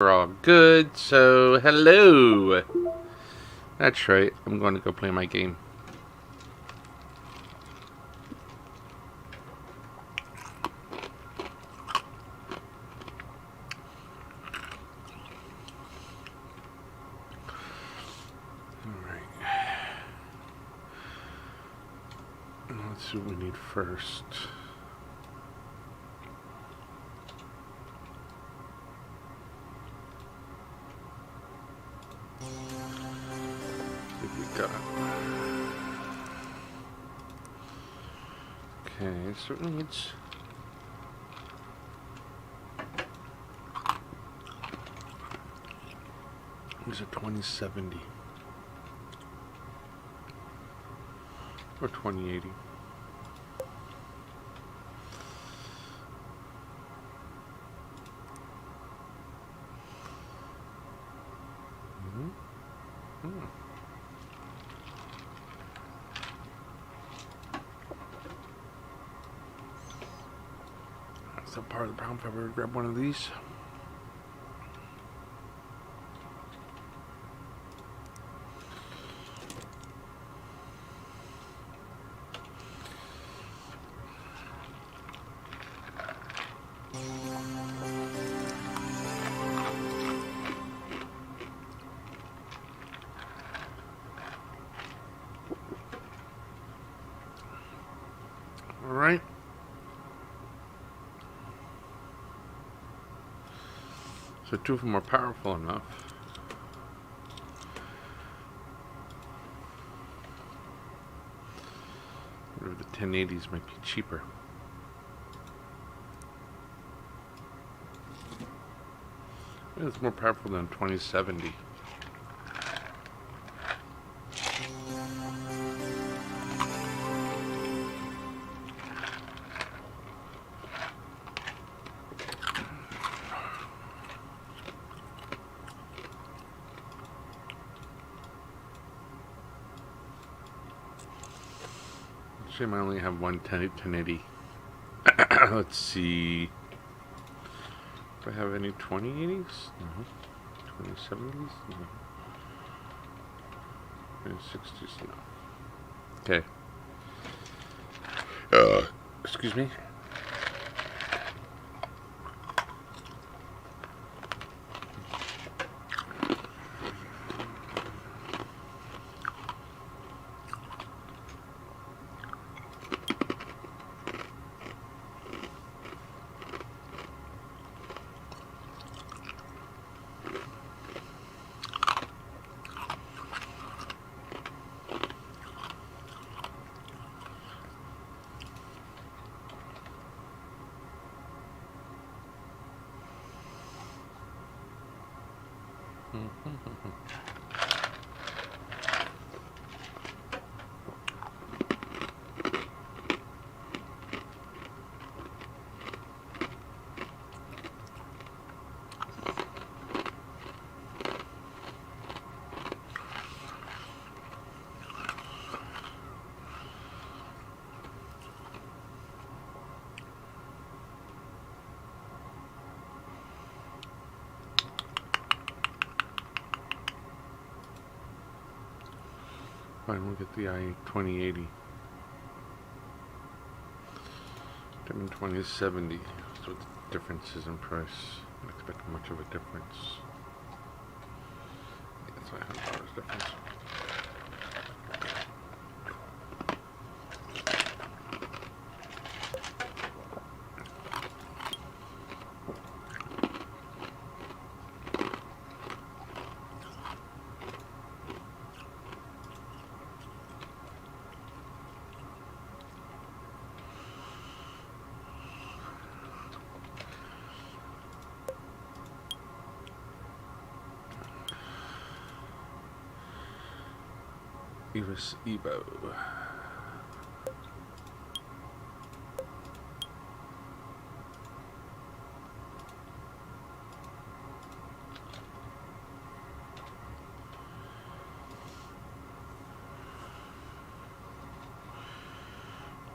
We're all good, so hello. That's right, I'm going to go play my game. Alright. Let's see what we need first. What we got? Okay, so it needs... There's a 2070 or 2080. That's not part of the problem if I ever grab one of these. Alright. So two of them are powerful enough. Or the 1080s might be cheaper. It's more powerful than 2070. Shame I only have one 1080. Let's see. Do I have any 2080s? No. 2070s? No. 2060s? No. Okay. Excuse me. Fine, we'll get the i2080. 2070. So the difference is in price. I don't expect much of a difference. It's $500 difference. Evis Evo.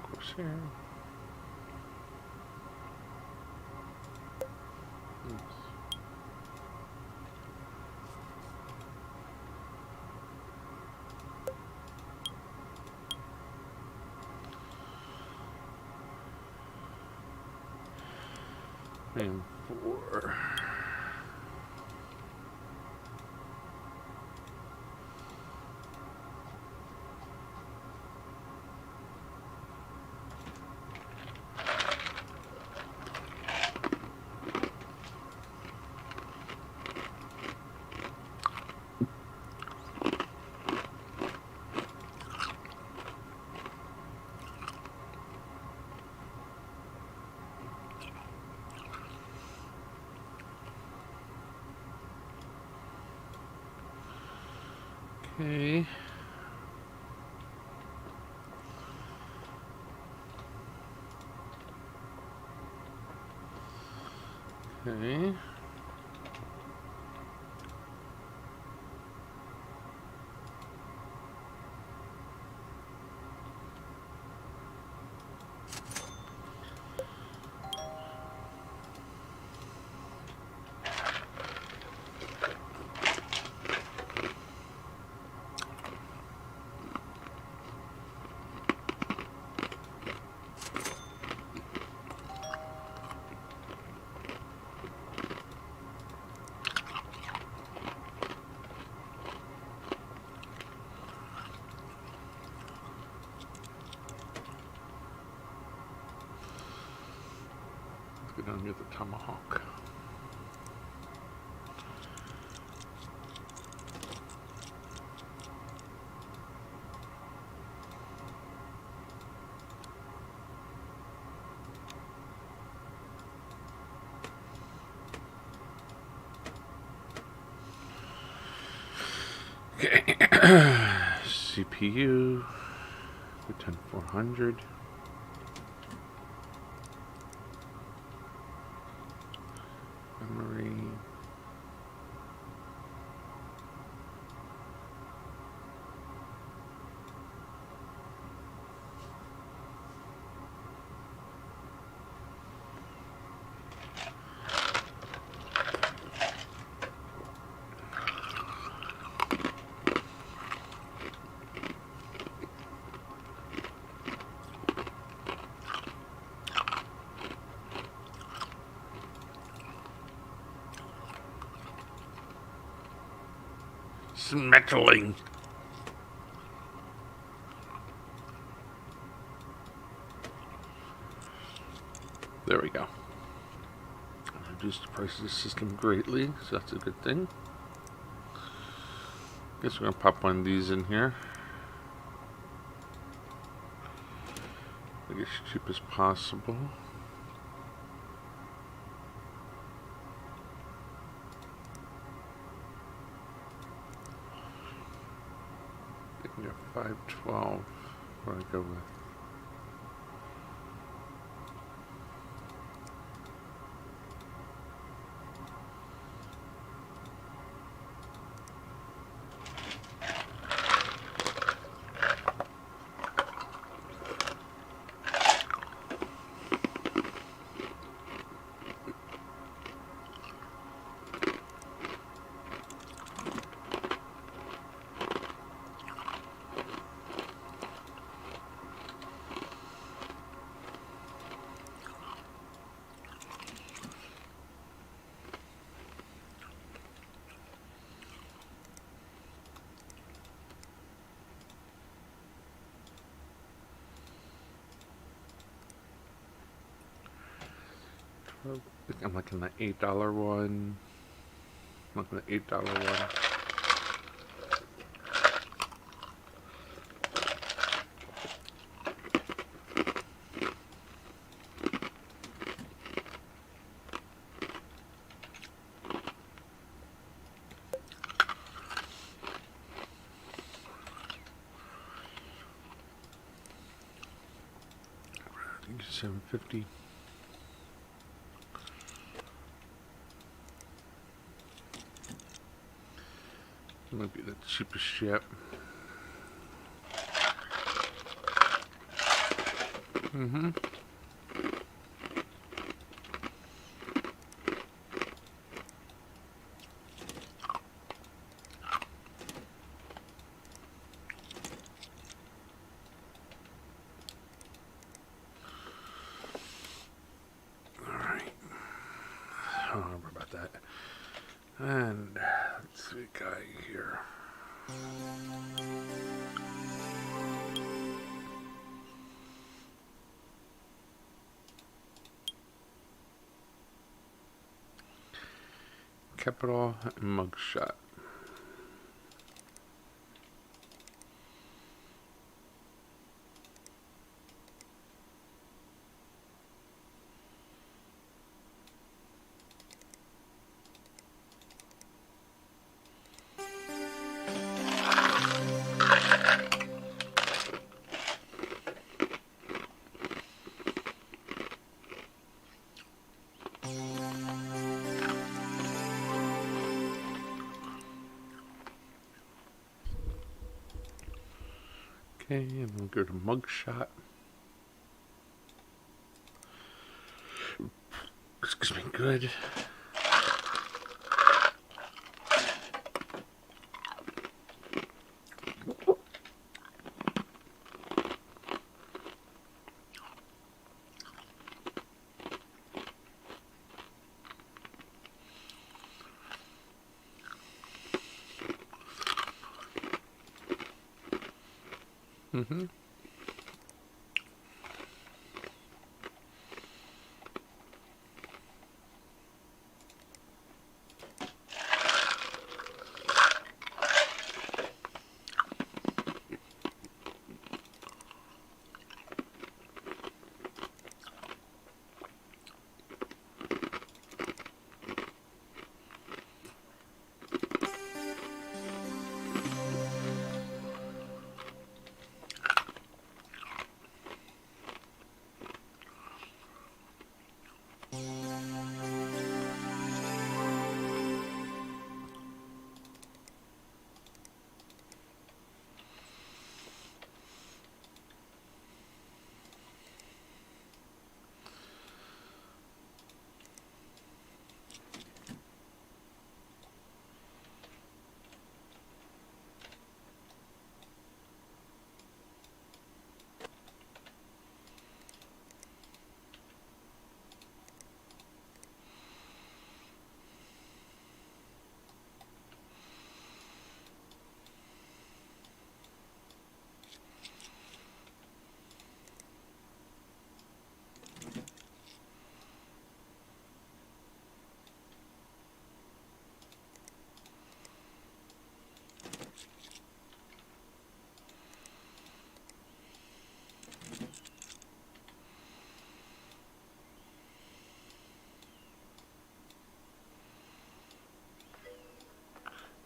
Corsair. And 4. Okay. Okay. Let's go down and get the tomahawk. Okay. CPU. The 10400. Memory. Smettling. There we go. Reduced the price of the system greatly, so that's a good thing. Guess we're gonna pop one of these in here. Make it as cheap as possible. Yeah, 512. What do I go with? I'm looking at the $8 one. I'm looking at the $8 one. I think it's $750. Might be the cheapest yet. Mm-hmm. Alright. And let's see, guy here. Capital and mugshot. Okay, and we'll go to mugshot. Excuse me, good. Mm-hmm.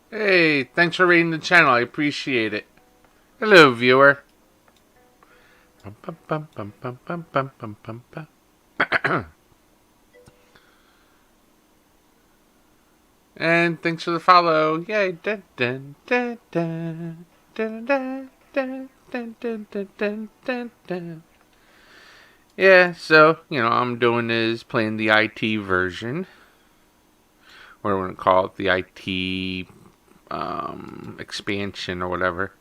Hey, thanks for rating the channel. I appreciate it. Hello, viewer. And thanks for the follow. Yay. Dun, dun, dun, dun, dun, dun, dun, dun, dun, dun, dun, dun, dun. Yeah, so, I'm doing is playing the IT version. What do I want to call it? The IT expansion or whatever.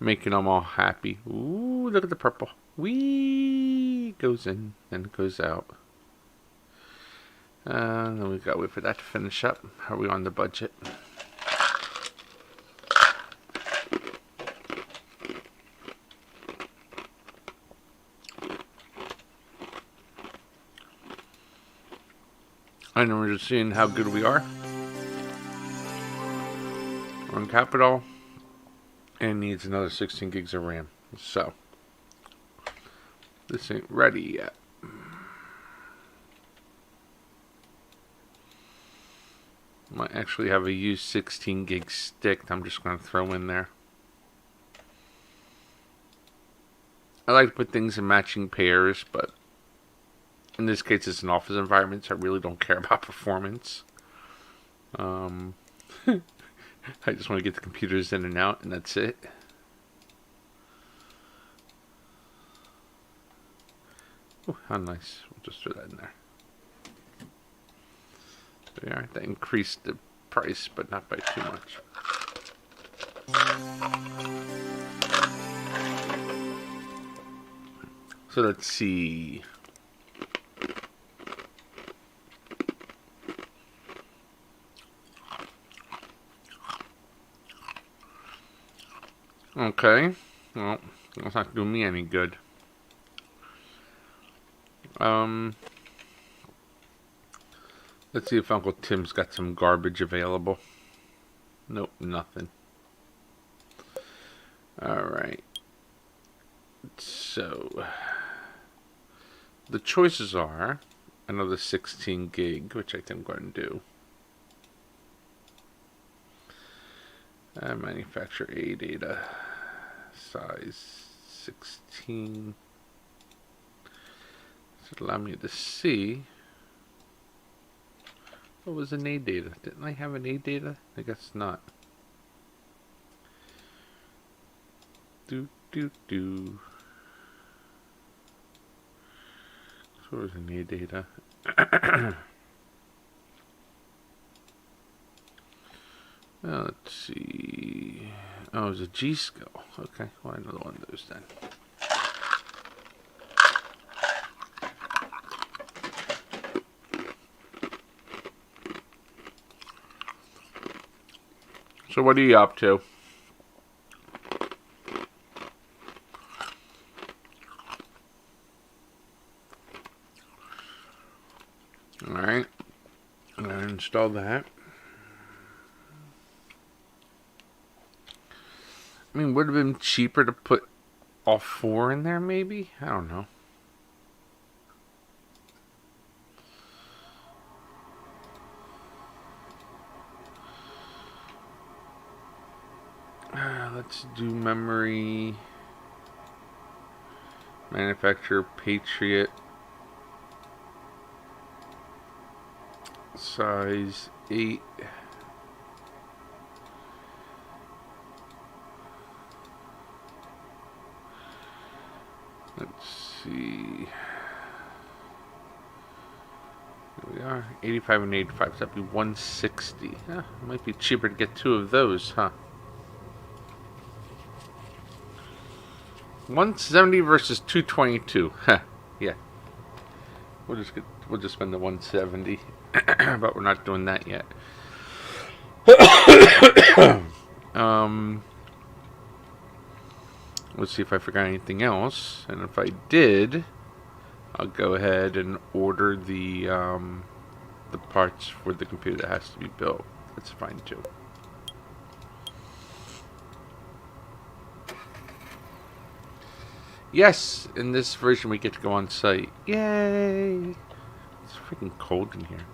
Making them all happy. Ooh, look at the purple. Whee! Goes in and goes out. Then we gotta wait for that to finish up. Are we on the budget? And we're just seeing how good we are. We're on capital. And needs another 16 gigs of RAM. So, this ain't ready yet. Might actually have a used 16 gig stick that I'm just going to throw in there. I like to put things in matching pairs, but in this case it's an office environment, so I really don't care about performance. I just want to get the computers in and out, and that's it. Oh, how nice. We'll just throw that in there. There we are. That increased the price, but not by too much. So let's see. Okay. Well, that's not doing me any good. Let's see if Uncle Tim's got some garbage available. Nope, nothing. Alright. So, the choices are another 16 gig, which I think I'm going to do. Manufacturer A data. Size 16. This would allow me to see. What was an A data? Didn't I have an A data? I guess not. Do. So it was an A data. Well, let's see. Oh, it was a G skill. Okay, well, another one of those then. So what are you up to? Alright. I'm going to install that. I mean, would have been cheaper to put all 4 in there, maybe? I don't know. Let's do memory. Manufacturer Patriot. Size 8. Let's see. Here we are. 85 and 85. So that'd be 160. It might be cheaper to get 2 of those, huh? 170 versus 222. Huh. Yeah. We'll just spend the 170. But we're not doing that yet. Let's see if I forgot anything else. And if I did, I'll go ahead and order the parts for the computer that has to be built. That's fine too. Yes, in this version we get to go on site. Yay! It's freaking cold in here.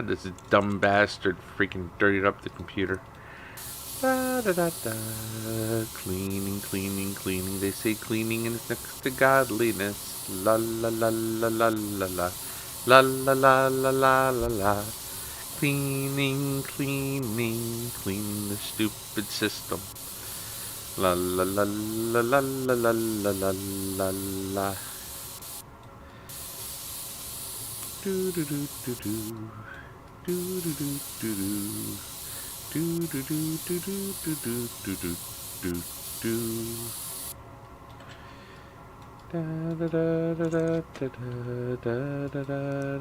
This dumb bastard freaking dirtied up the computer. Da da da da. Cleaning. They say cleaning is next to godliness. La la la la la la la. La la la la la la la. Cleaning the stupid system. La la la la la la la la la la la. Do do do do do. Do do do do do. Do do do do do do do do do do. Da da da da da da da da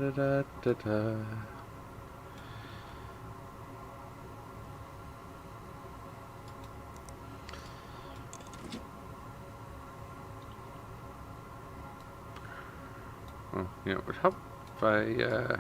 da da da. Well, it would help if I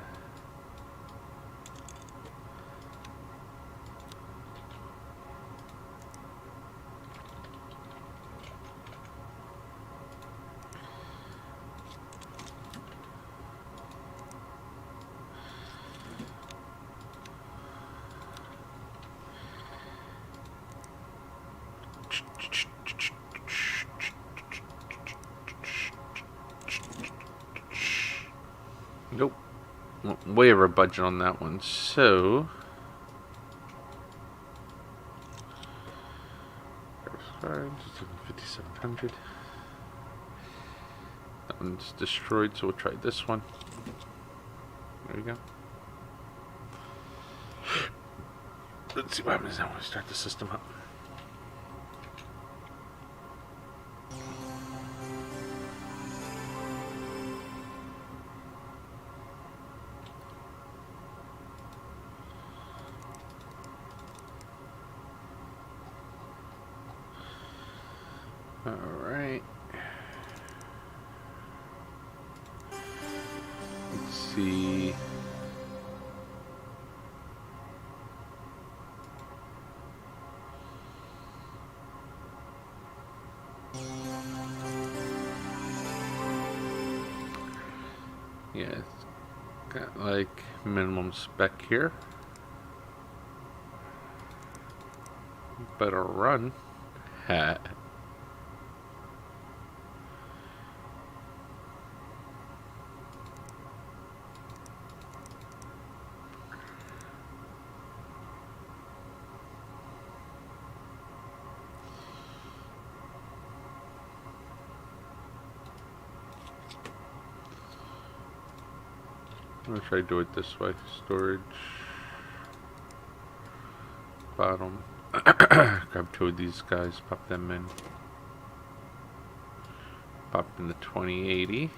nope. Way over budget on that one. So 5,700. That one's destroyed, so we'll try this one. There we go. Let's see what happens now when we start the system up. Alright. Let's see. Yeah, it's got like minimum spec here. Better run. Ha. I'm gonna try to do it this way. Storage. Bottom. Grab 2 of these guys, pop them in. Pop in the 2080.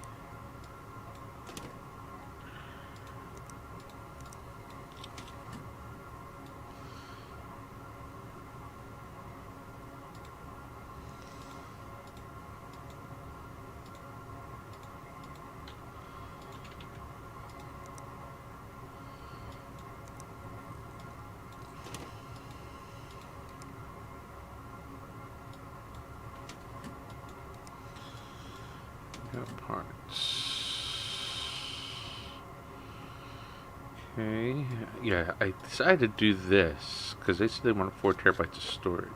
Parts. Okay, yeah, I decided to do this because they said they wanted 4 terabytes of storage.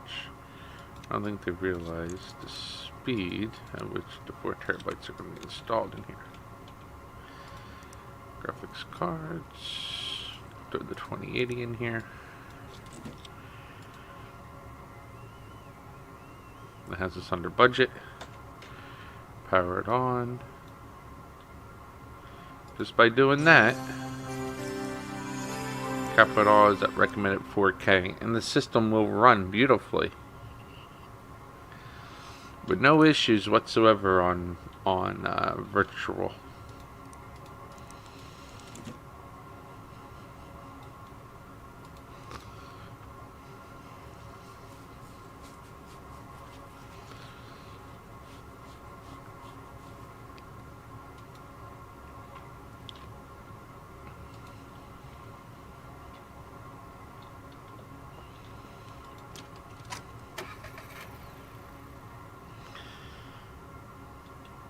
I don't think they realized the speed at which the 4 terabytes are going to be installed in here. Graphics cards. Throw the 2080 in here. It has us under budget. Power it on. Just by doing that, cap it all is at recommended 4K, and the system will run beautifully with no issues whatsoever on virtual.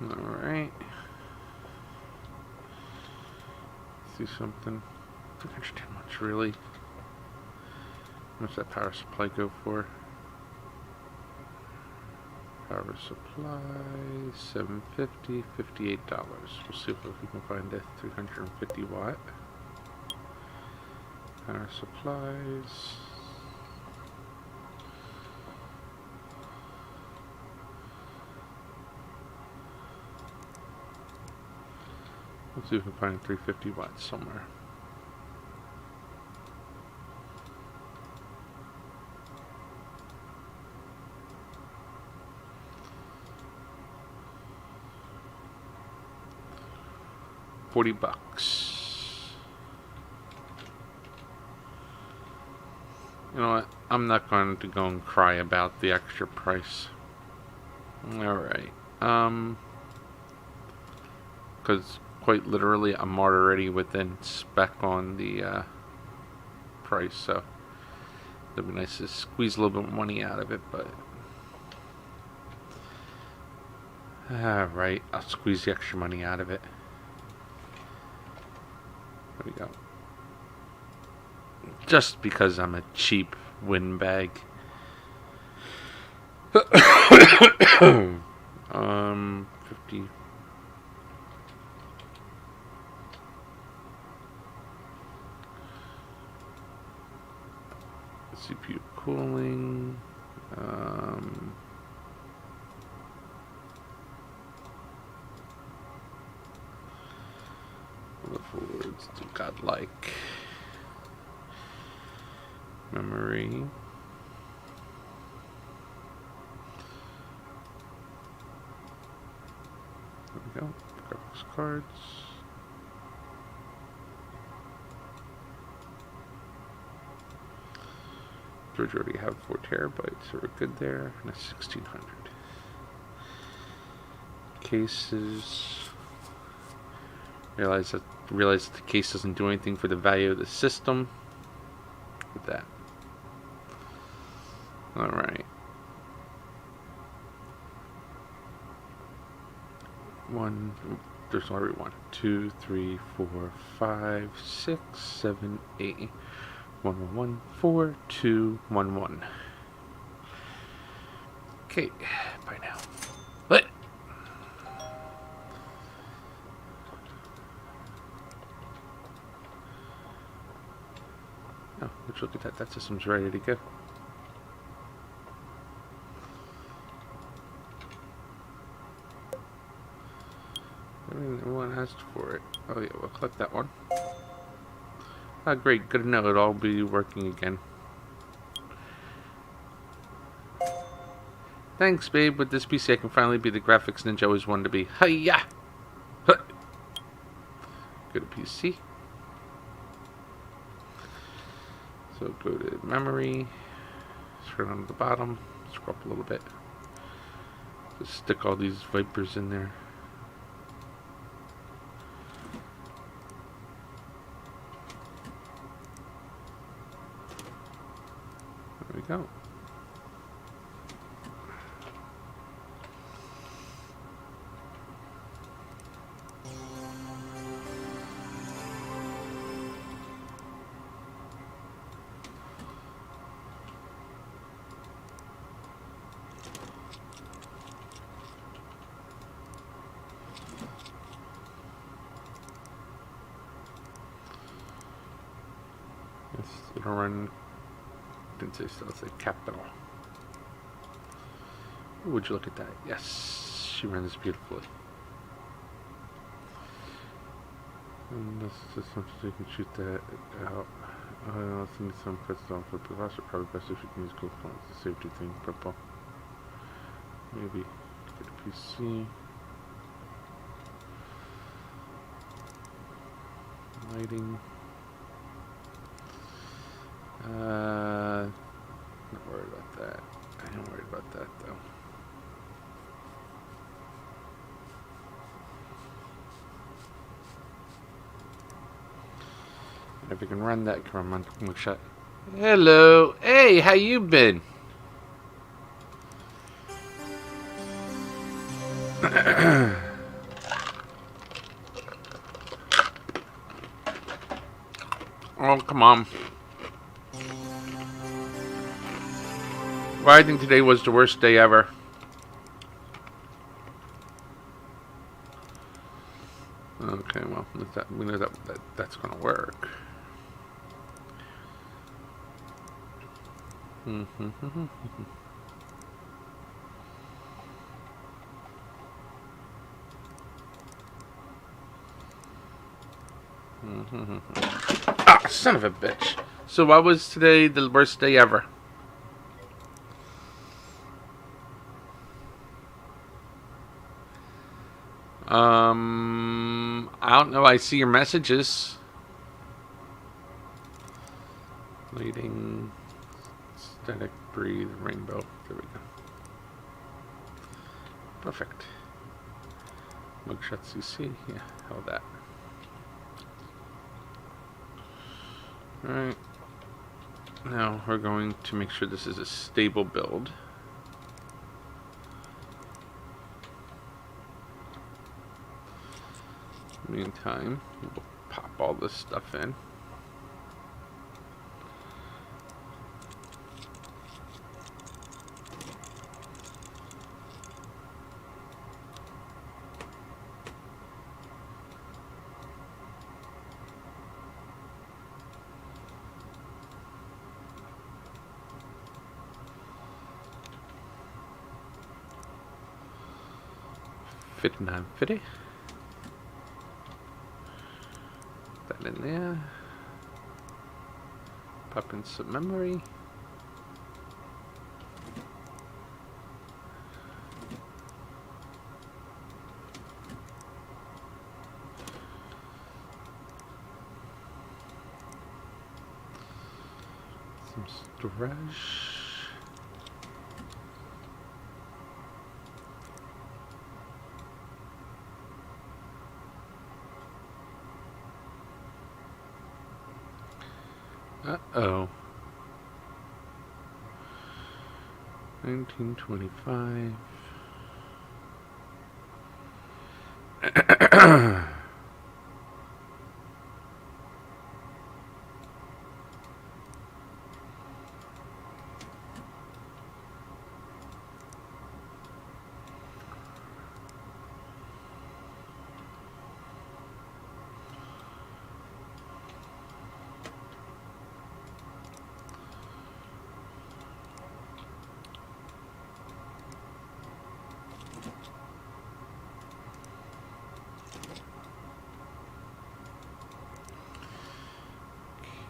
Alright. See something. I don't understand much really. How much that power supply go for? Power supply $750, $58. We'll see if we can find a 350 watt. Power supplies. Let's see if we can find 350 watts somewhere. $40. You know what? I'm not going to go and cry about the extra price. Alright. Because quite literally I'm already within spec on the price, so it'd be nice to squeeze a little bit more money out of it, but alright, I'll squeeze the extra money out of it. There we go. Just because I'm a cheap windbag. 50. CPU cooling. The words do godlike. Memory. There we go. Graphics cards. George already have 4 terabytes, so we're good there. And a 1600. cases. Realize that the case doesn't do anything for the value of the system. Look at that. Alright. There's already 1, 2, 3, 4, 5, 6, 7, 8. 1, 1, 1, 4, 2, 1, 1. Okay, bye now. What? Oh, let's look at that. That system's ready to go. Everyone asked for it. Oh yeah, we'll collect that one. Ah, great. Good to know. It'll all be working again. Thanks, babe. With this PC, I can finally be the graphics ninja I always wanted to be. Hiya! Huh. Go to PC. So go to memory. Scroll down to the bottom. Scroll up a little bit. Just stick all these Vipers in there. There we go. It'll run. Didn't say so. It's a capital. Would you look at that? Yes, she runs beautifully. And this is something so you can shoot that out. Let's need some cuts down for the processor. Probably best if you can use Google Fonts. It's a safety thing. Purple. Maybe get a PC. Lighting. Not worried about that. I am worried about that though. And if you can run that, come on, Mugshot. Hello, hey, how you been? Oh, come on. Well, I think today was the worst day ever. Okay, well, we know that's going to work. Ah, son of a bitch. So why was today the worst day ever? I don't know. I see your messages. Lighting, static, breathe, rainbow. There we go. Perfect. Mugshot CC. Yeah, hell that. Alright. Now we're going to make sure this is a stable build. Meantime, we'll pop all this stuff in. $59.50. That in there. Pop in some memory. Some storage. 1925.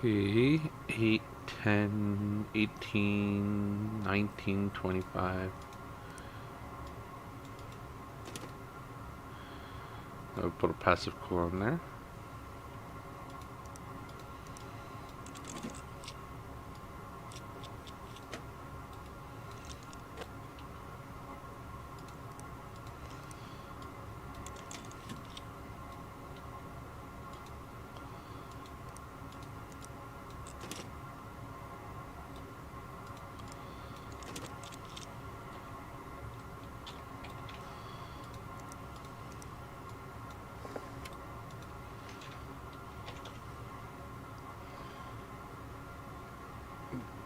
Okay, 8, 10, 18, 19, 25. I'll put a passive core on there.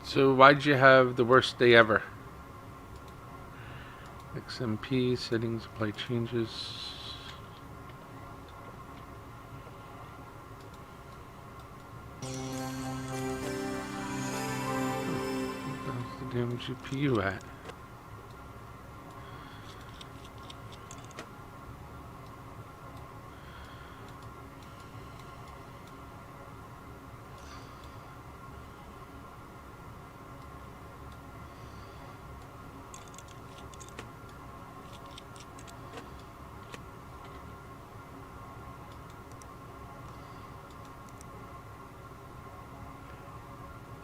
So why'd you have the worst day ever? XMP settings, apply changes. Where's the damn GPU at?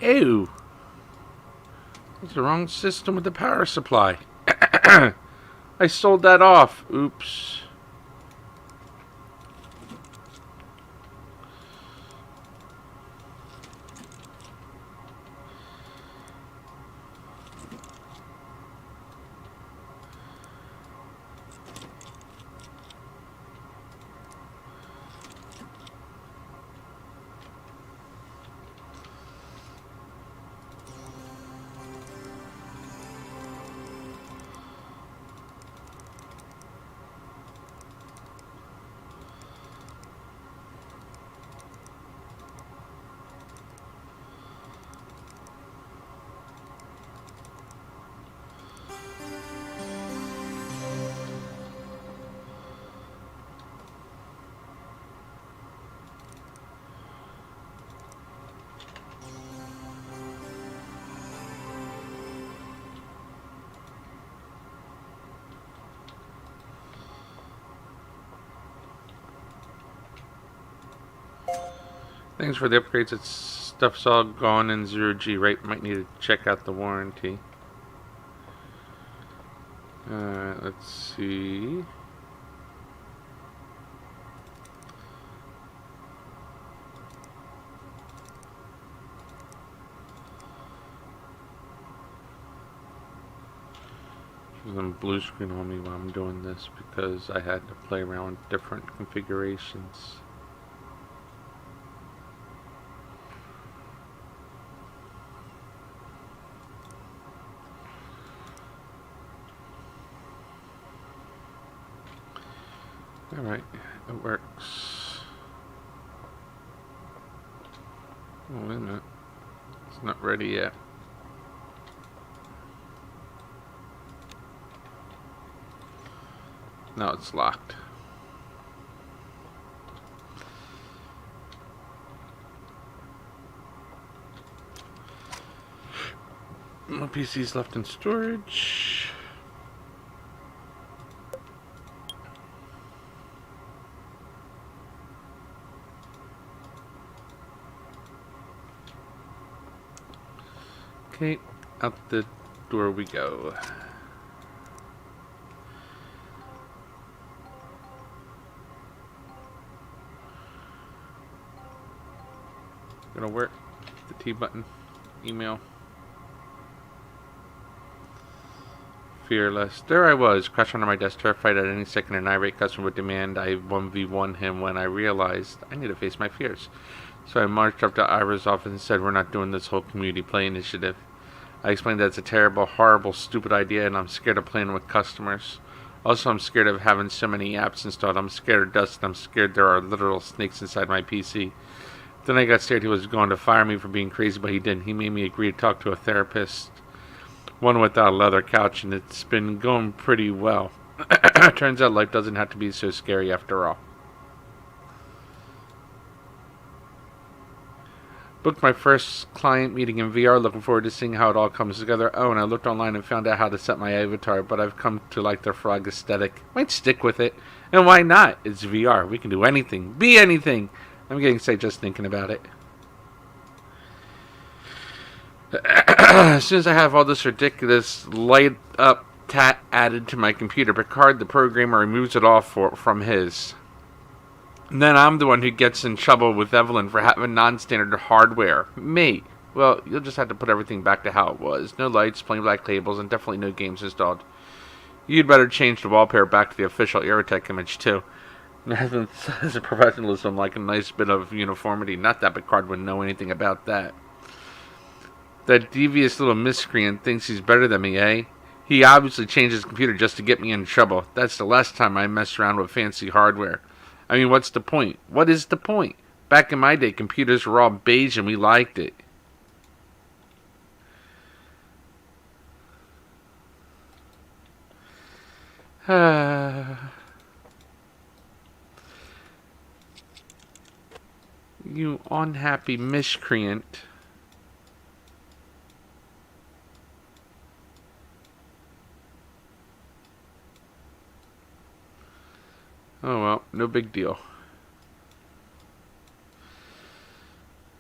Ew! It's the wrong system with the power supply. I sold that off. Oops. Thanks for the upgrades. It's stuff's all gone in 0G, right? Might need to check out the warranty. Let's see. Some blue screen on me while I'm doing this because I had to play around with different configurations. Alright, it works. Oh, wait a minute. It's not ready yet. No, it's locked. No PCs left in storage. Okay, out the door we go. Gonna work the T button, email. fearless. There I was, crouched under my desk, terrified at any second an irate customer would demand I 1v1 him when I realized I need to face my fears. So I marched up to Ira's office and said, "We're not doing this whole community play initiative." I explained that it's a terrible, horrible, stupid idea and I'm scared of playing with customers. Also, I'm scared of having so many apps installed. I'm scared of dust and I'm scared there are literal snakes inside my PC. Then I got scared he was going to fire me for being crazy, but he didn't. He made me agree to talk to a therapist, one without a leather couch, and it's been going pretty well. Turns out life doesn't have to be so scary after all. Booked my first client meeting in VR, looking forward to seeing how it all comes together. Oh, and I looked online and found out how to set my avatar, but I've come to like the frog aesthetic. Might stick with it. And why not? It's VR. We can do anything. Be anything. I'm getting sick just thinking about it. As soon as I have all this ridiculous light up tat added to my computer, Picard, the programmer, removes it all from his. And then I'm the one who gets in trouble with Evelyn for having non-standard hardware. Me. Well, you'll just have to put everything back to how it was. No lights, plain black tables, and definitely no games installed. You'd better change the wallpaper back to the official Irritech image, too. Nothing says professionalism like a nice bit of uniformity. Not that Picard would know anything about that. That devious little miscreant thinks he's better than me, eh? He obviously changed his computer just to get me in trouble. That's the last time I messed around with fancy hardware. I mean, what's the point? What is the point? Back in my day, computers were all beige and we liked it. You unhappy miscreant. Oh well, no big deal.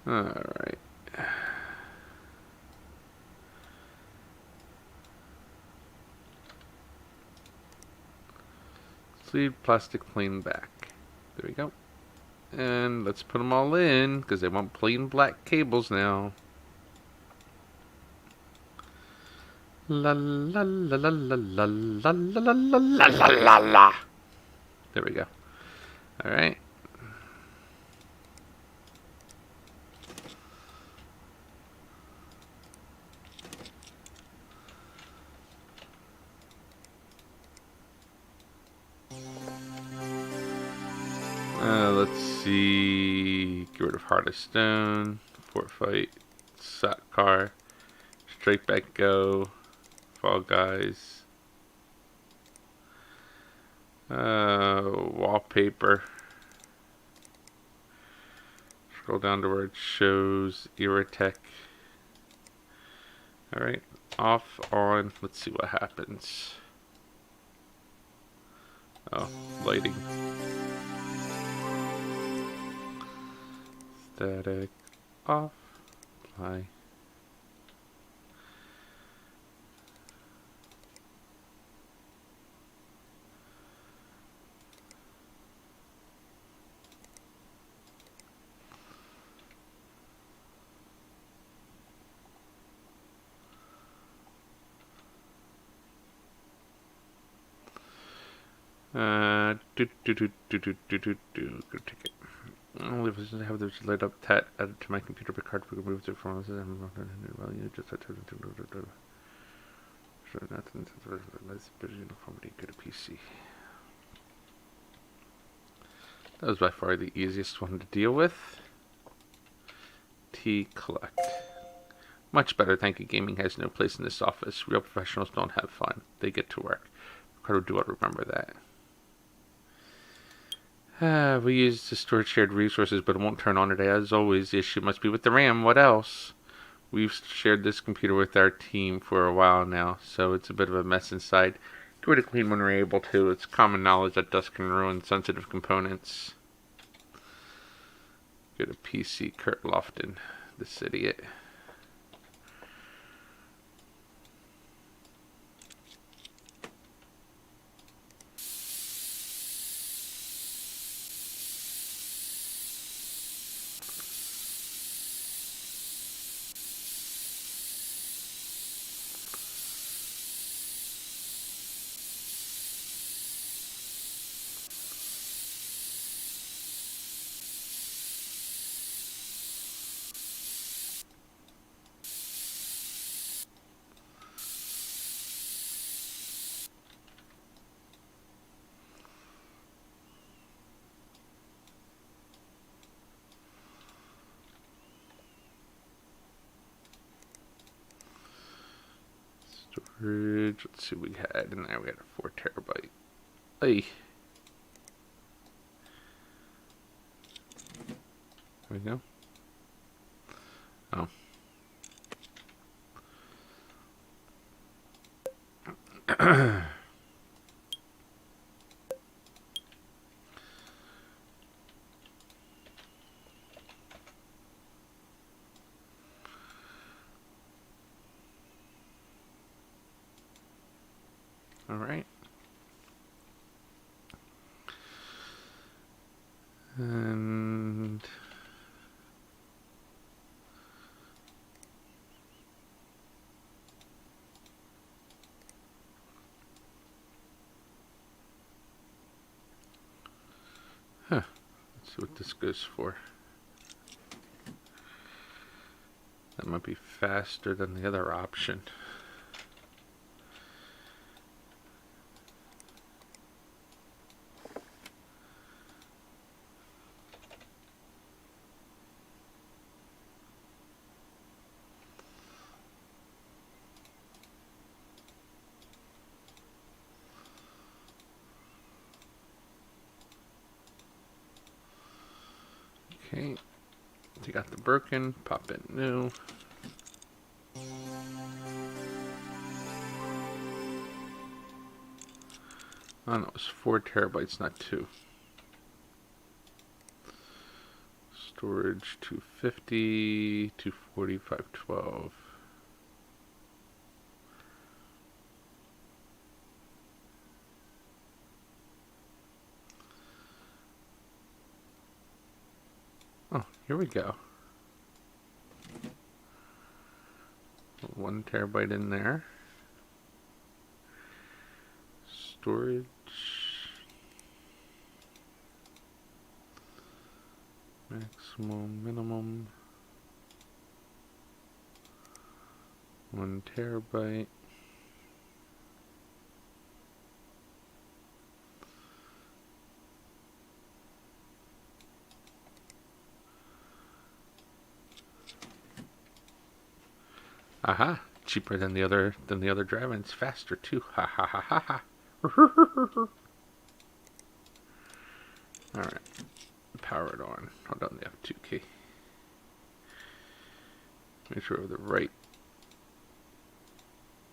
Alright. Sleeve plastic plain back. There we go. And let's put them all in, because they want plain black cables now. La la la la la la la la la la la la la. There we go. Alright. Let's see. Get rid of Heart of Stone, Fort Fight, Sat Car, Straight Back Go, Fall Guys, Wallpaper. Scroll down to where it shows Irritech. Alright, off, on. Let's see what happens. Oh, lighting. Static off, apply. Go take it. Only if I have this light up tat added to my computer, Picard we remove it from value. Just nice bit of uniformity. Go to PC. That was by far the easiest one to deal with. T collect. Much better, thank you. Gaming has no place in this office. Real professionals don't have fun. They get to work. Picard do I remember that. We use to store shared resources, but it won't turn on today. As always, the issue must be with the RAM. What else? We've shared this computer with our team for a while now, so it's a bit of a mess inside. Give it a clean when we're able to. It's common knowledge that dust can ruin sensitive components. Go to PC, Kurt Lofton, this idiot. Storage. Let's see what we had in there. We had a 4 terabyte. Hey. There we go. Oh. All right. And let's see what this goes for. That might be faster than the other option. Okay, take out the broken, pop in new. Oh no, it's 4 terabytes, not 2. Storage 250, 240, 512. Oh, here we go. 1 terabyte in there. Storage. Maximum, minimum. 1 terabyte. Aha! Cheaper than the other drive, and it's faster too. Ha ha ha ha ha. All right, power it on. Hold on the F2 key. Make sure we have the right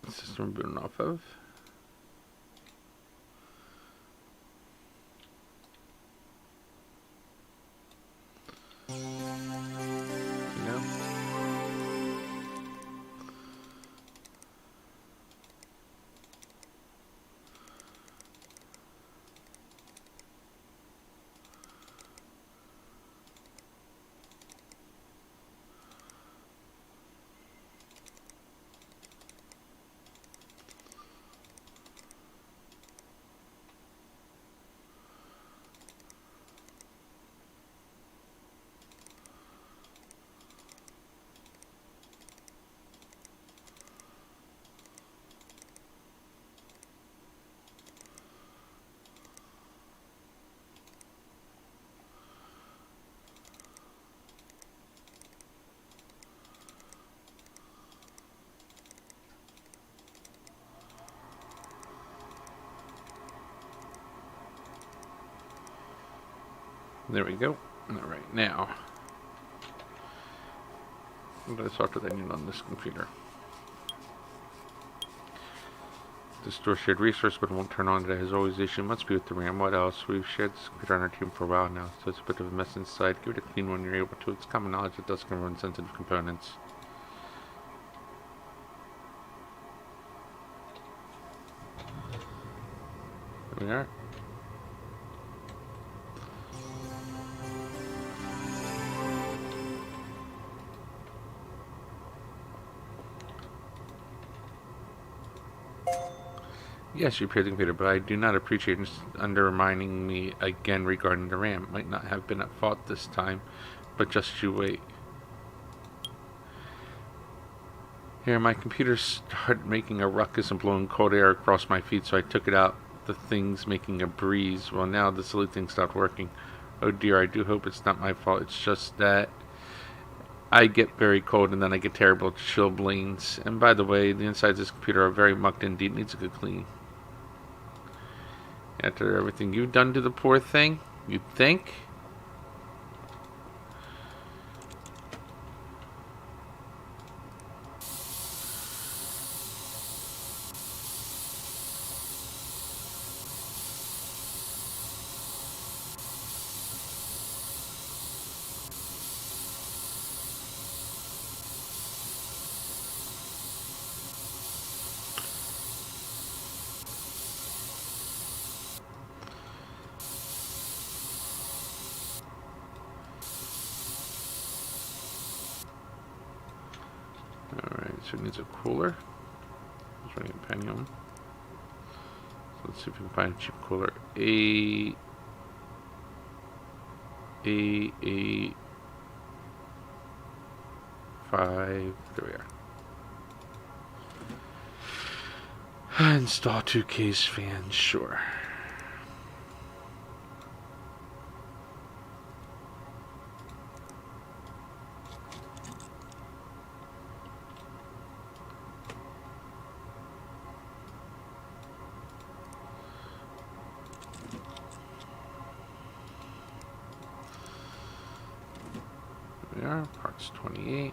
system we're booting off of. There we go. Alright, now what other software I need on this computer? To store shared resource but won't turn on. That has always issue. Must be with the RAM. What else? We've shared this computer on our team for a while now, so it's a bit of a mess inside. Give it a clean when you're able to. It's common knowledge it does can run sensitive components. There we are. Yes, you repair the computer, but I do not appreciate undermining me again regarding the RAM. It might not have been at fault this time, but just you wait. Here, my computer started making a ruckus and blowing cold air across my feet, so I took it out. The thing's making a breeze. Well, now the silly thing stopped working. Oh dear, I do hope it's not my fault. It's just that I get very cold and then I get terrible chilblains. And by the way, the insides of this computer are very mucked indeed. Needs a good clean. After everything you've done to the poor thing, you'd think. Alright, so it needs a cooler. It's running a Pentium. So let's see if we can find a cheap cooler. A 5. There we are. Install 2 case fans, sure. There we are, parts 28.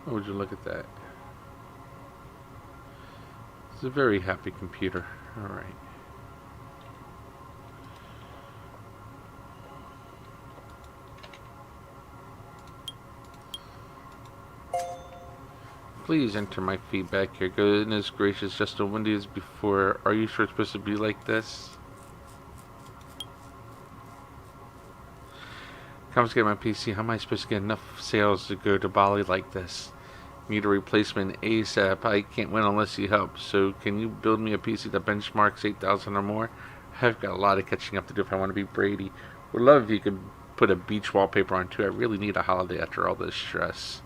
Oh, would you look at that? It's a very happy computer. Alright. Please enter my feedback here. Goodness gracious, just a Windows before. Are you sure it's supposed to be like this? Confiscate my PC. How am I supposed to get enough sales to go to Bali like this? Need a replacement ASAP. I can't win unless you help. So can you build me a PC that benchmarks 8,000 or more? I've got a lot of catching up to do if I want to be Brady. Would love if you could put a beach wallpaper on too. I really need a holiday after all this stress.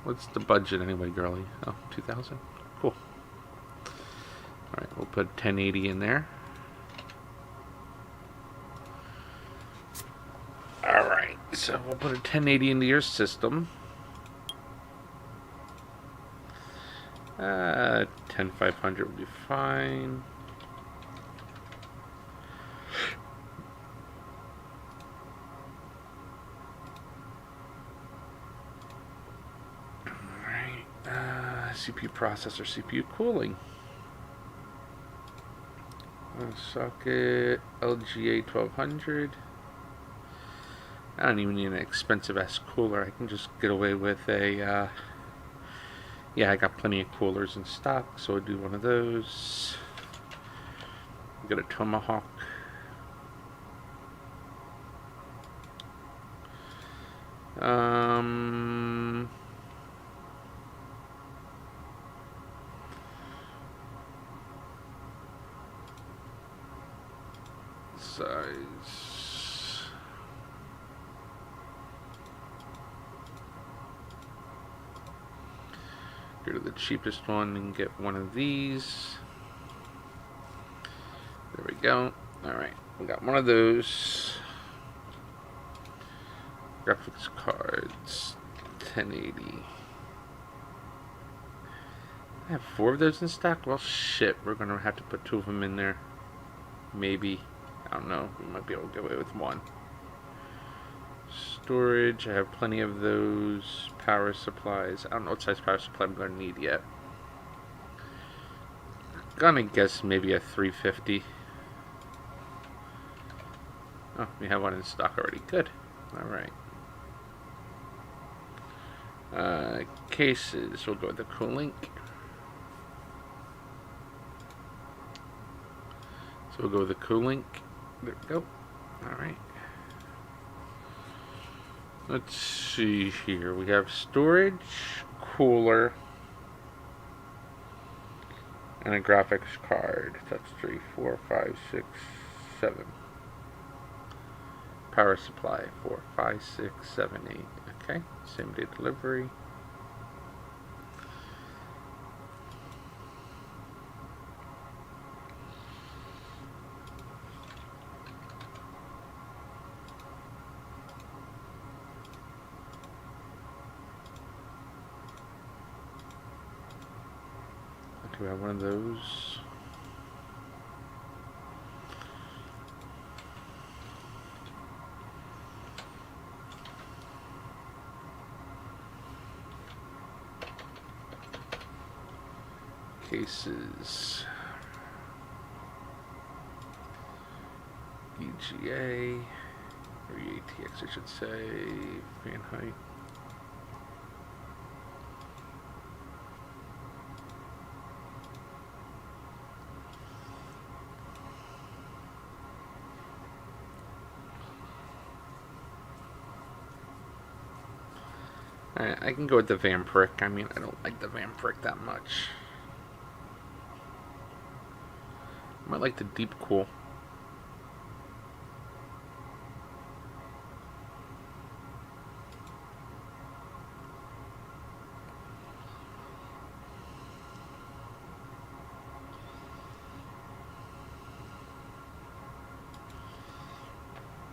What's the budget anyway, girlie? Oh, 2,000? Cool. Alright, we'll put 1080 in there. Alright, so we'll put a 1080 into your system. 10500 will be fine. Alright, CPU processor, CPU cooling. Socket LGA 1200. I don't even need an expensive ass cooler. I can just get away with a yeah, I got plenty of coolers in stock, so I'll do one of those. Got a Tomahawk. Size. Go to the cheapest one and get one of these. There we go. Alright, we got one of those. Graphics cards, 1080. I have 4 of those in stock? Well, shit, we're gonna have to put 2 of them in there. Maybe. I don't know. We might be able to get away with 1. Storage, I have plenty of those. Power supplies. I don't know what size power supply I'm gonna need yet. Gonna guess maybe a 350. Oh, we have one in stock already. Good. Alright. Cases, we'll go with the Coolink. So we'll go with the Coolink. There we go. Alright. Let's see here. We have storage, cooler, and a graphics card. That's 3, 4, 5, 6, 7. Power supply 4, 5, 6, 7, 8. Okay, same day delivery. Do we have one of those? Cases. EGA, or ATX I should say, fan height. Alright, I can go with the Vampiric. I mean, I don't like the Vampiric that much. I might like the Deep Cool.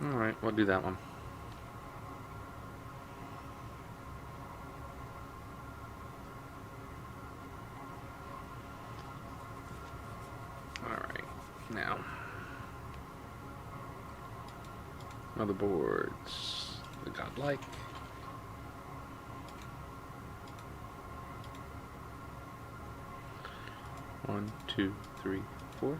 Alright, we'll do that one. Alright, now. Motherboards. The Godlike. One, two, three, four.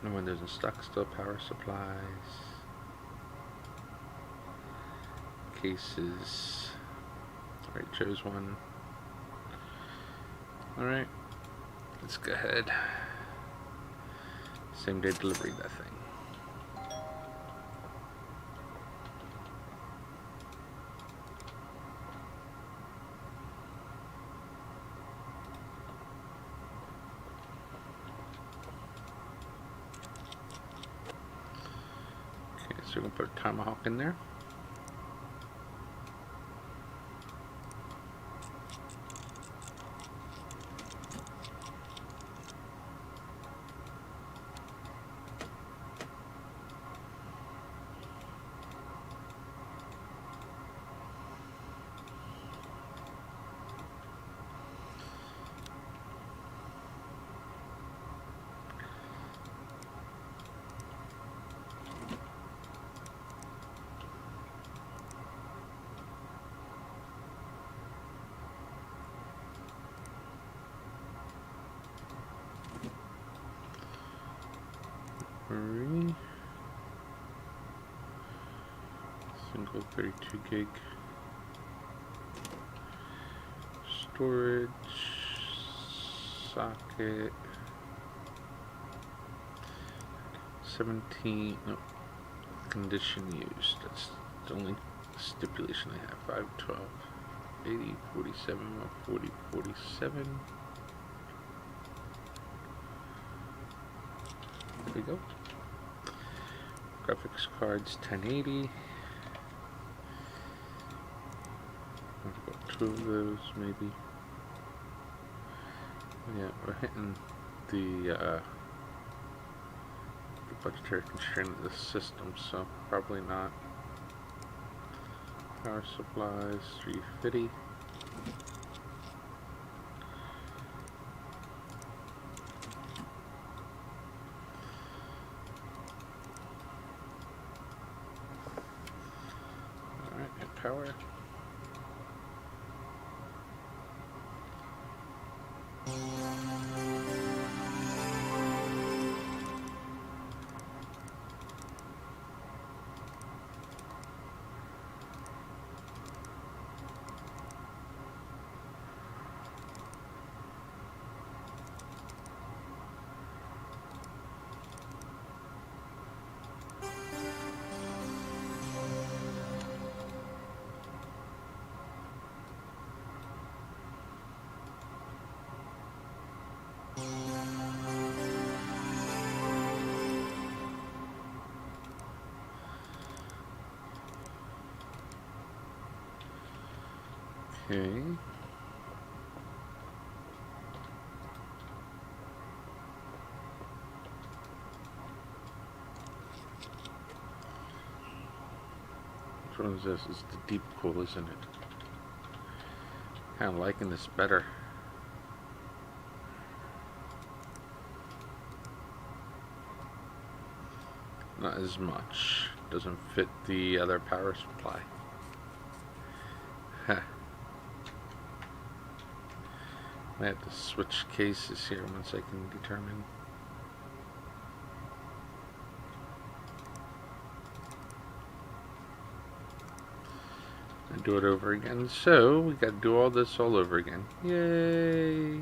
No windows in stock still. Power supplies. Cases. Alright, chose one. Alright. Let's go ahead. Same day delivery, that thing. Okay, so we're going to put a Tomahawk in there. Single 32 gig storage socket 17. No, condition used. That's the only stipulation I have. 512 80 47 140 47. There we go. Graphics cards 1080. I've got two of those maybe. Yeah, we're hitting the budgetary constraint of the system, so probably not. Power supplies 350. Alright, and power. Okay. Which one is this? It's the deep cool, isn't it? Kind of liking this better. Not as much. Doesn't fit the other power supply. Huh. I have to switch cases here once I can determine. And do it over again. So we got to do all this all over again. Yay!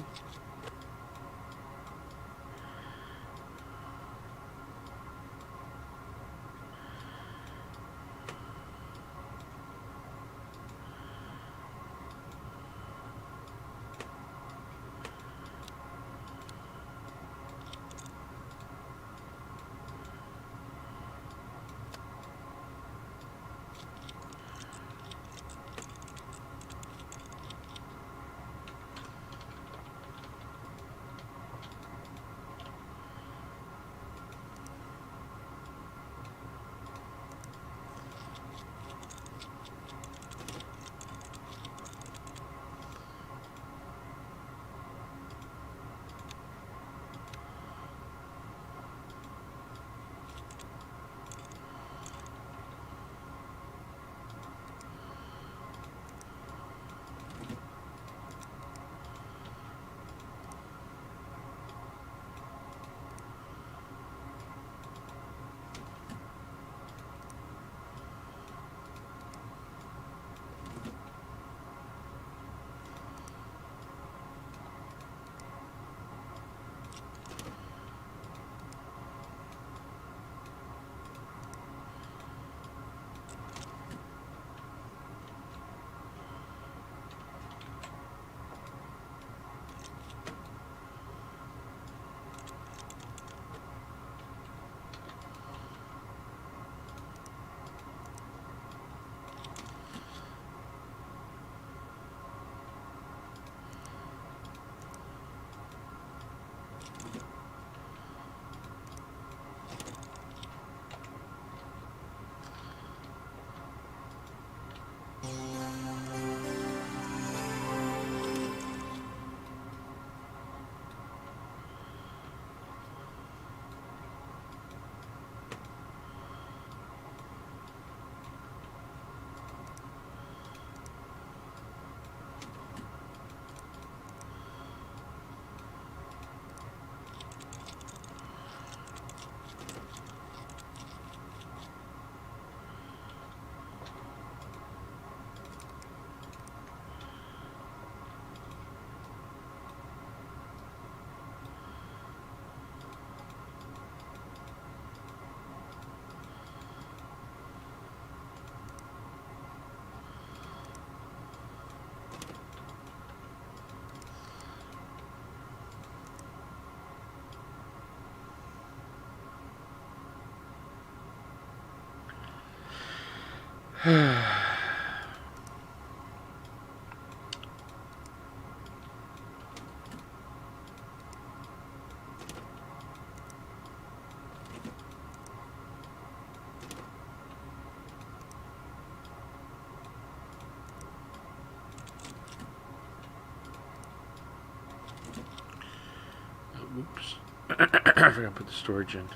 Oops. I forgot to put the storage in.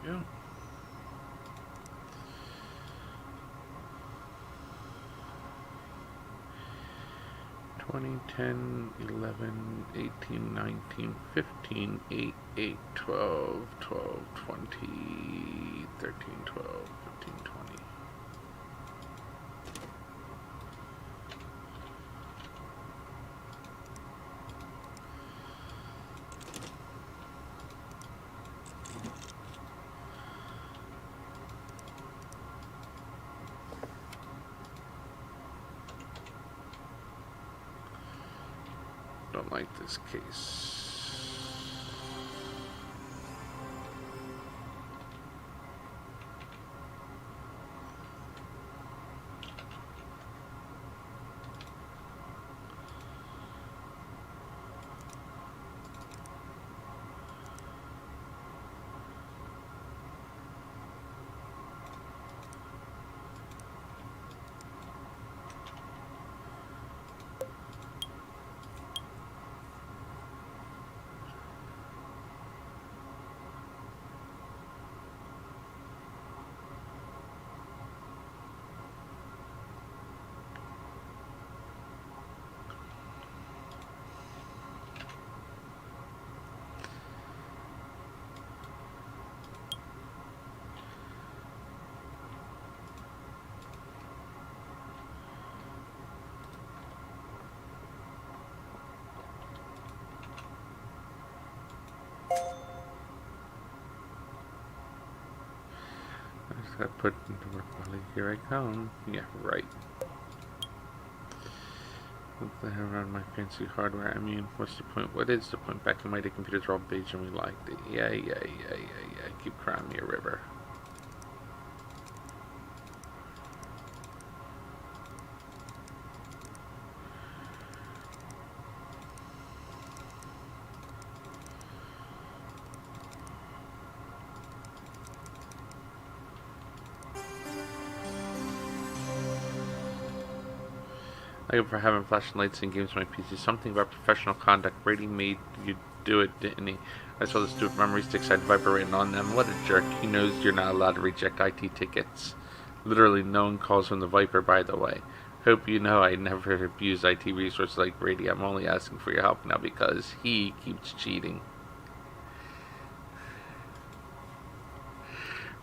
There we go. Twenty, 10, 11, 18, 19, 15, 8, 8, 12, 12, 20, 13, 12, 15, 20. don't like this case. I put into work while here I come. Yeah, right. What the hell around my fancy hardware? I mean, what's the point? What is the point? Back in my day, computers were all beige and we liked it. Yeah. Keep crying me a river. Thank you for having flashing lights in games on my PC. Something about professional conduct. Brady made you do it, didn't he? I saw the stupid memory sticks had Viper written on them. What a jerk. He knows you're not allowed to reject IT tickets. Literally, no one calls him the Viper, by the way. Hope you know I never abuse IT resources like Brady. I'm only asking for your help now because he keeps cheating.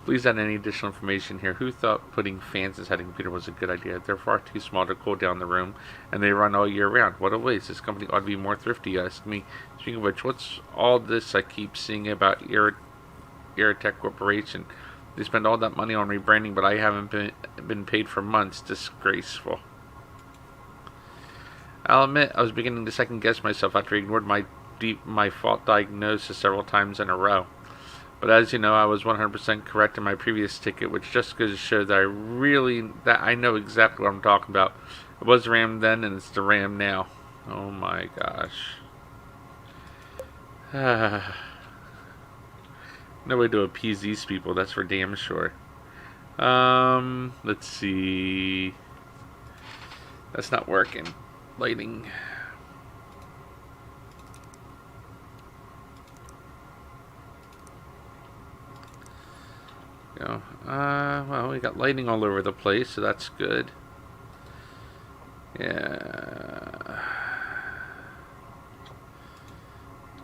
Please add any additional information here. Who thought putting fans inside a computer was a good idea? They're far too small to cool down the room, and they run all year round. What a waste. This company ought to be more thrifty, you ask me. Speaking of which, what's all this I keep seeing about Aerotech Corporation? They spend all that money on rebranding, but I haven't been paid for months. Disgraceful. I'll admit, I was beginning to second guess myself after I ignored my fault diagnosis several times in a row. But as you know, I was 100% correct in my previous ticket, which just goes to show that I know exactly what I'm talking about. It was the RAM then, and it's the RAM now. Oh my gosh. No way to appease these people, that's for damn sure. Let's see. That's not working. Lighting. Go. Well, we got lighting all over the place, so that's good. Yeah.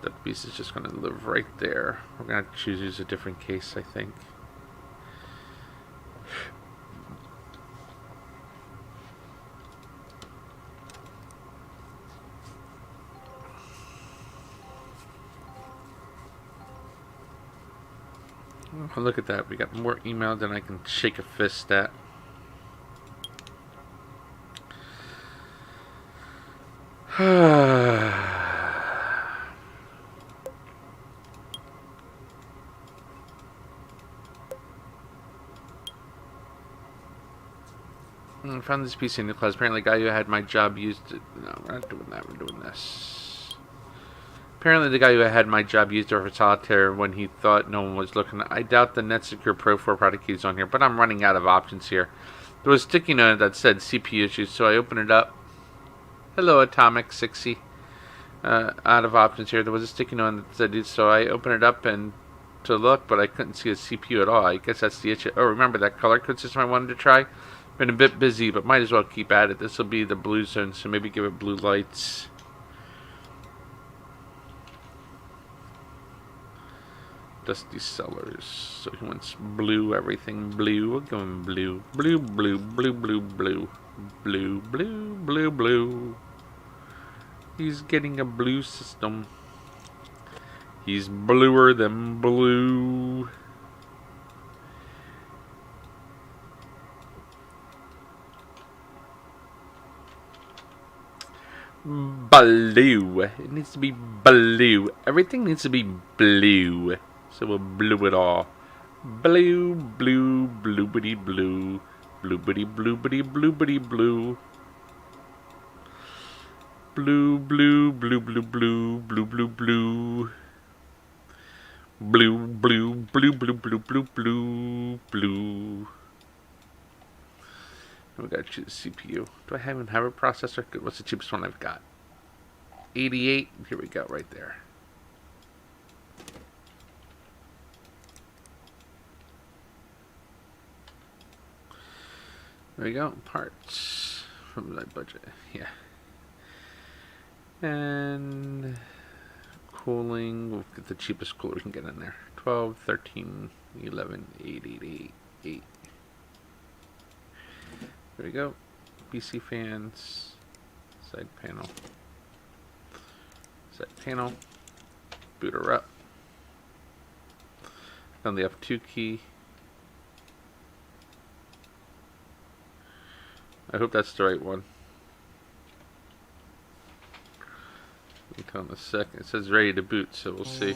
The piece is just going to live right there. We're going to have to choose a different case, I think. Oh, look at that. We got more email than I can shake a fist at. I found this PC in the class. Apparently, the guy who had my job used it. No, we're not doing that. We're doing this. Apparently, the guy who had my job used it for solitaire when he thought no one was looking. I doubt the NetSecure Pro 4 product key is on here, but I'm running out of options here. There was a sticky note that said CPU issues, so I opened it up. Hello, Atomic 60. Out of options here. There was a sticky note that said, so I opened it up and to look, but I couldn't see a CPU at all. I guess that's the issue. Oh, remember that color code system I wanted to try? Been a bit busy, but might as well keep at it. This will be the blue zone, so maybe give it blue lights. Dusty Sellers. So he wants blue, everything blue. We're going blue. Blue, blue, blue, blue, blue. Blue, blue, blue, blue. He's getting a blue system. He's bluer than blue. blue. It needs to be blue. Everything needs to be blue. So we'll blue it all. Blue, blue, bloobity blue. Bloobity, bloobity, bloobity blue. Blue, blue, blue, blue, blue, blue, blue, blue. Blue, blue, blue, blue, blue, blue, blue, blue. We gotta choose CPU. Do I even have a processor? What's the cheapest one I've got? 88. Here we go, right there. There we go. Parts from that budget. Yeah. And cooling. We'll get the cheapest cooler we can get in there. 12, 13, 11, 8, 8, 8, 8. There we go. PC fans. Side panel. Side panel. Boot her up. On the F2 key. I hope that's the right one. We'll tell in a second. It says ready to boot, so we'll see.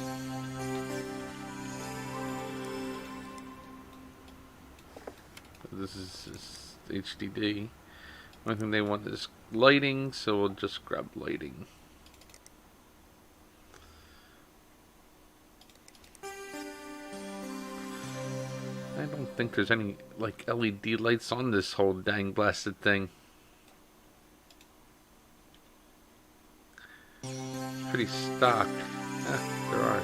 This is HDD. One thing they want is lighting, so we'll just grab lighting. I don't think there's any like LED lights on this whole dang blasted thing. Pretty stock. There are.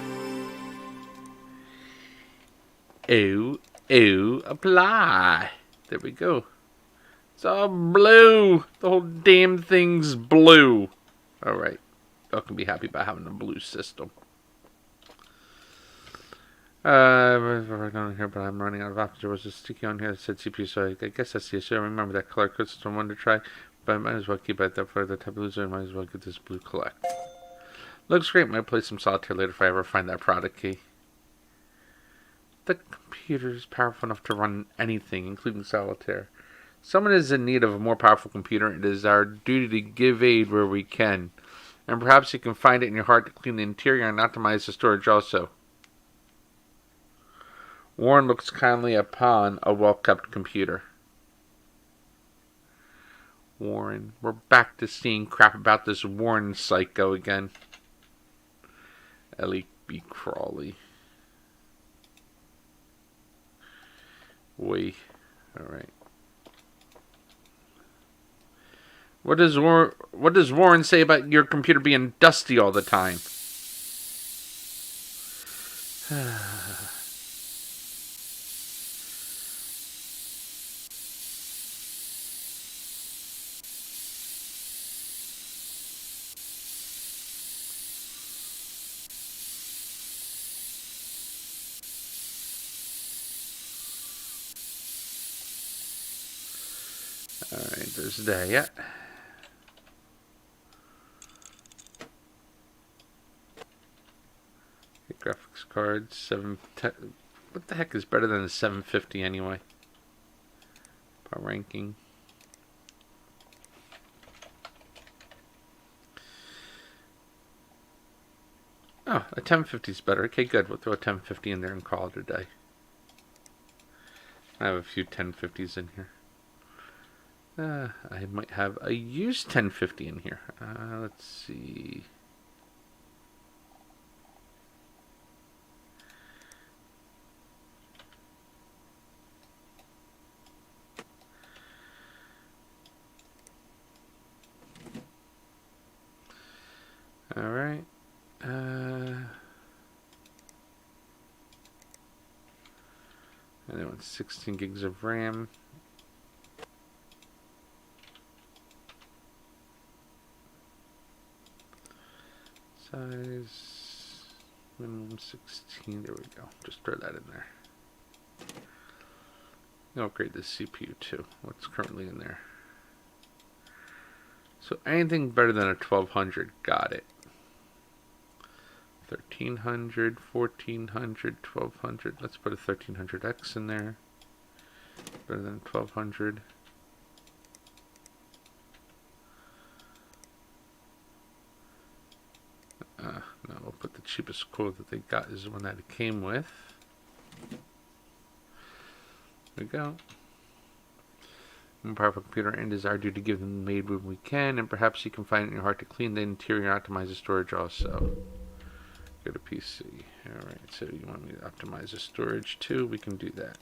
Apply. There we go. It's all blue. The whole damn thing's blue. Alright. Y'all can be happy about having a blue system. We're down here, but I'm running out of options. There was a sticky on here that said CPU, so I guess that's the issue. I remember that color code system I wanted to try, but I might as well keep it that for the type of loser. I might as well get this blue collect. Looks great. Might play some solitaire later if I ever find that product key. The computer is powerful enough to run anything, including solitaire. Someone is in need of a more powerful computer. It is our duty to give aid where we can. And perhaps you can find it in your heart to clean the interior and optimize the storage also. Warren looks kindly upon a well-kept computer. Warren. We're back to seeing crap about this Warren psycho again. Ellie B. Crawley. Alright. What does Warren say about your computer being dusty all the time? Alright, there's that yet. Graphics card, what the heck is better than the 750 anyway? Power ranking. Oh, a 1050 is better. Okay, good. We'll throw a 1050 in there and call it a day. I have a few 1050s in here. I might have a used 1050 in here. Let's see. Alright. And I want 16 gigs of RAM. Size minimum 16. There we go. Just throw that in there. I'll upgrade the CPU too. What's currently in there? So anything better than a 1200, got it. 1300, 1400, 1200. Let's put a 1300X in there. Better than 1200. cheapest quote that they got is the one that it came with. There we go. More powerful computer, and it is our duty to give them the made when we can, and perhaps you can find it in your heart to clean the interior and optimize the storage also. Go to PC. Alright, so you want me to optimize the storage too? We can do that.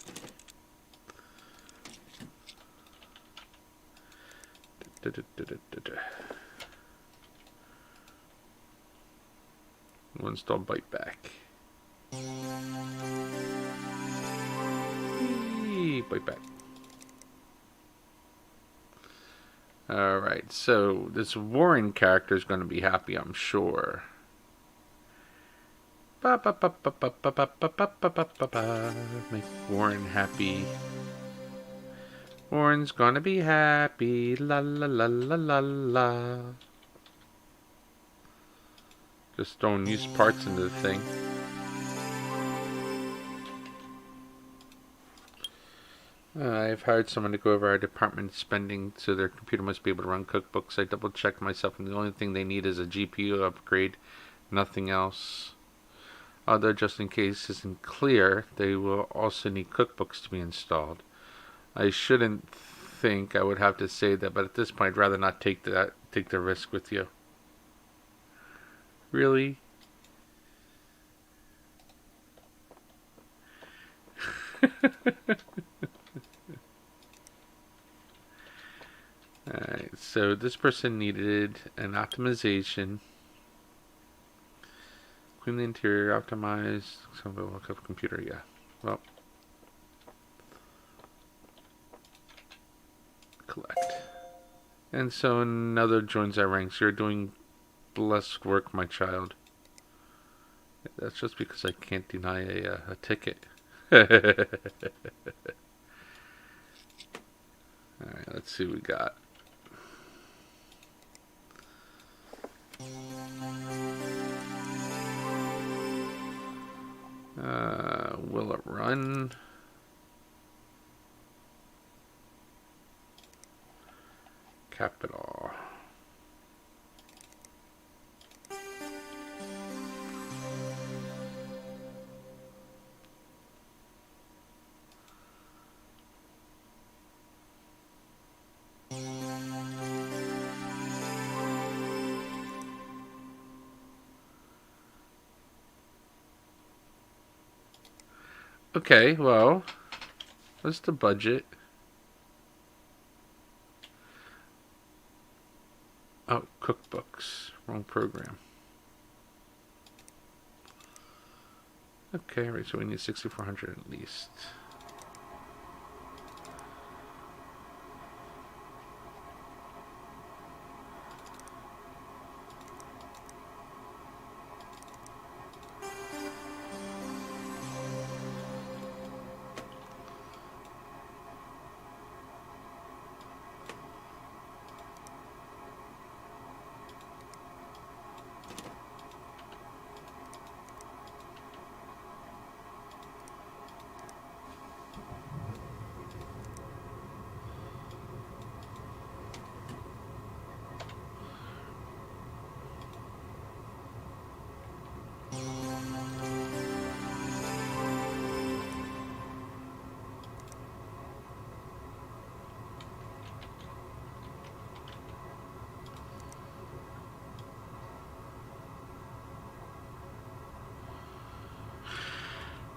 We'll install ByteBack. ByteBack. Alright, so this Warren character is going to be happy, I'm sure. Make Warren happy. Warren's gonna be happy. La la la la la la. Just throwing used parts into the thing. I've hired someone to go over our department spending so their computer must be able to run cookbooks. I double checked myself and the only thing they need is a GPU upgrade. Nothing else. Although just in case isn't clear, they will also need cookbooks to be installed. I shouldn't think I would have to say that, but at this point I'd rather not take the risk with you. Really? Alright, so this person needed an optimization. Clean the interior, optimize, some look up computer, yeah. Well. Collect. And so another joins our ranks. You're doing blessed work, my child. That's just because I can't deny a ticket. Alright, let's see what we got. Will it run? Capital. Okay, well, what's the budget? Oh, cookbooks. Wrong program. Okay, right, so we need 6,400 at least.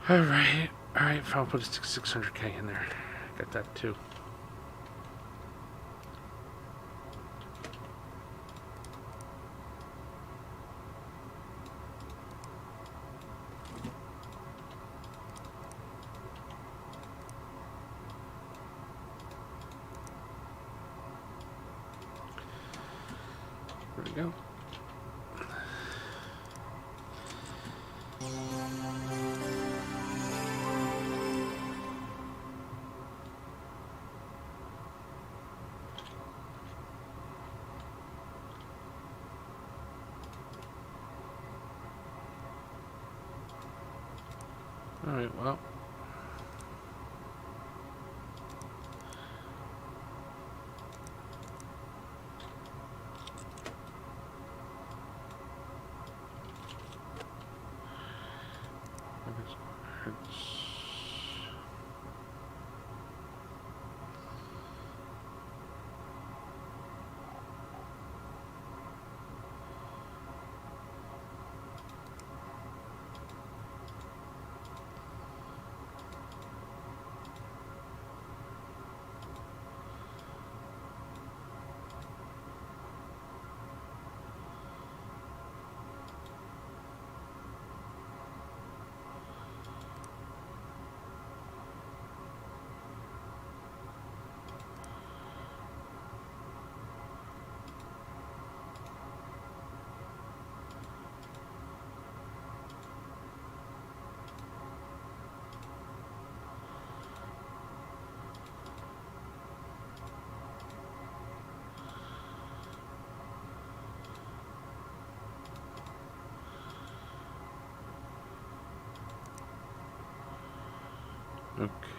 Alright, I'll put 600k in there. Got that too. There we go. Alright, well.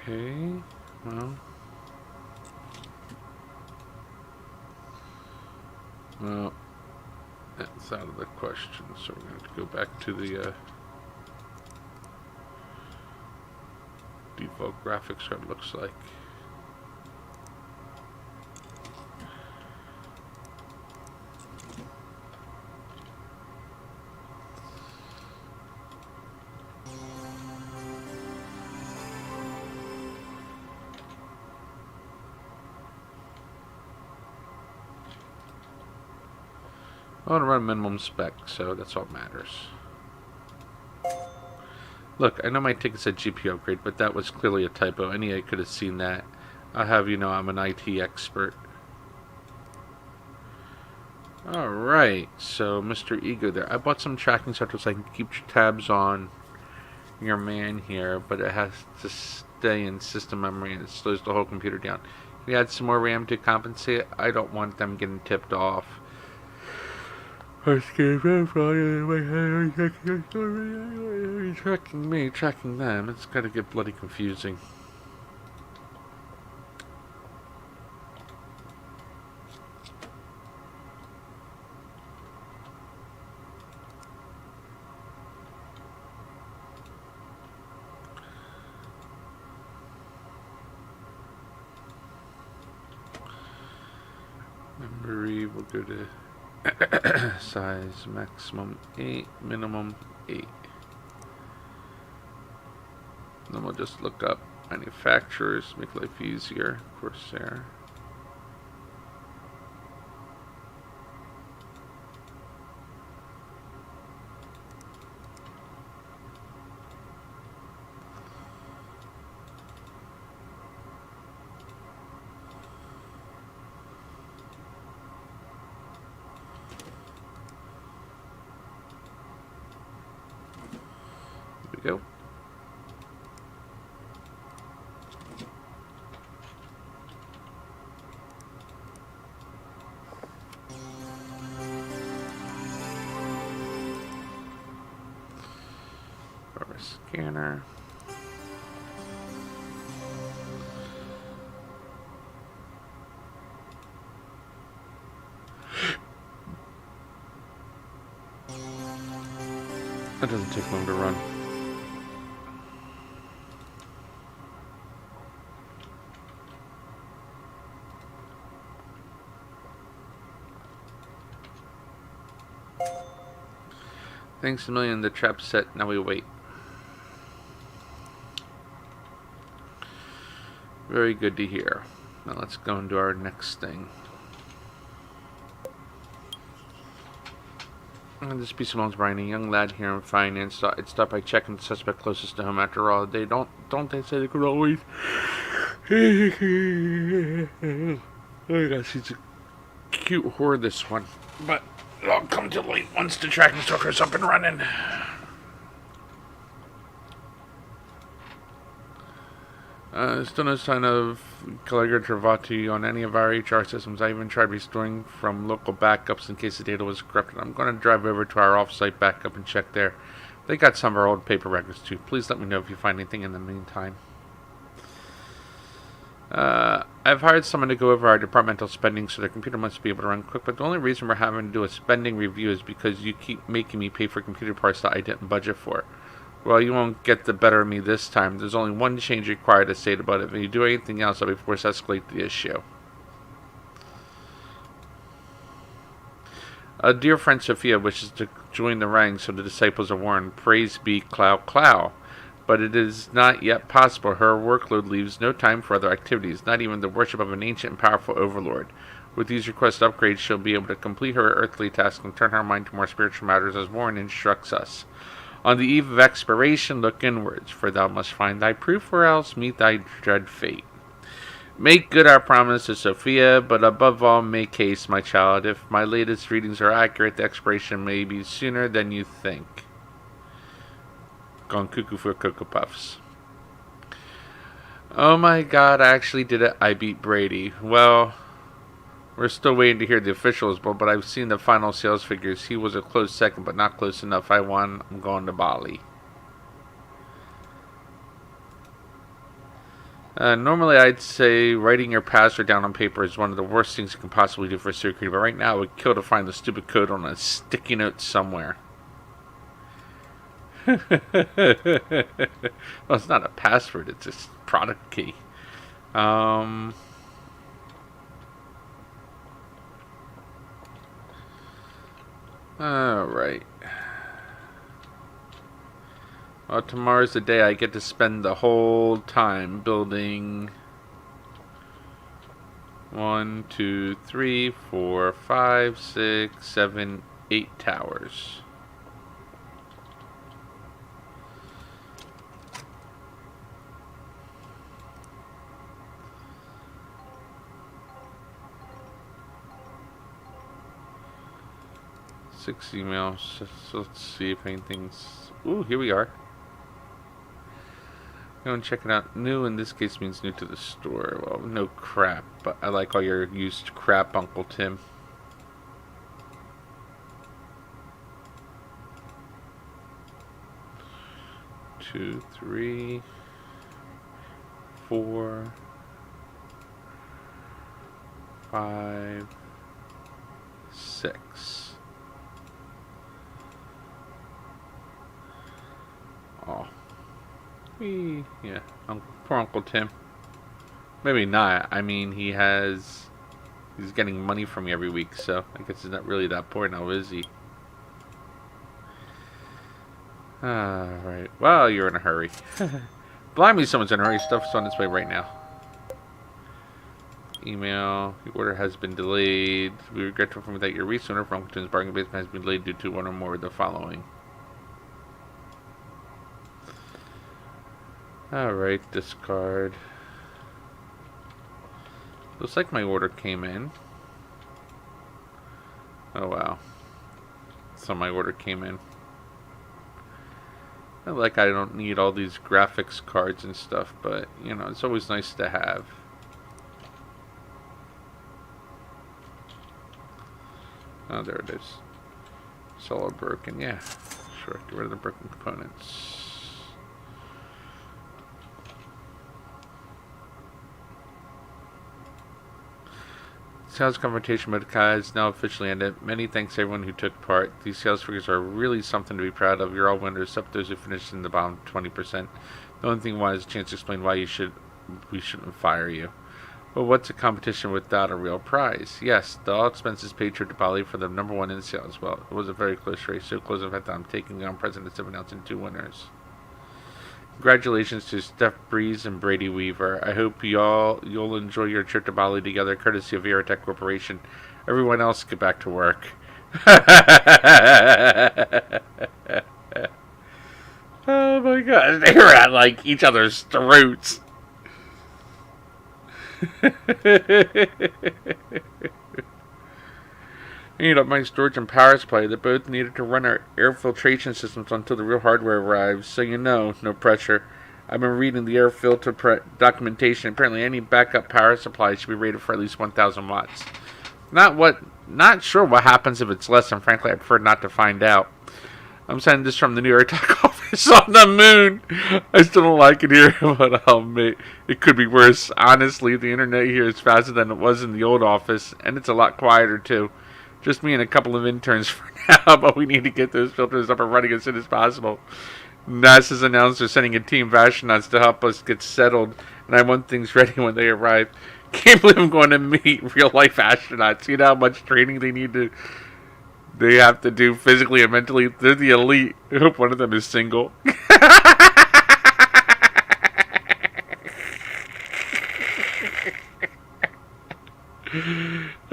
Okay, well, that's out of the question, so we're going to go back to the default graphics, what it looks like. I want to run minimum spec, so that's all that matters. Look, I know my ticket said GPU upgrade, but that was clearly a typo. NEA could have seen that. I'll have you know I'm an IT expert. Alright, so Mr. Ego there. I bought some tracking software so I can keep tabs on your man here, but it has to stay in system memory and it slows the whole computer down. If you add some more RAM to compensate, I don't want them getting tipped off. Tracking me, tracking them. It's gotta get bloody confusing. Memory, we'll go to size maximum 8, minimum 8. Then we'll just look up manufacturers, make life easier. Corsair. Go. Or a scanner. That doesn't take long to run. Thanks a million, the trap's set, now we wait. Very good to hear. Now let's go into our next thing. This piece of loans, Brian, a young lad here in finance. It stopped by checking the suspect closest to him after all. They don't they say they could always... Oh my gosh, he's a cute whore, this one. But it'll come too late once the tracking software's up and running. Still no sign of Gallagher Travati on any of our HR systems. I even tried restoring from local backups in case the data was corrupted. I'm going to drive over to our offsite backup and check there. They got some of our old paper records too. Please let me know if you find anything in the meantime. I've hired someone to go over our departmental spending so their computer must be able to run quick, but the only reason we're having to do a spending review is because you keep making me pay for computer parts that I didn't budget for. Well, you won't get the better of me this time. There's only one change required to say about it. If you do anything else, I'll be forced to escalate the issue. A dear friend Sophia wishes to join the ranks of the disciples of Warren. Praise be Clow Clow. But it is not yet possible. Her workload leaves no time for other activities, not even the worship of an ancient and powerful overlord. With these requested upgrades, she'll be able to complete her earthly tasks and turn her mind to more spiritual matters as Warren instructs us. On the eve of expiration, look inwards, for thou must find thy proof, or else meet thy dread fate. Make good our promise to Sophia, but above all, make haste, my child. If my latest readings are accurate, the expiration may be sooner than you think. Gone cuckoo for Cocoa Puffs. Oh my god, I actually did it. I beat Brady. Well, we're still waiting to hear the officials, but I've seen the final sales figures. He was a close second, but not close enough. I won. I'm going to Bali. Normally, I'd say writing your password down on paper is one of the worst things you can possibly do for security, but right now it would kill to find the stupid code on a sticky note somewhere. Well, it's not a password, it's a product key. Alright. Well, tomorrow's the day I get to spend the whole time building 1, 2, 3, 4, 5, 6, 7, 8 towers. Six emails. So let's see if anything's... Ooh, here we are. Go and check it out. New in this case means new to the store. Well, no crap, but I like all your used crap, Uncle Tim. Two, 3, 4, 5, 6. Oh. Yeah, poor Uncle Tim. Maybe not. I mean, he's getting money from me every week, so I guess he's not really that poor now, is he? Alright. Well, you're in a hurry. Blimey, someone's in a hurry. Stuff's on its way right now. Email. The order has been delayed. We regret to inform you that your recent order from Uncle Tim's bargain basement has been delayed due to one or more of the following. Alright, discard. Looks like my order came in. Oh wow. So my order came in. I don't need all these graphics cards and stuff, but you know, it's always nice to have. Oh, there it is. It's all broken, yeah. Sure, get rid of the broken components. Sales confrontation with Kai is now officially ended. Many thanks to everyone who took part. These sales figures are really something to be proud of. You're all winners, except those who finished in the bottom 20%. The only thing why is a chance to explain why we shouldn't fire you. But what's a competition without a real prize? Yes, the all expenses paid trip to Bali for the #1 in sales. Well, it was a very close race, so close in fact that I'm taking down President of announcing 2 winners. Congratulations to Steph Breeze and Brady Weaver. I hope you'll enjoy your trip to Bali together, courtesy of Veritech Corporation. Everyone else, get back to work. Oh my gosh, they were at like each other's throats. I need up my storage and power supply. They both needed to run our air filtration systems until the real hardware arrives, so you know, no pressure. I've been reading the air filter documentation. Apparently any backup power supply should be rated for at least 1,000 watts. Not sure what happens if it's less, and frankly I prefer not to find out. I'm sending this from the New York Tech office on the moon. I still don't like it here, but it could be worse. Honestly, the internet here is faster than it was in the old office, and it's a lot quieter too. Just me and a couple of interns for now, but we need to get those filters up and running as soon as possible. NASA's announced they're sending a team of astronauts to help us get settled, and I want things ready when they arrive. Can't believe I'm going to meet real life astronauts. You know how much training they have to do physically and mentally. They're the elite. I hope one of them is single.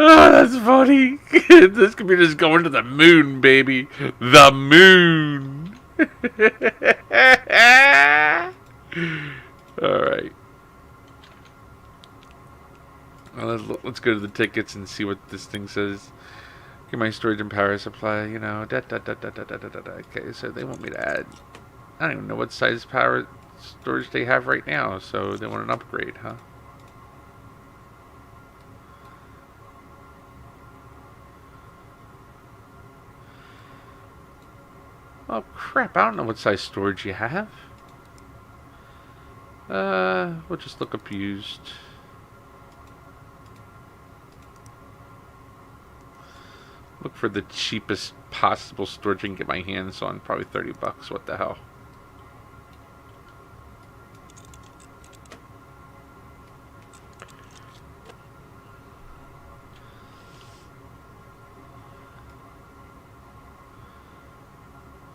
Oh, that's funny. This computer's going to the moon, baby. The moon. All right. Well, let's go to the tickets and see what this thing says. Get my storage and power supply. You know, Okay, so they want me to add. I don't even know what size power storage they have right now. So they want an upgrade, huh? Oh crap, I don't know what size storage you have. We'll just look up used. Look for the cheapest possible storage I can get my hands on. Probably $30. What the hell?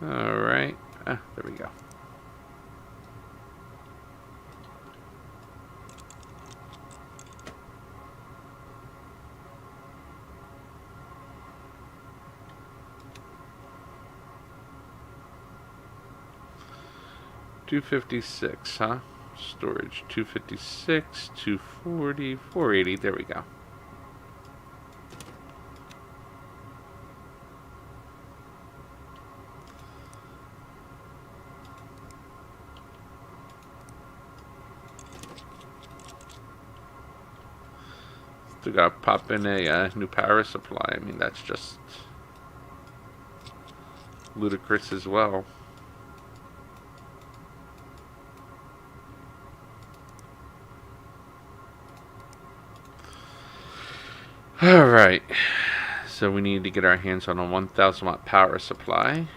Alright. There we go. $256, huh? Storage $256, $240, $480. There we go. Still gotta pop in a new power supply. I mean, that's just ludicrous as well. Alright, so we need to get our hands on a 1000 watt power supply.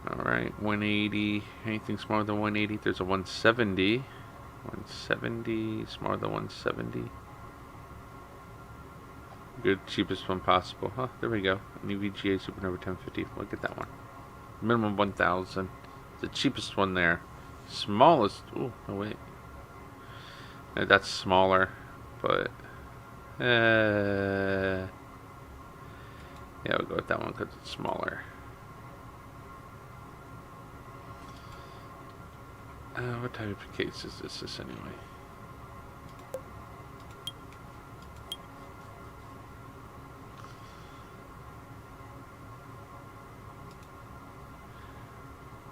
Alright, 180, anything smaller than 180, there's a 170. 170, smaller than 170. Good, cheapest one possible. Huh, there we go. An EVGA Supernova 1050. Look at that one. Minimum 1000. The cheapest one there. Smallest. Oh, no, wait. No, that's smaller. But. Yeah, we'll go with that one because it's smaller. What type of case is this anyway?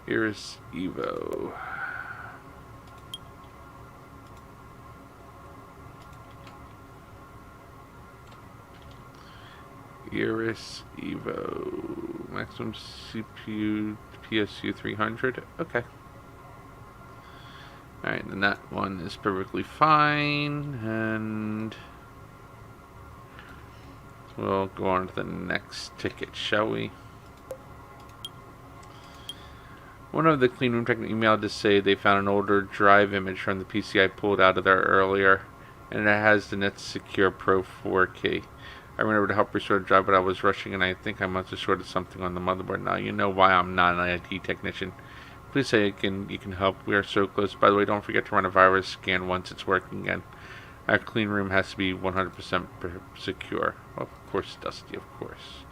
Iris Evo. Iris Evo. Maximum CPU PSU 300. Okay. Alright, then that one is perfectly fine, and we'll go on to the next ticket, shall we? One of the clean room technicians emailed to say they found an older drive image from the PC I pulled out of there earlier, and it has the NetSecure Pro 4 key. I went over to help restore the drive, but I was rushing, and I think I must have shorted something on the motherboard. Now you know why I'm not an IT technician. Please say you can help. We are so close. By the way, don't forget to run a virus scan once it's working again. Our clean room has to be 100% secure. Well, of course, Dusty, of course.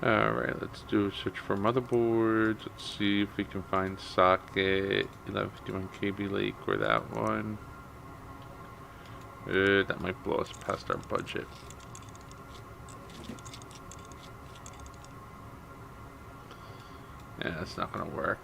Alright, let's do a search for motherboards. Let's see if we can find socket 1151 KB Lake or that one. That might blow us past our budget. Yeah, that's not gonna work.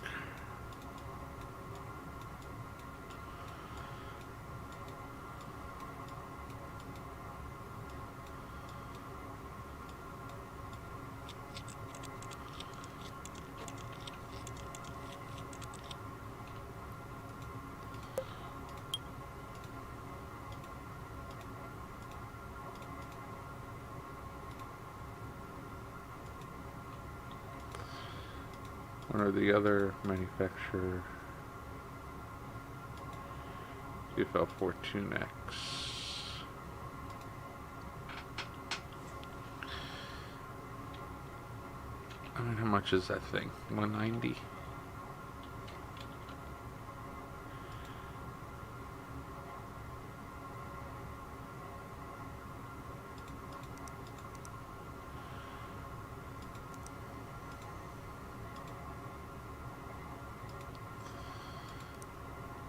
One or the other manufacturer. CFL Fortune X. I mean, how much is that thing? 190.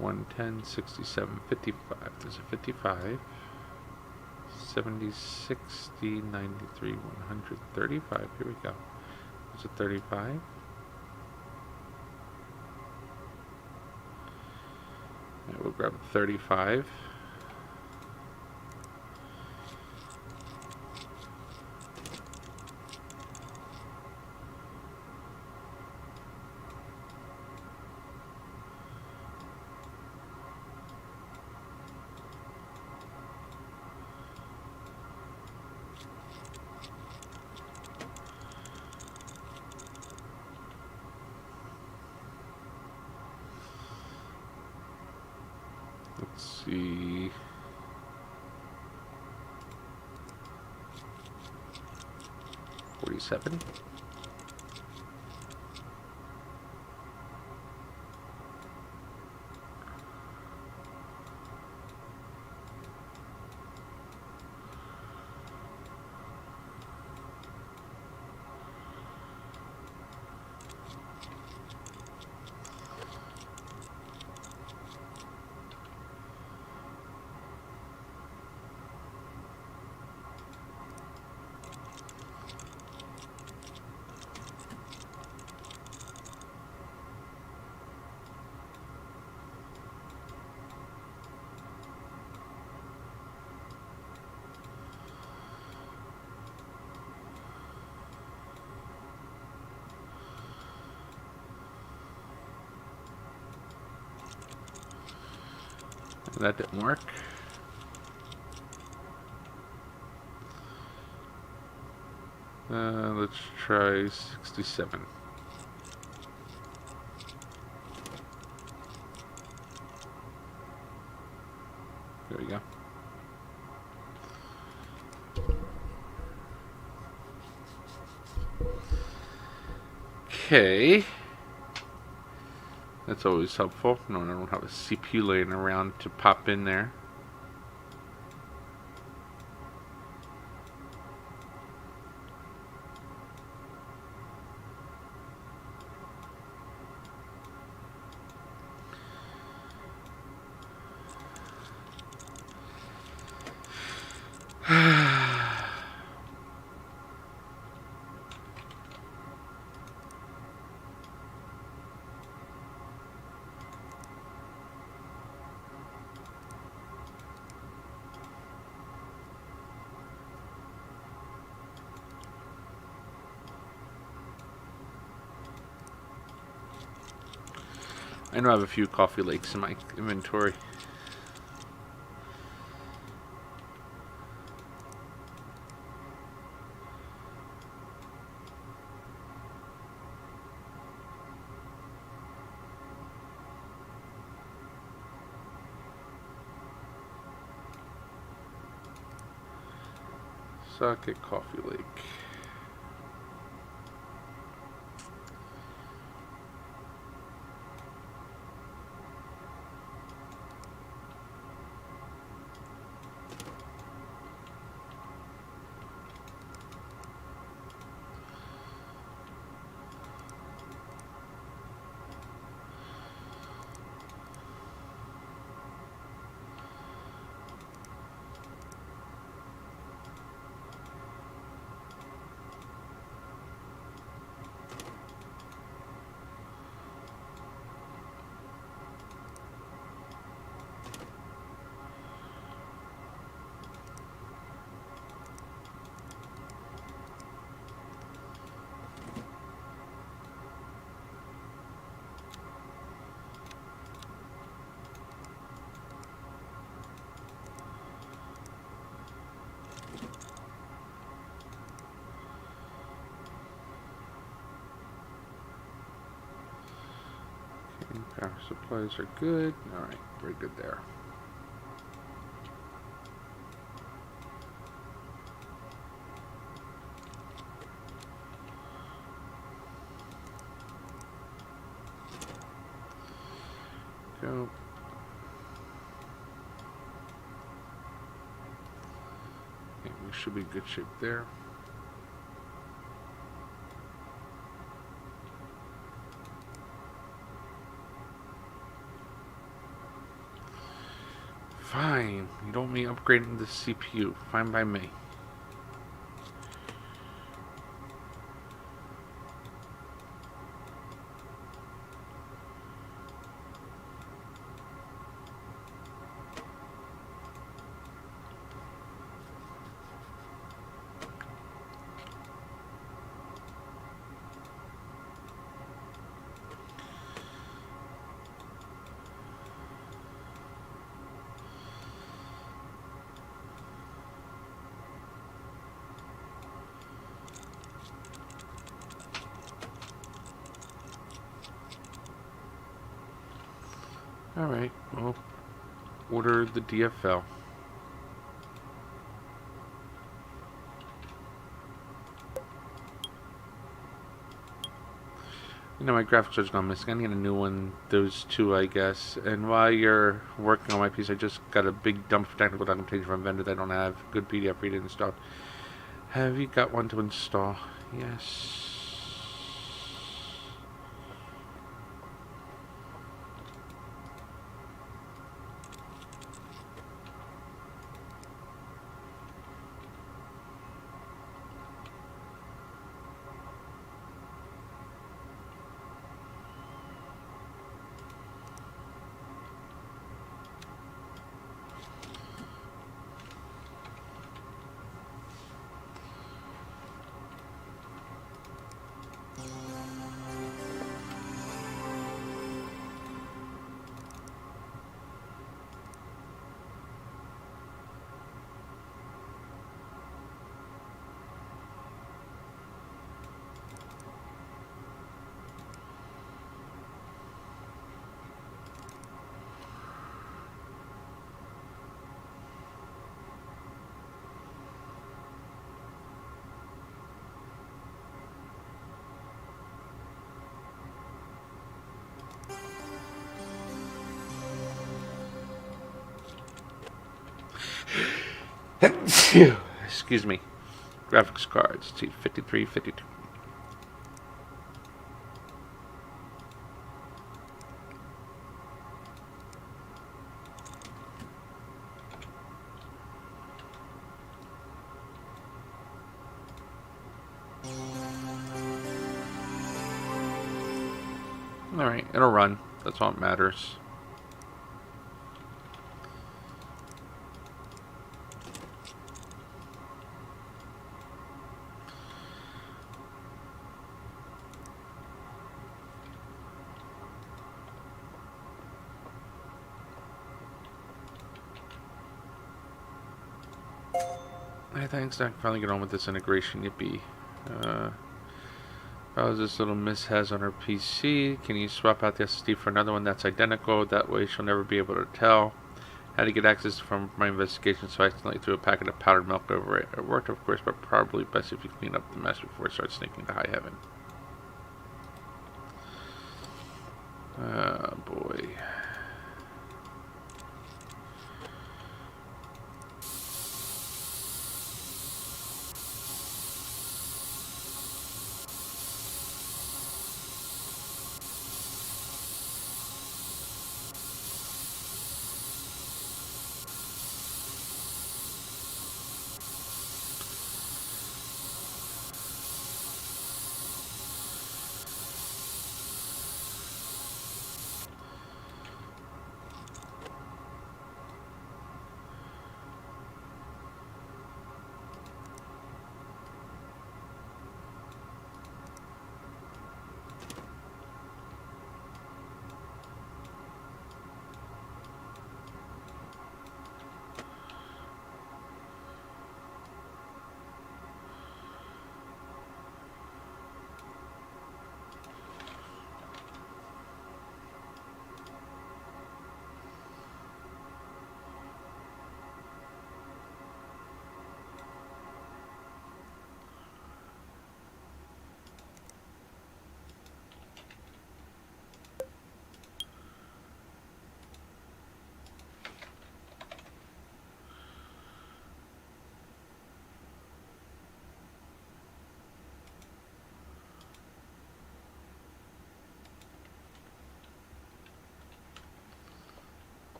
$110, $67, $55. There's a 55. 70, 60, 93, 135. Here we go. There's a 35. Right, we'll grab a 35. Let's see. $47. That didn't work. Let's try 67. There we go. Okay. That's always helpful. No, I don't have a CPU laying around to pop in there. I know I have a few Coffee Lakes in my inventory. Socket Coffee Lake. supplies are good. Alright, very good there. Go. Okay, we should be in good shape there. Fine. You don't want me upgrading the CPU. Fine by me. Alright, well, order the DFL. You know, my graphics card's gone missing. I need a new one. Those two, I guess. And while you're working on my piece, I just got a big dump of technical documentation from a vendor that I don't have. Good PDF reader installed. Have you got one to install? Yes. Excuse me. Graphics cards. Let's see, 53, 52. Alright, it'll run. That's all that matters. Hey, thanks, I can finally get on with this integration, yippee. How's this little miss has on her PC? Can you swap out the SSD for another one that's identical? That way she'll never be able to tell. How to get access from my investigation, so I accidentally threw a packet of powdered milk over it. It worked, of course, but probably best if you clean up the mess before it starts stinking to high heaven. Oh, boy.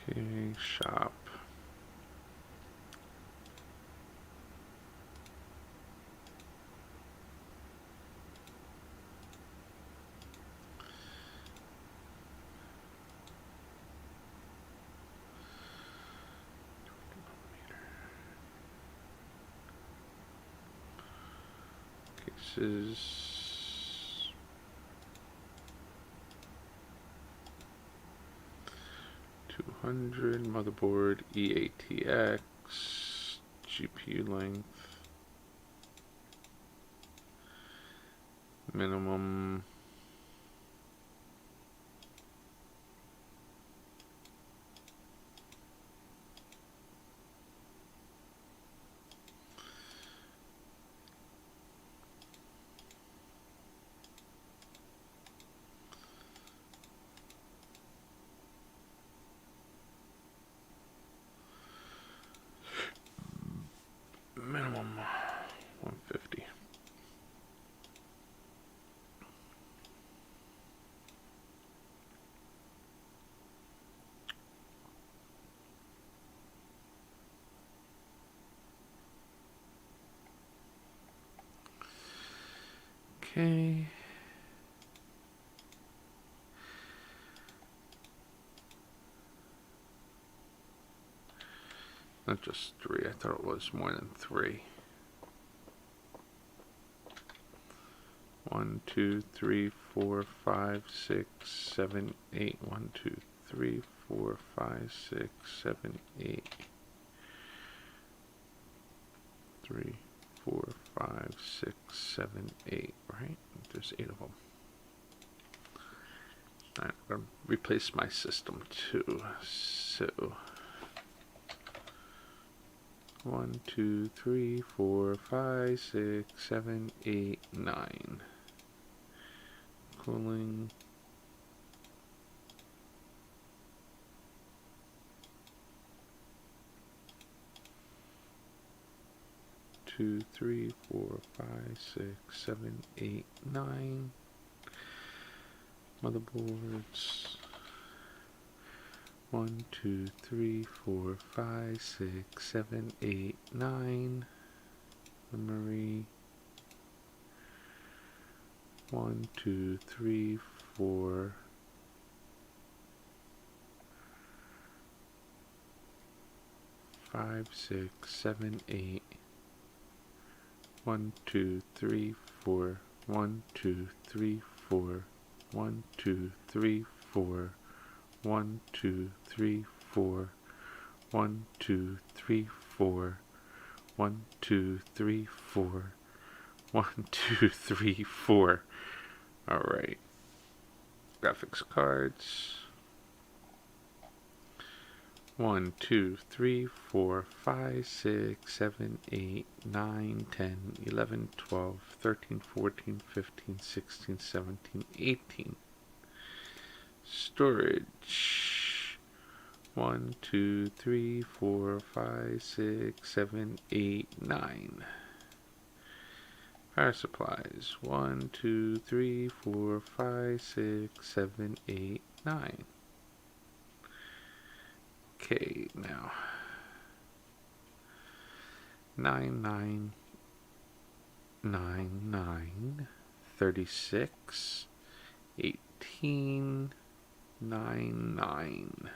Okay, shop. Cases. $200 motherboard, EATX, GPU length, minimum. Minimum 150. Okay. Not just 3, I thought it was more than 3. 1, 2, 3, 4, 5, 6, 7, 8. 1, 2, 3, 4, 5, 6, 7, 8. 3, 4, 5, 6, 7, 8, right? There's 8 of them. Alright, I'm going to replace my system too. So 1, 2, 3, 4, 5, 6, 7, 8, 9. Cooling. Two, 3, 4, 5, 6, 7, 8, 9. Motherboards. 1, 2, 3, 4, 5, 6, 7, 8, 9. Memory. 1, 2, 3, 4. 5, 6, 7, 8. 1, 2, 3, 4. 1, 2, 3, 4. 1, 2, 3, 4. 1, 2, 3, 4. 1, 2, 3, 4. 1, 2, 3, 4. 1, 2, 3, 4. Alright. Graphics cards. 1, 2, 3, 4, 5, 6, 7, 8, 9, 10, 11, 12, 13, 14, 15, 16, 17, 18. Storage. 1, 2, 3, 4, 5, 6, 7, 8, 9. Power supplies. 1, 2, 3, 4, 5, 6, 7, 8, 9. Okay, now 9, 9, 9, 9, 36, 18, 9, 9.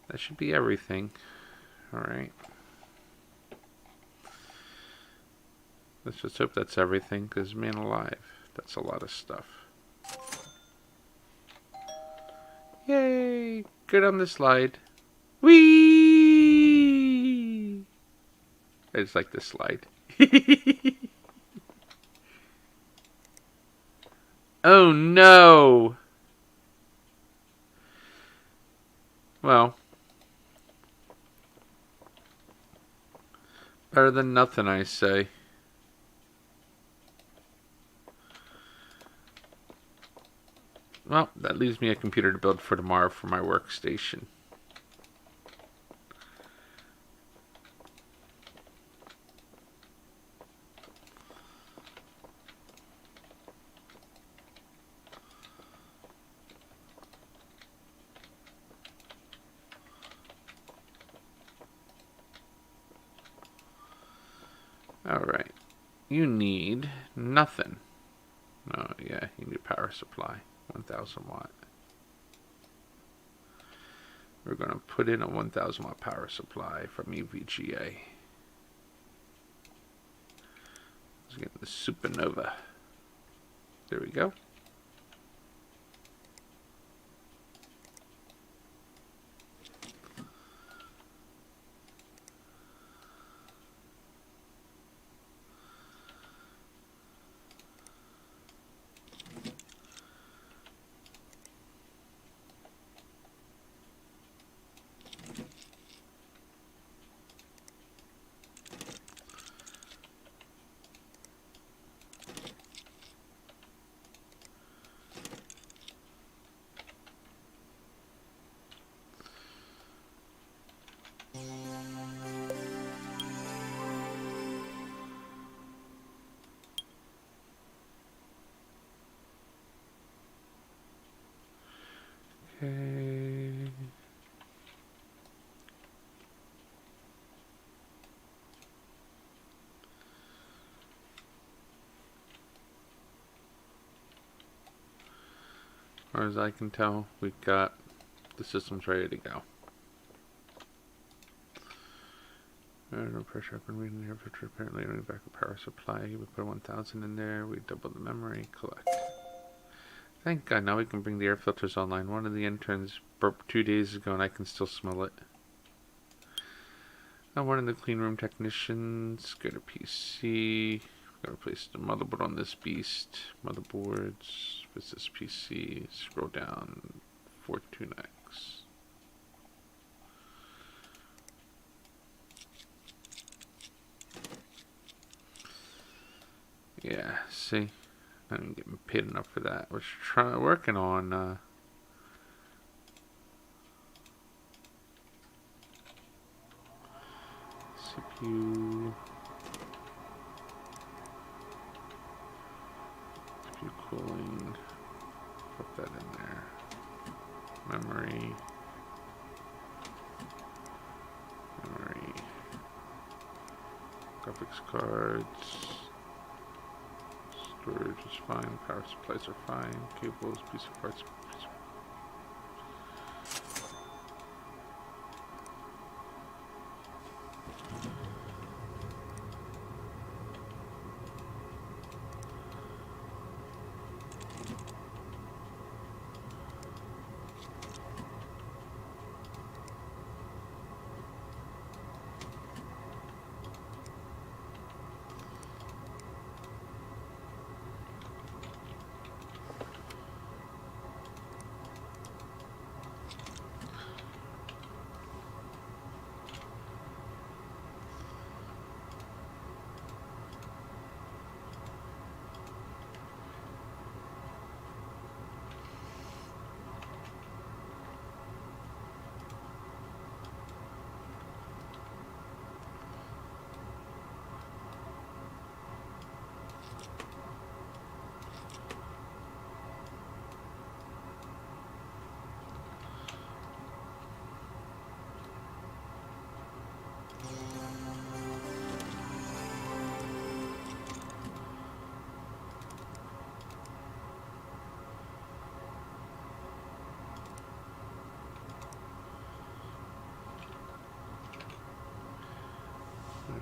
That should be everything. Alright. Let's just hope that's everything, because man alive, that's a lot of stuff. Yay! Good on the slide. Whee! I just like this slide. Oh no! Well, better than nothing, I say. Well, that leaves me a computer to build for tomorrow for my workstation. Alright. You need nothing. Oh, yeah, you need a power supply. 1000 watt. We're going to put in a 1000 watt power supply from EVGA. Let's get the Supernova. There we go. Okay. As far as I can tell, we've got the systems ready to go. No pressure up and reading the air filter. Apparently, only backup power supply. We put 1000 in there. We double the memory. Collect. Thank God, now we can bring the air filters online. One of the interns burped 2 days ago and I can still smell it. Now one of the clean room technicians. Go to PC. Gotta replace the motherboard on this beast. Motherboards. What's this PC? Scroll down. Fortunex. Yeah, see? I didn't get paid enough for that. We're working on CPU cooling. Put that in there. Memory. Graphics cards. Storage is fine. Power supplies are fine. Cables, piece of parts.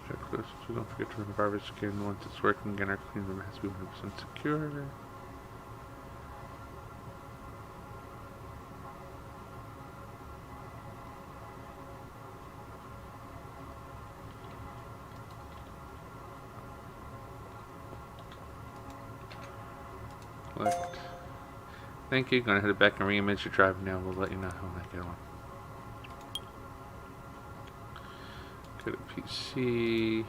Check this. So don't forget to run the garbage again once it's working again. Our clean room has to be 100% secure. Select. Thank you. Gonna head back and re-image your drive now. We'll let you know when I get one. Go to PC.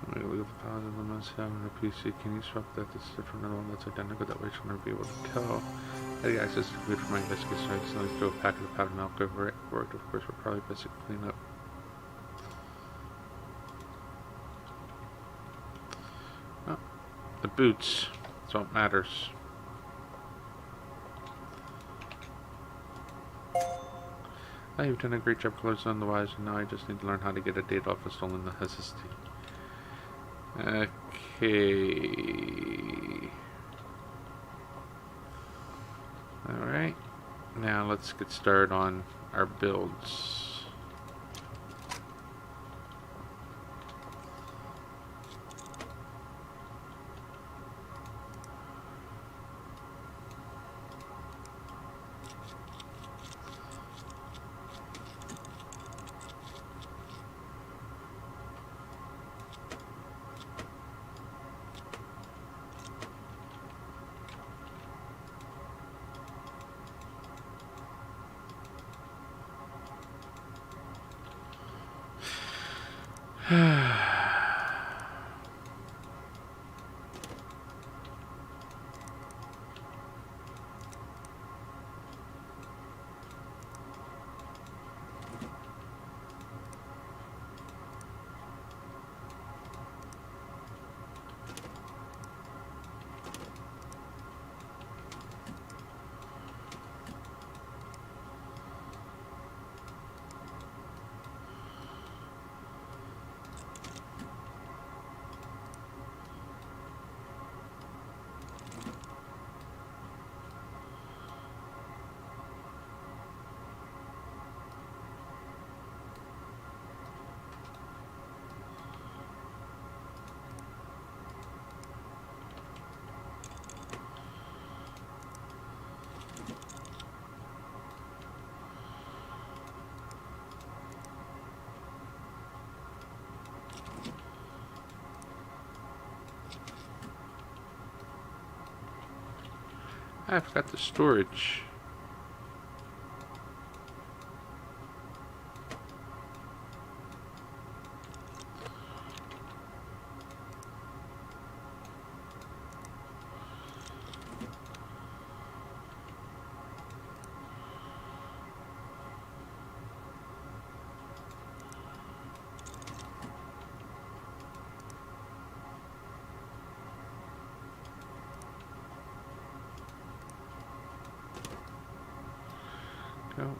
I'm gonna leave the pause the must have on a PC. Can you swap that to for another one that's identical? That way she'll never be able to tell. How do you access the food for my investigation? I accidentally threw a packet of powdered milk over it. Worked, of course, we're probably best to clean up. Oh, the boots. That's what matters. Oh, you've done a great job closing on the wires, and now I just need to learn how to get a date off a stolen necessity. Okay. Alright. Now let's get started on our builds. I forgot the storage. Go.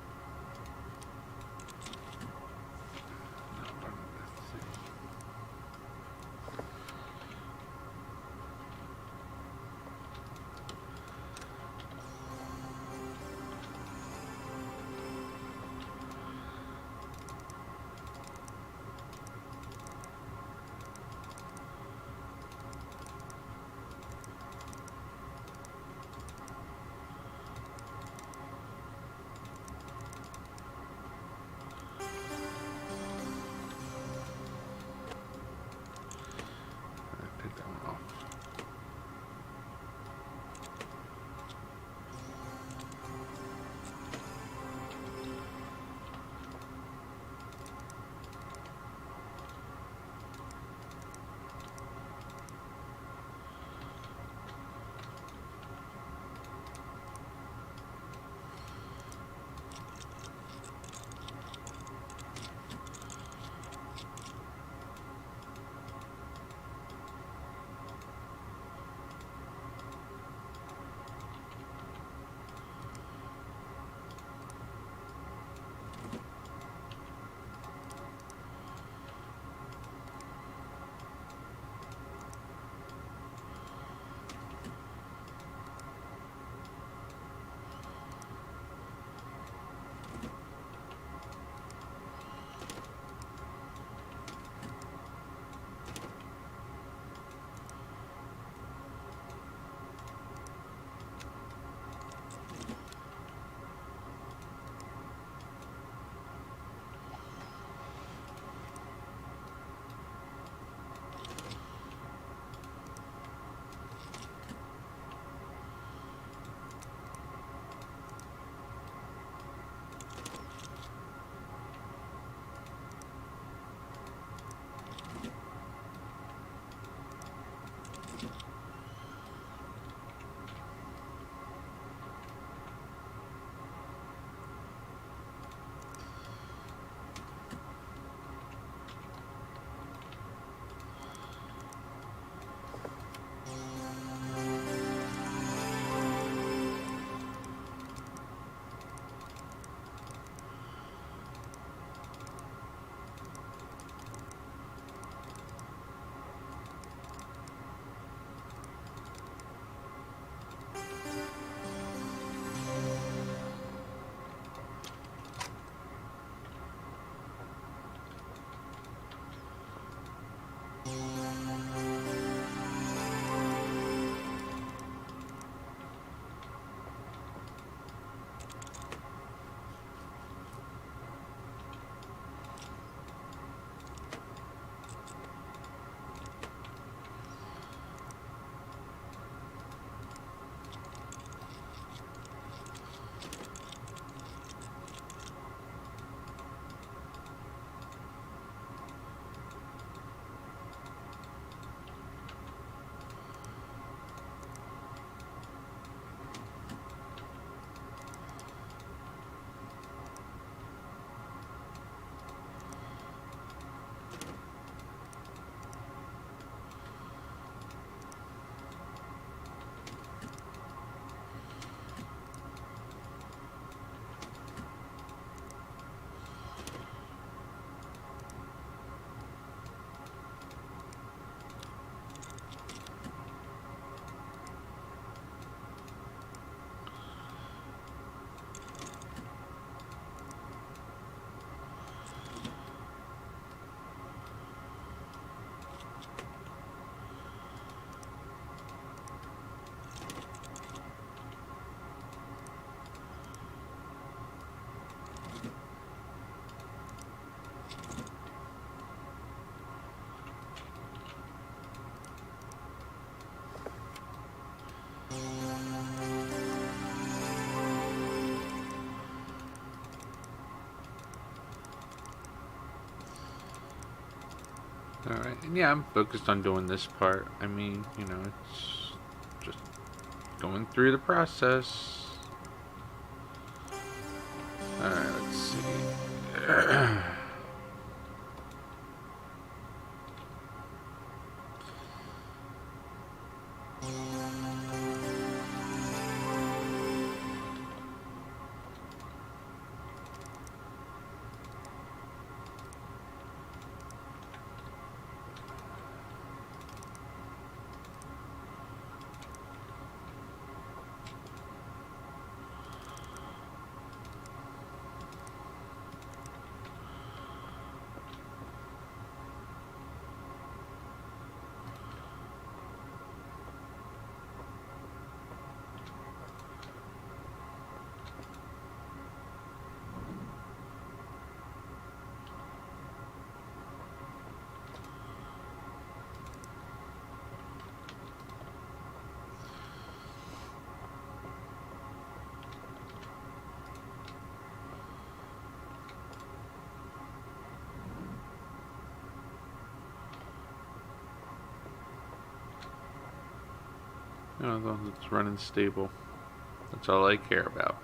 Alright, and yeah, I'm focused on doing this part. I mean, you know, it's just going through the process. Alright, let's see. You know, as long as it's running stable. That's all I care about.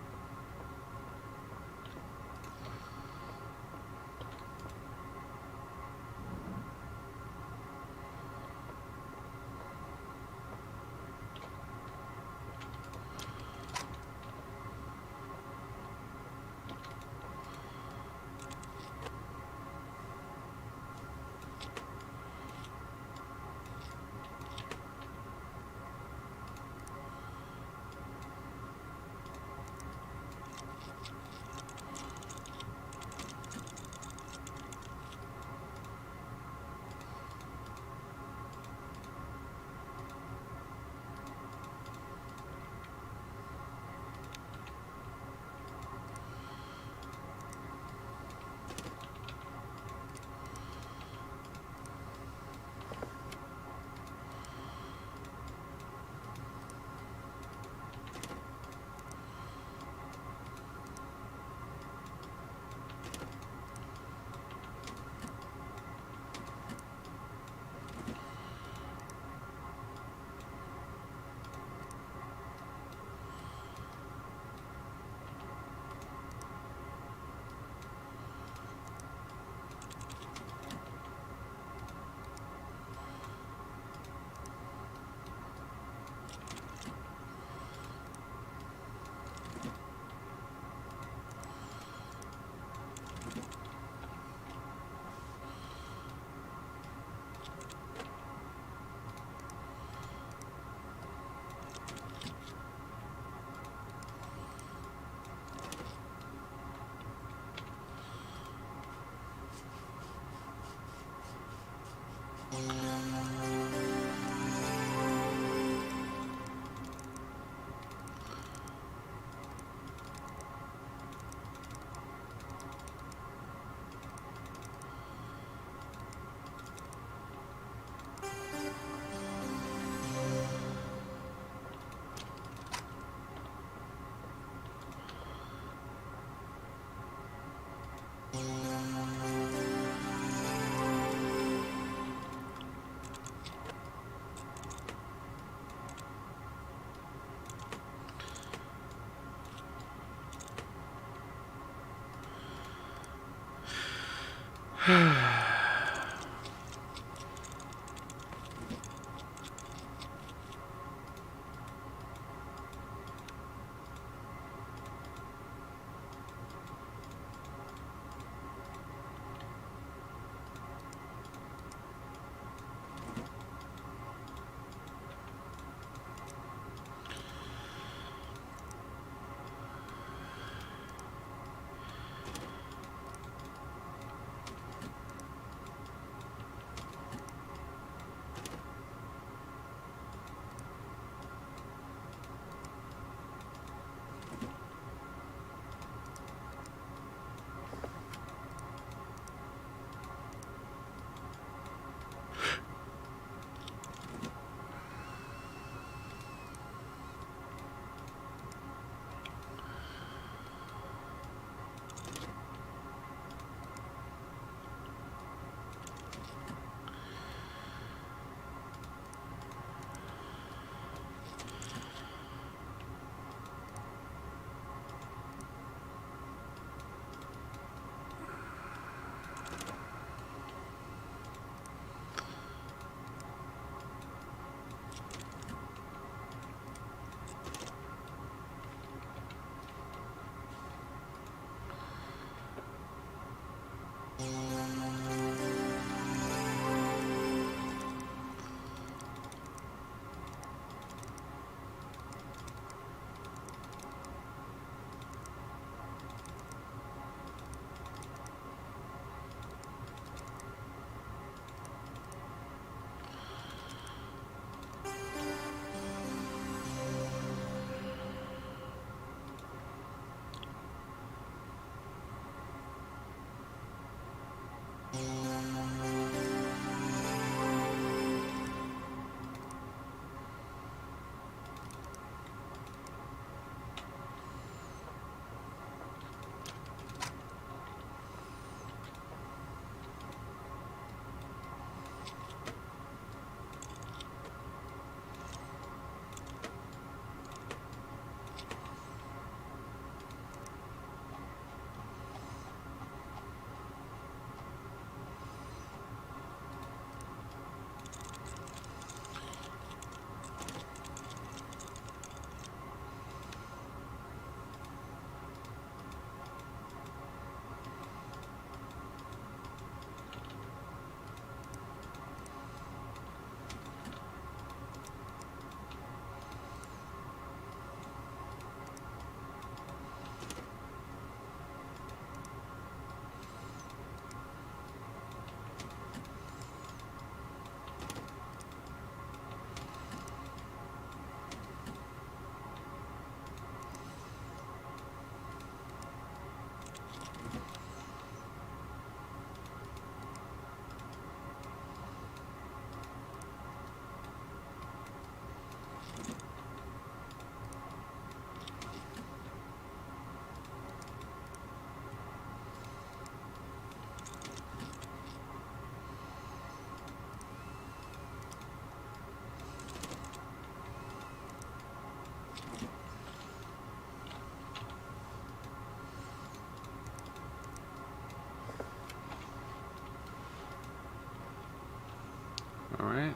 All right.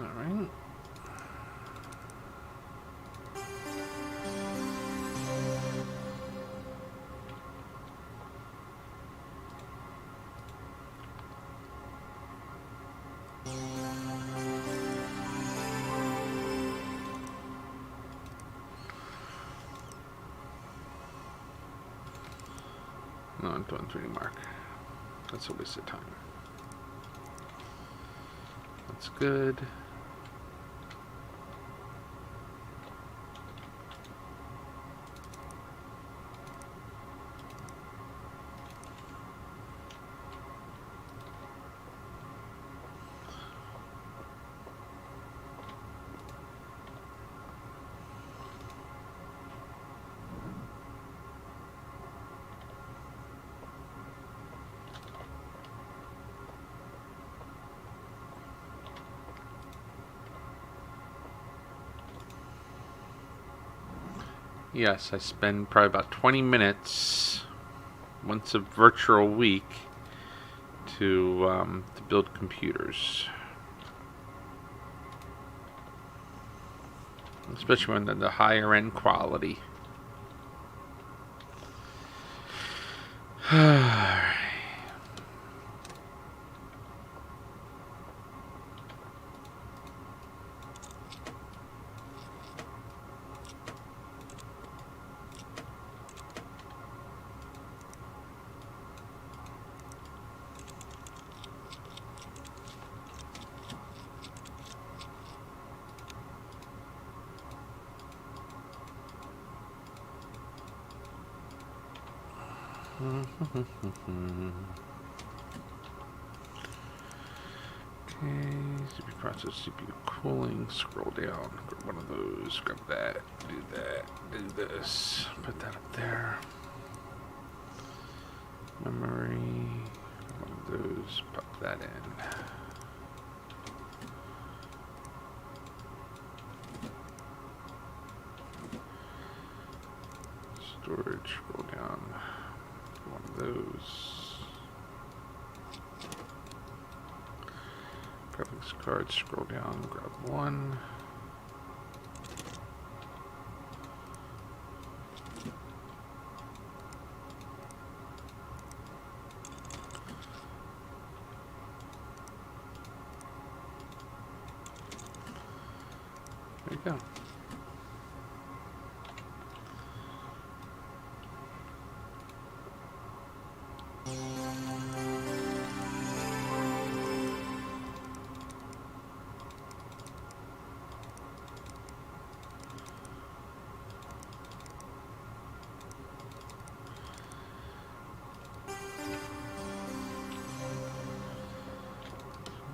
All right. No, I'm doing 3D mark. That's a waste of time. That's good. Yes, I spend probably about 20 minutes once a virtual week to build computers. Especially when they're the higher end quality. Okay, CPU process, CPU cooling, scroll down, grab one of those, grab that, do this, put that up there. Memory, one of those, pop that in. Storage, scroll down, one of those. Graphics card, scroll down, grab one. There you go.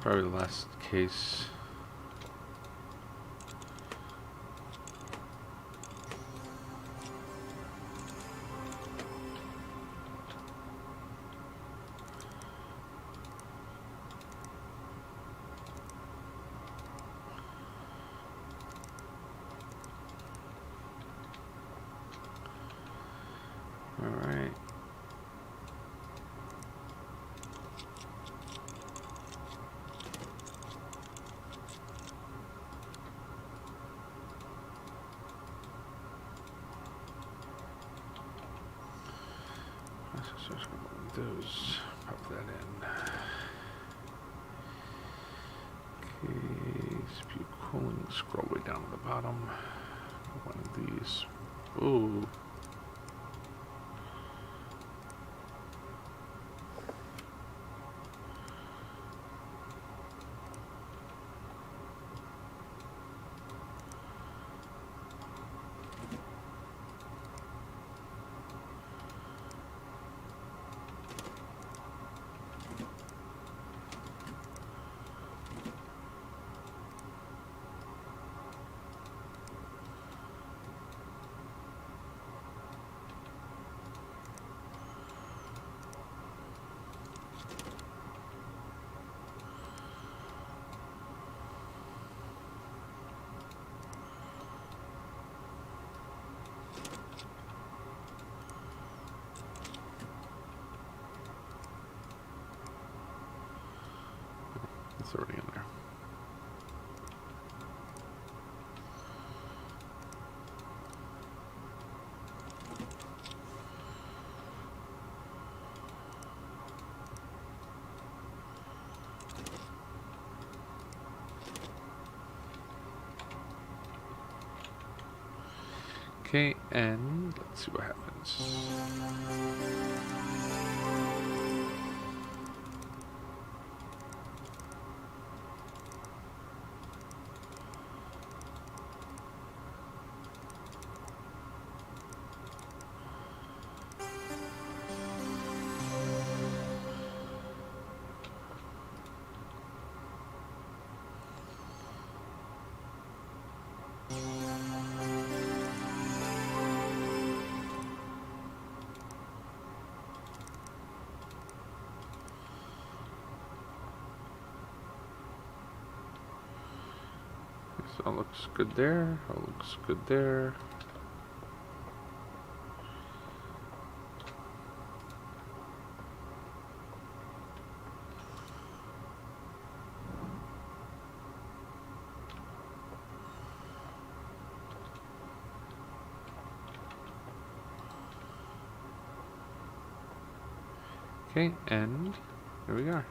Probably the last case. All right. Those, pop that in. Okay, CPU cooling, scroll way down to the bottom. One of these. Ooh. It's already in there. Okay, and let's see what happens. So all looks good there. All looks good there. Okay, and here we are.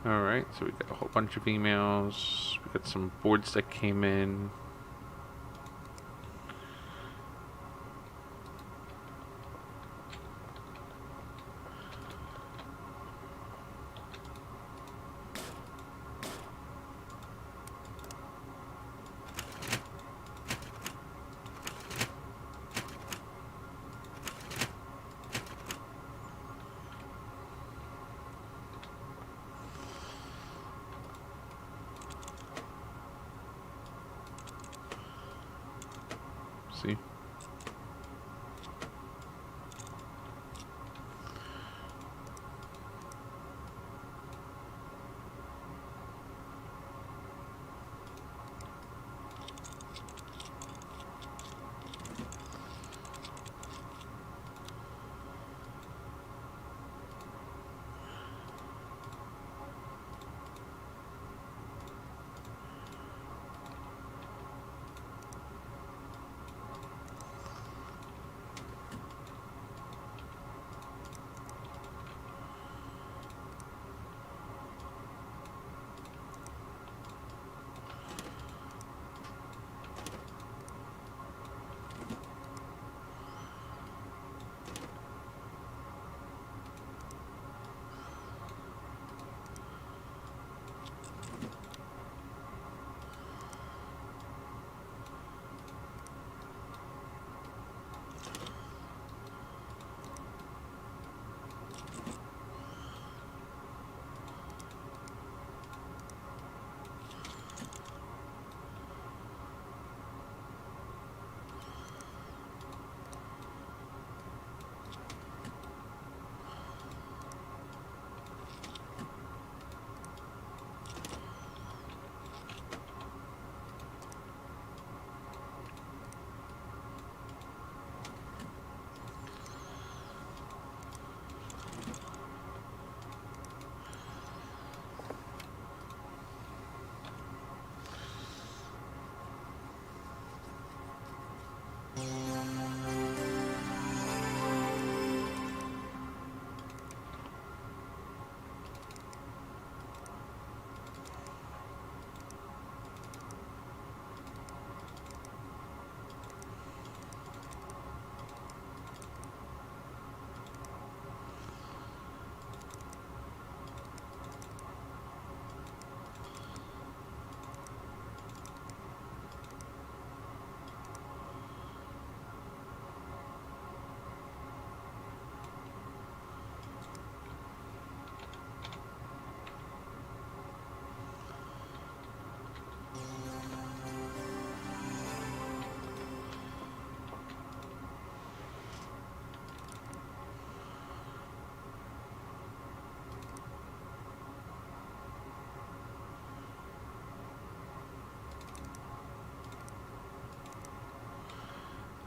Alright, so we got a whole bunch of emails. We got some boards that came in. See?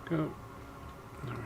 Go. All right.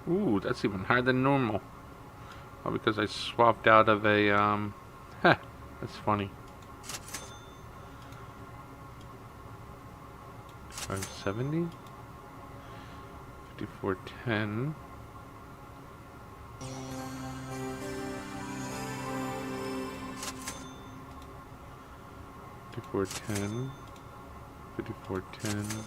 Ooh, that's even higher than normal. Oh, because I swapped out of a, that's funny. 570? 5410. 5410. 5410.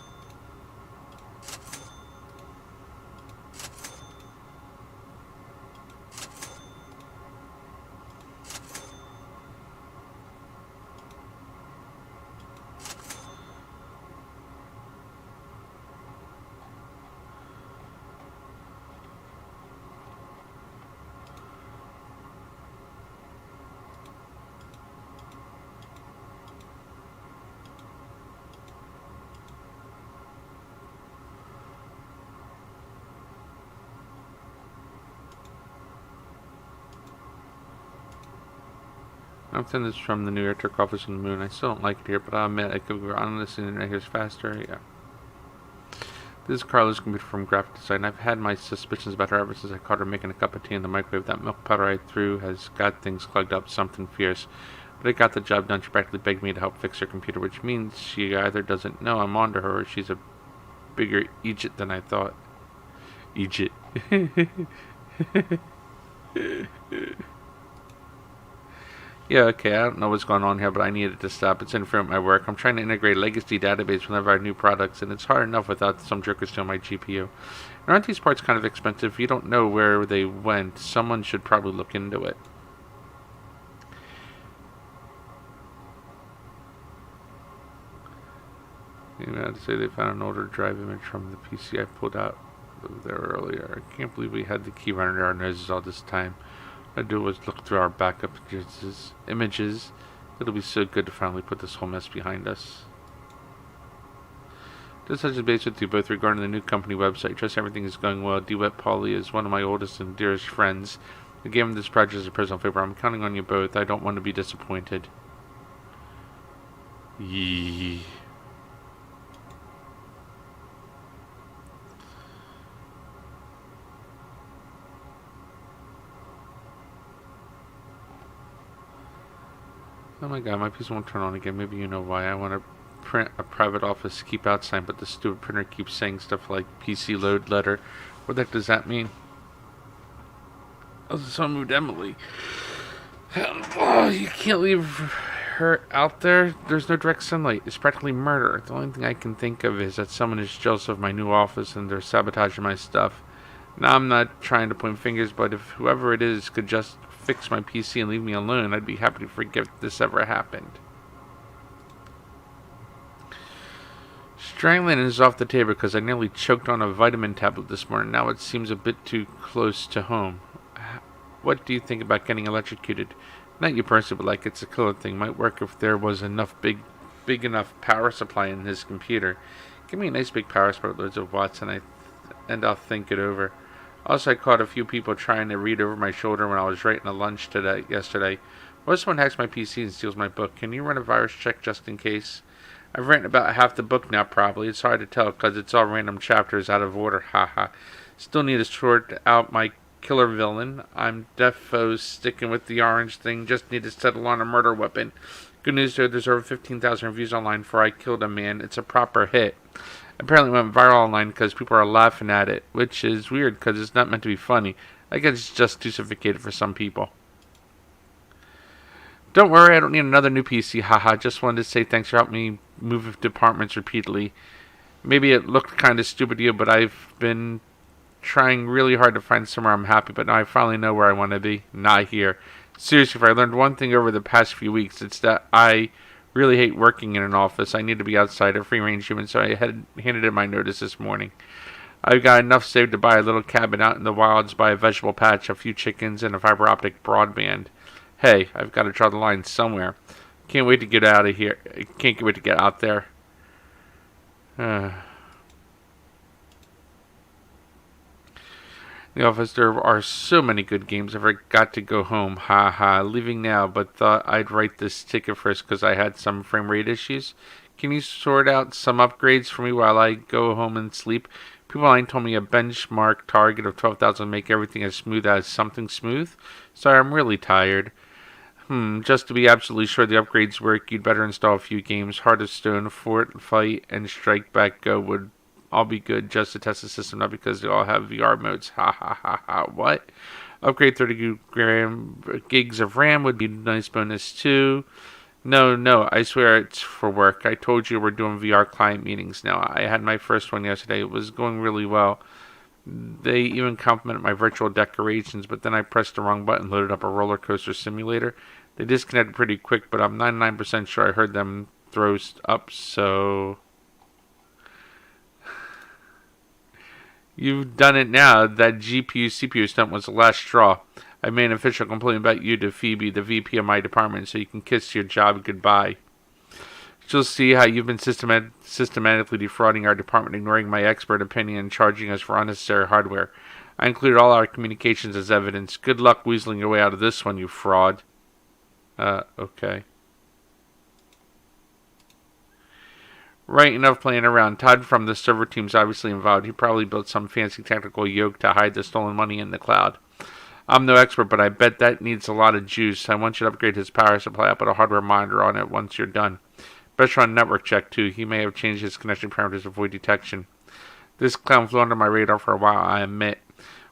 I'm sending this from the New York Turk office on the moon. I still don't like it here, but I'll admit I could go on this internet here's faster. Yeah. This is Carla's computer from graphic design. I've had my suspicions about her ever since I caught her making a cup of tea in the microwave. That milk powder I threw has got things clogged up, something fierce. But it got the job done. She practically begged me to help fix her computer, which means she either doesn't know I'm onto her or she's a bigger Egypt than I thought. Egypt. Yeah, okay, I don't know what's going on here, but I need it to stop. It's interfering with my work. I'm trying to integrate a legacy database whenever I have new products, and it's hard enough without some jerk stealing my GPU. And aren't these parts kind of expensive? If you don't know where they went, someone should probably look into it. You know, I'd say they found an older drive image from the PC I pulled out there earlier. I can't believe we had the key running our noses all this time. What I do was look through our backup images. It'll be so good to finally put this whole mess behind us. Just touch base with you both regarding the new company website. Trust everything is going well. DeWitt Pauly is one of my oldest and dearest friends. I gave him this project as a personal favor. I'm counting on you both. I don't want to be disappointed. Yee. Oh my god, my PC won't turn on again. Maybe you know why. I want to print a private office keep out sign, but the stupid printer keeps saying stuff like PC load letter. What the heck does that mean? Oh, so I moved Emily. Oh, you can't leave her out there, there's no direct sunlight. It's practically murder. The only thing I can think of is that someone is jealous of my new office and they're sabotaging my stuff. Now, I'm not trying to point fingers, but if whoever it is could just fix my PC and leave me alone, I'd be happy to forget this ever happened. Strangling is off the table because I nearly choked on a vitamin tablet this morning. Now it seems a bit too close to home. What do you think about getting electrocuted? Not you personally, but like it's a killer thing. Might work if there was enough big enough power supply in his computer. Give me a nice big power supply with loads of watts, and I'll think it over. Also, I caught a few people trying to read over my shoulder when I was writing a lunch yesterday. What if someone hacks my PC and steals my book? Can you run a virus check just in case? I've written about half the book now, probably. It's hard to tell because it's all random chapters out of order. Haha. Still need to sort out my killer villain. I'm defo sticking with the orange thing. Just need to settle on a murder weapon. Good news though, there's over 15,000 reviews online for I Killed a Man. It's a proper hit. Apparently went viral online because people are laughing at it, which is weird because it's not meant to be funny. I guess it's just too sophisticated for some people. Don't worry, I don't need another new PC, haha. Just wanted to say thanks for helping me move departments repeatedly. Maybe it looked kind of stupid to you, but I've been trying really hard to find somewhere I'm happy, but now I finally know where I want to be. Not here. Seriously, if I learned one thing over the past few weeks, it's that I really hate working in an office. I need to be outside, a free-range human, so I handed in my notice this morning. I've got enough saved to buy a little cabin out in the wilds, buy a vegetable patch, a few chickens, and a fiber optic broadband. Hey, I've got to draw the line somewhere. Can't wait to get out of here. Can't wait to get out there. The office, there are so many good games. I forgot to go home. Ha ha. Leaving now, but thought I'd write this ticket first because I had some frame rate issues. Can you sort out some upgrades for me while I go home and sleep? People online told me a benchmark target of 12,000 make everything as smooth as something smooth. Sorry, I'm really tired. Just to be absolutely sure the upgrades work, you'd better install a few games. Heart of Stone, Fort Fight, and Strike Back Go would all be good just to test the system, not because they all have VR modes. Ha ha ha ha. What? Upgrade 30 gigs of RAM would be a nice bonus too. No, I swear it's for work. I told you we're doing VR client meetings now. I had my first one yesterday. It was going really well. They even complimented my virtual decorations, but then I pressed the wrong button, loaded up a roller coaster simulator. They disconnected pretty quick, but I'm 99% sure I heard them throw up, so... You've done it now. That GPU-CPU stunt was the last straw. I made an official complaint about you to Phoebe, the VP of my department, so you can kiss your job goodbye. She'll see how you've been systematically defrauding our department, ignoring my expert opinion, and charging us for unnecessary hardware. I included all our communications as evidence. Good luck weaseling your way out of this one, you fraud. Okay. Right, enough playing around. Todd from the server team's obviously involved. He probably built some fancy technical yoke to hide the stolen money in the cloud. I'm no expert, but I bet that needs a lot of juice. I want you to upgrade his power supply. I'll put a hardware monitor on it once you're done. Best run network check, too. He may have changed his connection parameters to avoid detection. This clown flew under my radar for a while, I admit.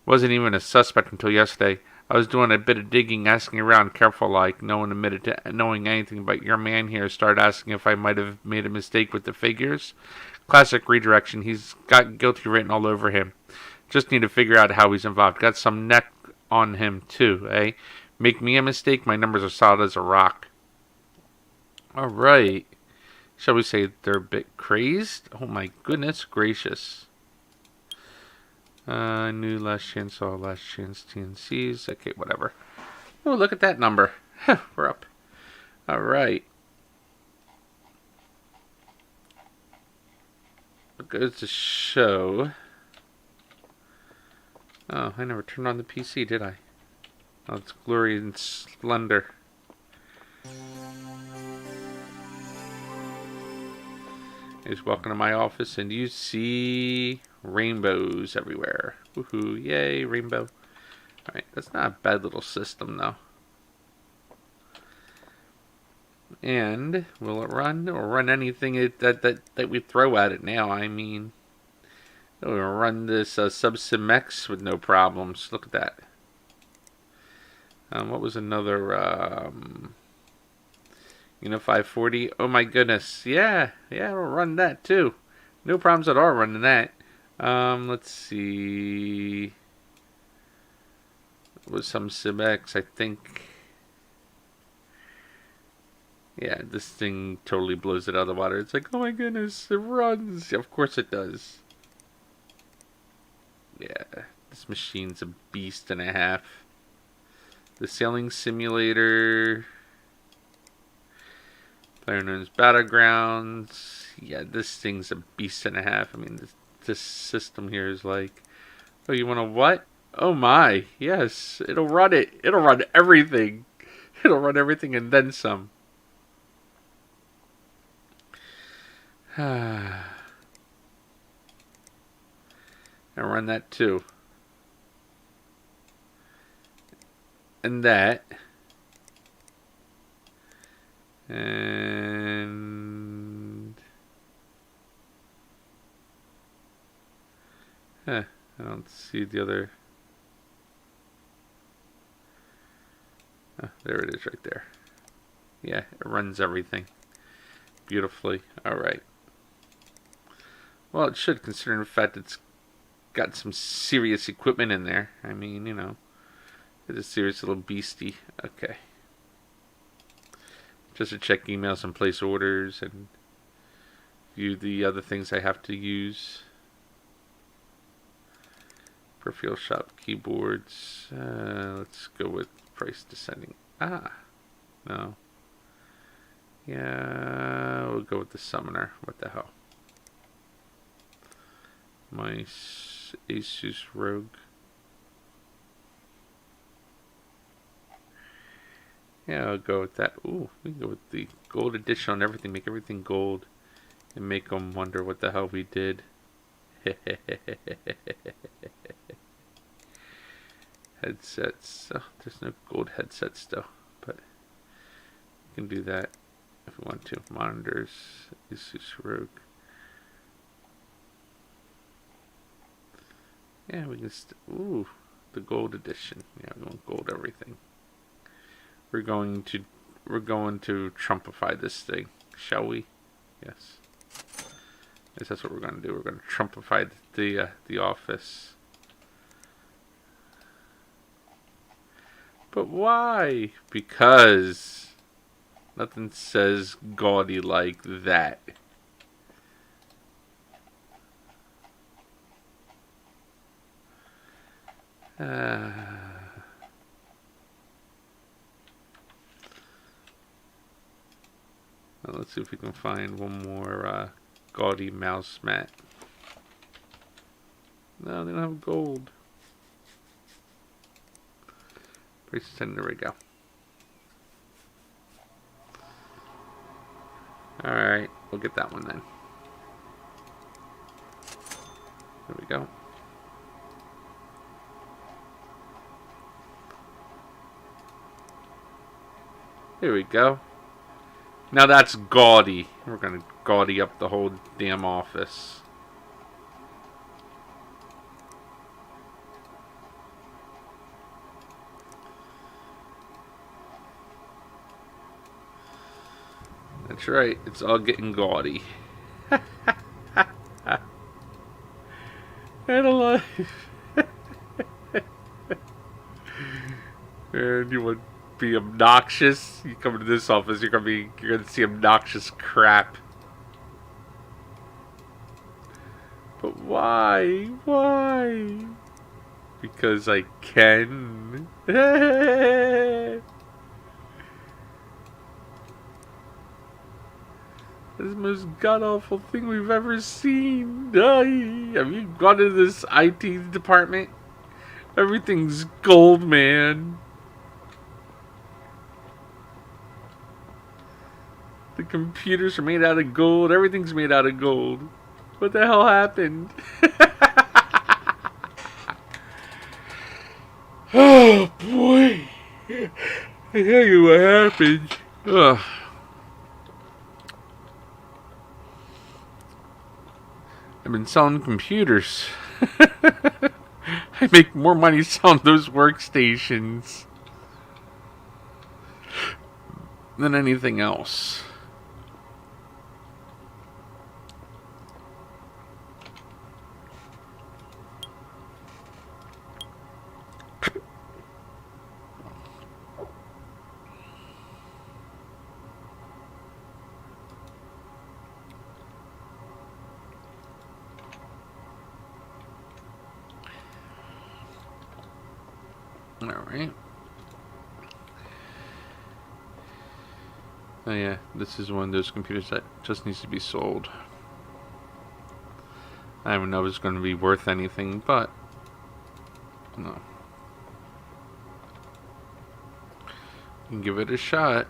Wasn't even a suspect until yesterday. I was doing a bit of digging, asking around, careful-like. No one admitted to knowing anything, but your man here started asking if I might have made a mistake with the figures. Classic redirection. He's got guilty written all over him. Just need to figure out how he's involved. Got some neck on him, too, eh? Make me a mistake, my numbers are solid as a rock. Alright. Shall we say they're a bit crazed? Oh my goodness gracious. New last chance, all last chance TNCs. Okay, whatever. Oh, look at that number. We're up. Alright. It goes to show. Oh, I never turned on the PC, did I? Oh, it's glory and splendor. Is welcome to my office, and you see rainbows everywhere. Woohoo, yay, rainbow. Alright, that's not a bad little system, though. And will it run? Or run anything that we throw at it now? I mean, it'll run this Subsim X with no problems. Look at that. What was another Unify 40. Oh my goodness. Yeah, it'll run that too. No problems at all running that. Let's see. With some SimX, I think. Yeah, this thing totally blows it out of the water. It's like, oh my goodness, it runs. Of course it does. Yeah, this machine's a beast and a half. The sailing simulator. PlayerUnknown's Battlegrounds. Yeah, this thing's a beast and a half. I mean, this system here is like, oh, you want a what? Oh my, yes, it'll run it. It'll run everything. It'll run everything and then some. And run that too. And that. And I don't see the other. Oh, there it is right there. Yeah, it runs everything beautifully. Alright. Well, it should, considering the fact it's got some serious equipment in there. I mean, you know, it's a serious little beastie. Okay. Just to check emails and place orders and view the other things I have to use. Peripheral shop keyboards. Let's go with price descending. No. Yeah, we'll go with the summoner. What the hell? My Asus Rogue. Yeah, I'll go with that. Ooh, we can go with the gold edition on everything. Make everything gold. And make them wonder what the hell we did. Headsets. Oh, there's no gold headsets though. But we can do that if we want to. Monitors. Asus Rogue. Yeah, we can. Ooh, the gold edition. Yeah, we want gold everything. We're going to Trumpify this thing, shall we? Yes. Yes, that's what we're going to do. We're going to Trumpify the office. But why? Because nothing says gaudy like that. Well, let's see if we can find one more gaudy mouse mat. No, they don't have gold. Price $10. There we go. Alright, we'll get that one then. There we go. Here we go. Now that's gaudy. We're going to gaudy up the whole damn office. That's right. It's all getting gaudy. And alive. And you would be obnoxious. You come into this office, you're gonna see obnoxious crap. But why? Why? Because I can. This is the most god-awful thing we've ever seen. Have you gone to this IT department? Everything's gold, man. The computers are made out of gold. Everything's made out of gold. What the hell happened? Oh, boy. I tell you what happened. Ugh. I've been selling computers. I make more money selling those workstations than anything else. Alright. Oh yeah, this is one of those computers that just needs to be sold. I don't know if it's going to be worth anything, but no. You can give it a shot.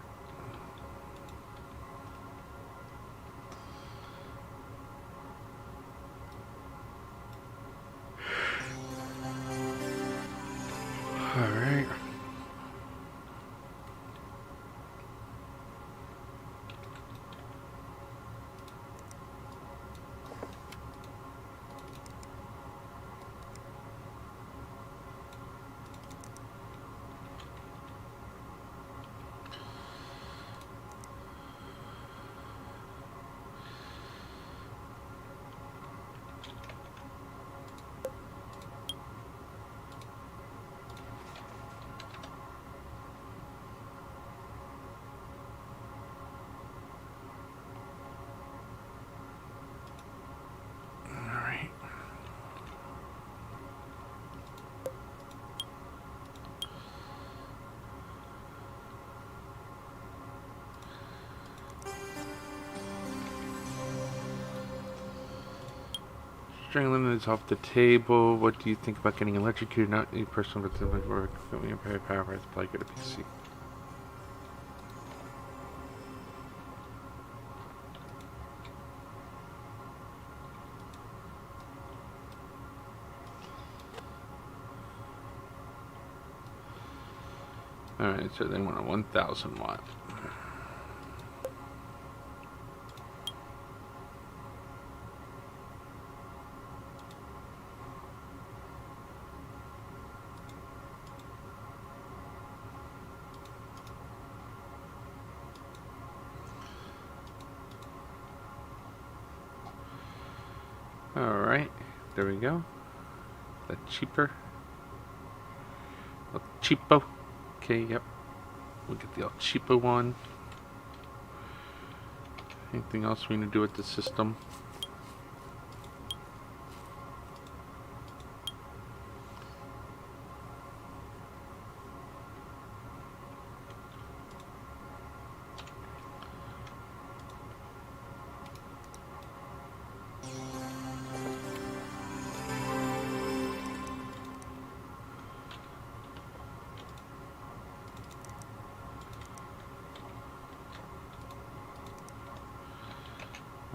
Alright. String limit is off the table. What do you think about getting electrocuted? Not any personal, but the work. Very powerful. It's probably good at PC. Alright, so they want a 1000 watt. Alright, there we go. Is that cheaper? El Cheapo. Okay, yep. We'll get the El Cheapo one. Anything else we need to do with the system?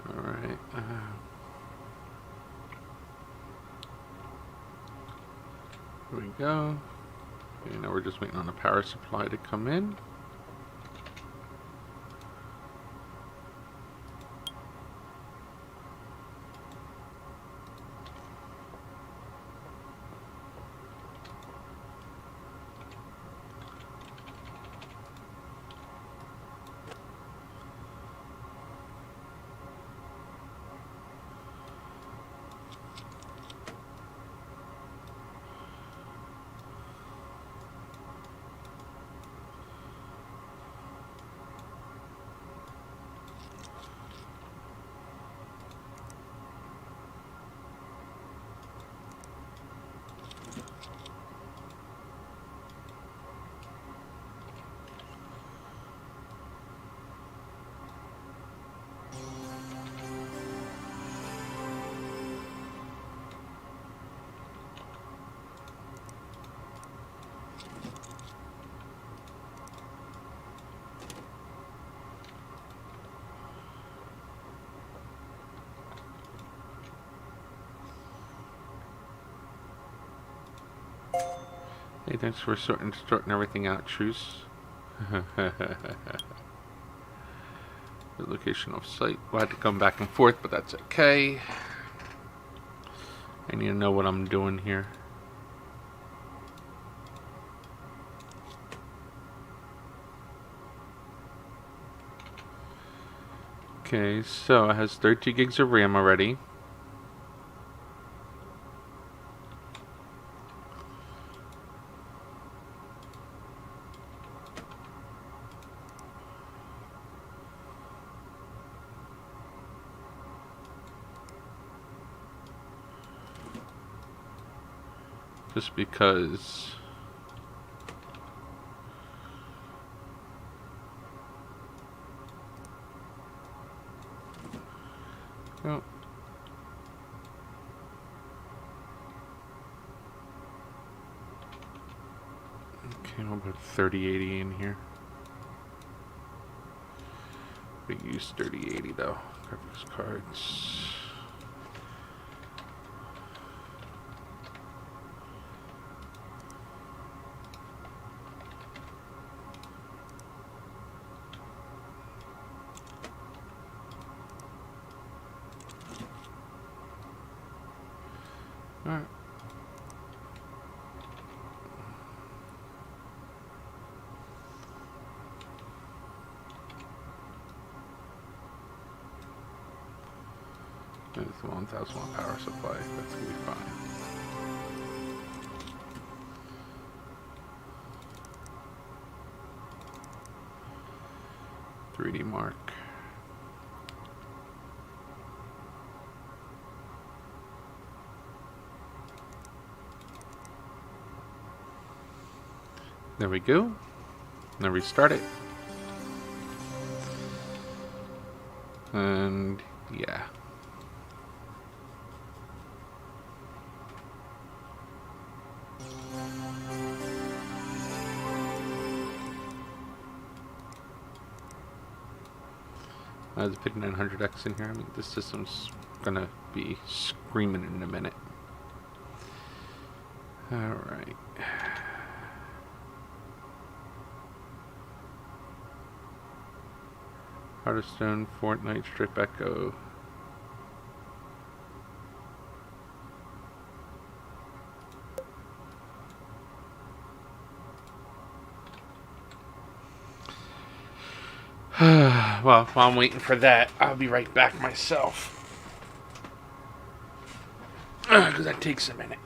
Alright. Here we go. Okay, now we're just waiting on the power supply to come in. Hey, thanks for sorting everything out, Truce. The location of site. We'll have to come back and forth, but that's okay. I need to know what I'm doing here. Okay, so it has 32 gigs of RAM already. Just because oh. Okay, I'll put 3080 in here. We use 3080 though. Graphics cards. Alright. There's the 1000 watt power supply. That's gonna be fine. .3D Mark. There we go. Now restart it. And yeah. I have the 5900X in here. I mean, this system's gonna be screaming in a minute. Alright. Hearthstone, Fortnite, Strip Echo. Well, while I'm waiting for that, I'll be right back myself. Because that takes a minute.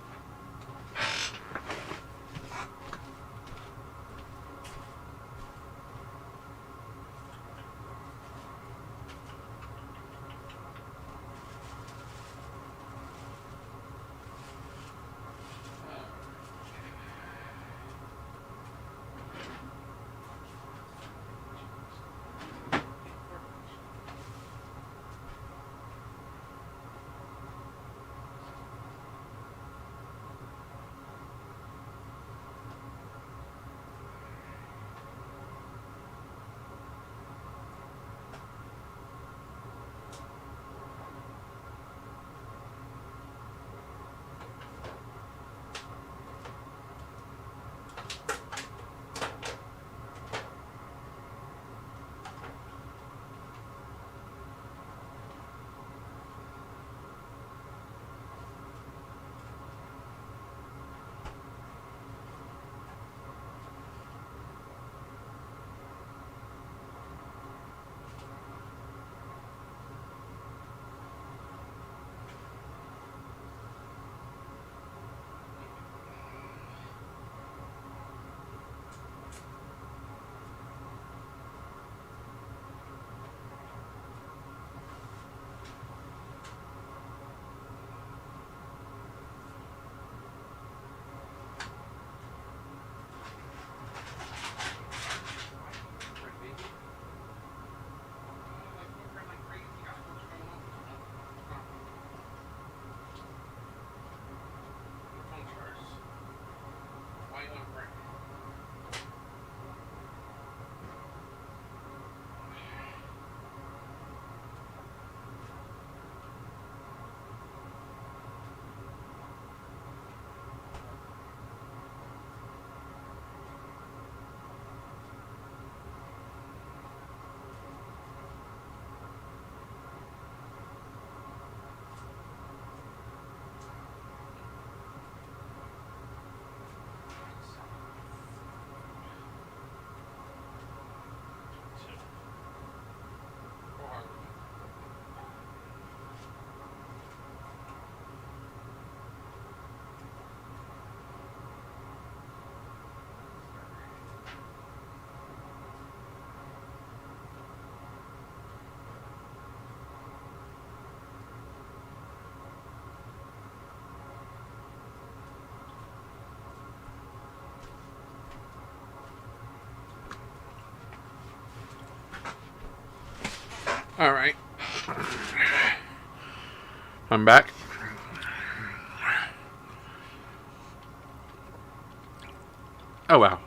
All right. I'm back. Oh, wow.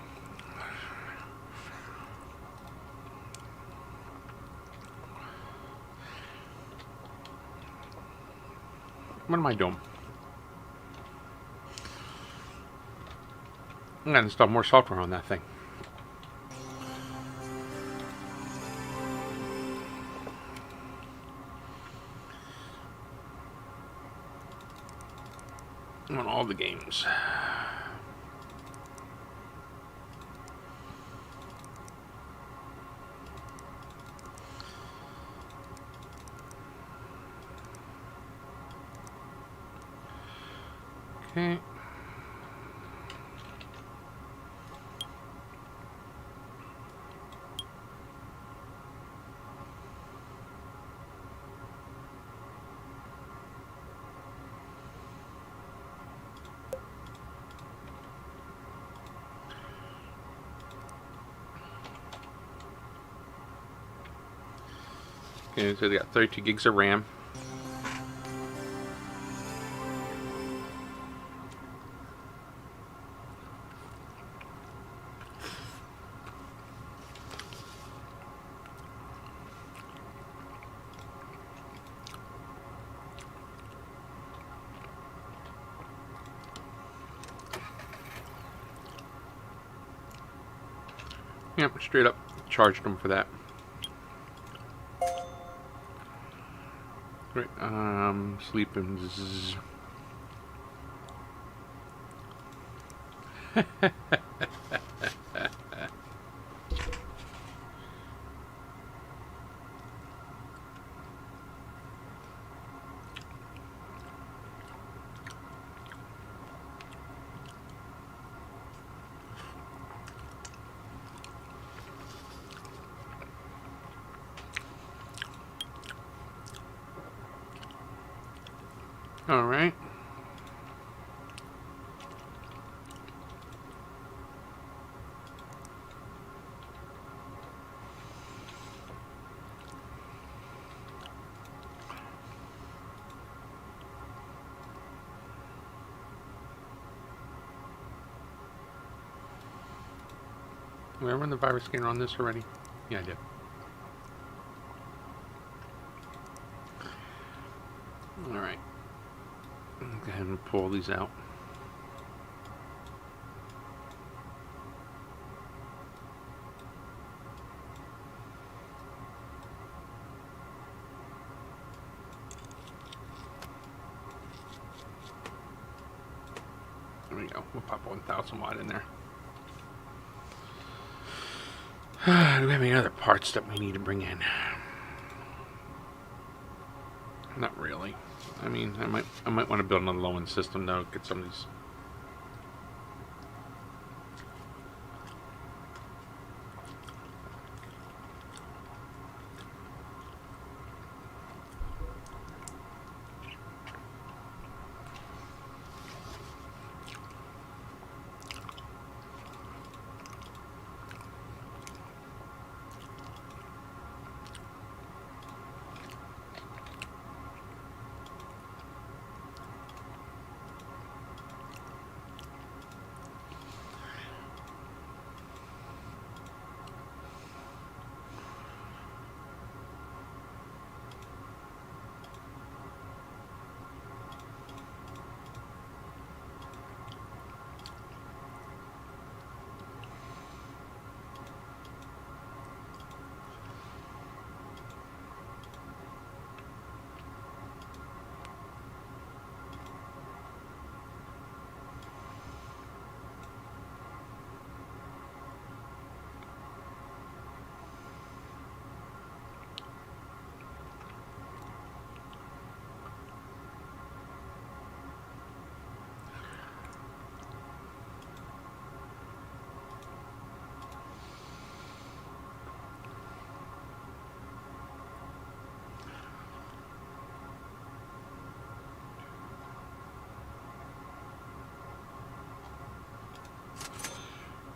What am I doing? I'm going to install more software on that thing. On all the games. Okay. Okay, so they got 32 gigs of RAM. Yep, straight up charged them for that. Great. Sleeping. All right. Did I run the virus scanner on this already? Yeah, I did. All right. Go ahead and pull these out. There we go. We'll pop 1,000 watt in there. Do we have any other parts that we need to bring in? Not really. I mean, I might want to build another low-end system though. Get some of these.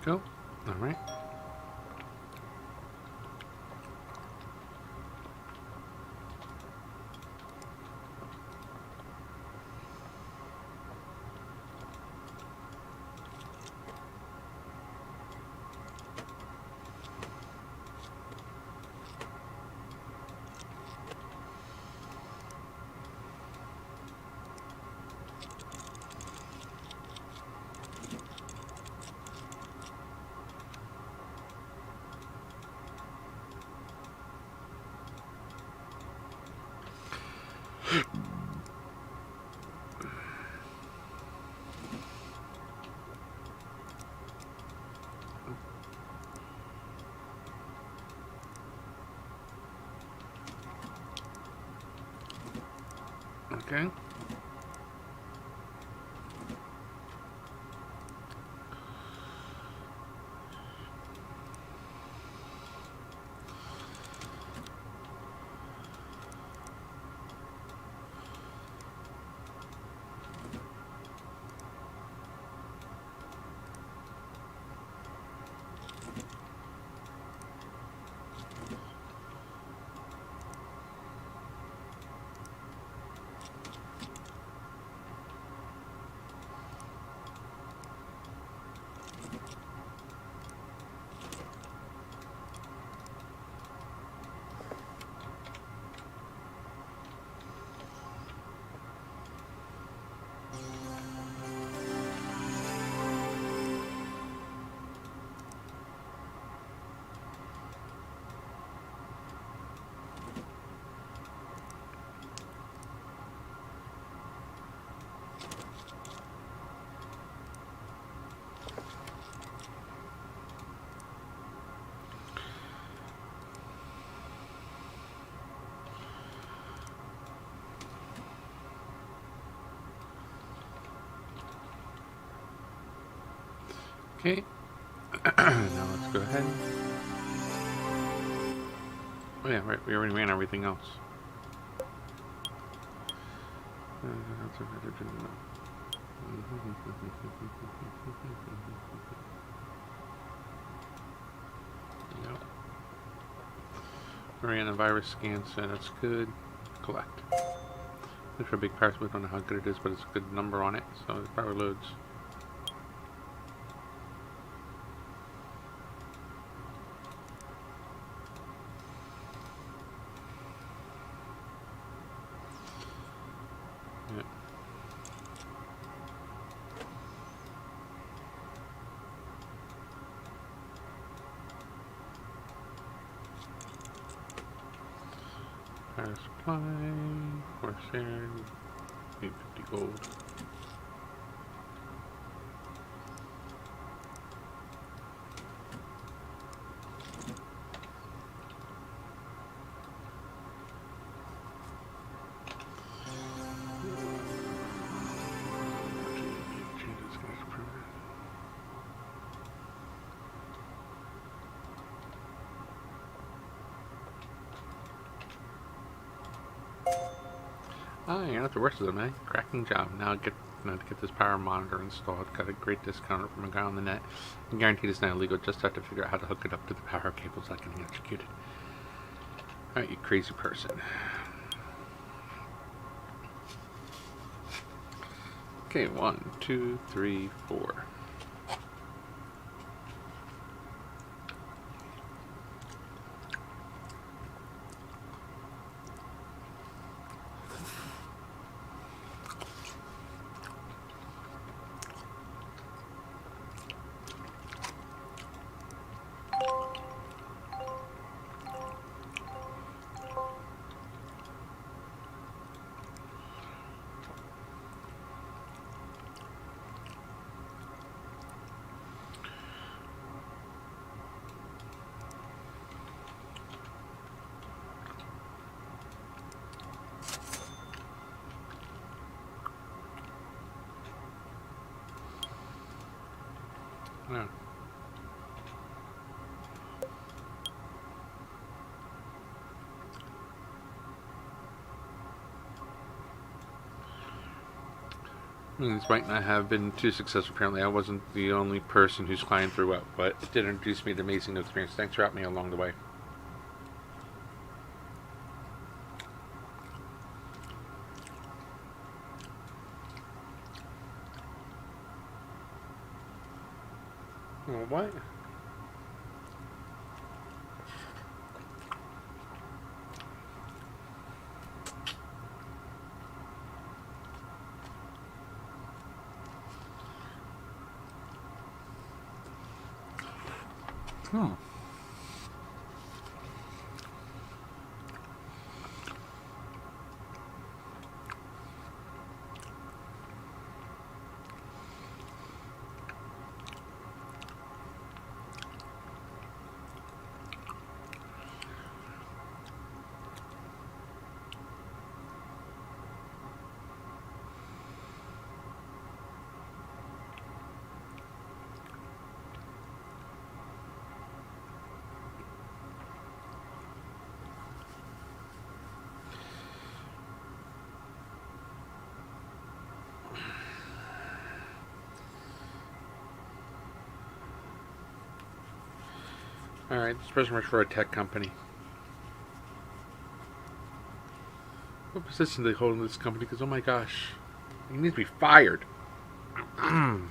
Go. All right. Okay. Okay. Now let's go ahead. Oh yeah, right. We already ran everything else. Yep. We ran a virus scan, so that's good. Collect. This for a big parcel. We don't know how good it is, but it's a good number on it, so the power loads. Yep. Power supply, Corsair, 850 gold. Oh, you're not the worst of them, eh? Cracking job. Now to get this power monitor installed. Got a great discount from a guy on the net. I'm guaranteed it's not illegal. Just have to figure out how to hook it up to the power cables that can be executed. Alright, you crazy person. Okay, 1, 2, 3, 4. Yeah. This might not have been too successful. Apparently, I wasn't the only person whose client threw up, but it did introduce me to amazing new experience. Thanks for helping me along the way. Oh, what? Hmm. Alright, this person works for a tech company. What position do they hold in this company? Because, oh my gosh, he needs to be fired. Hmm.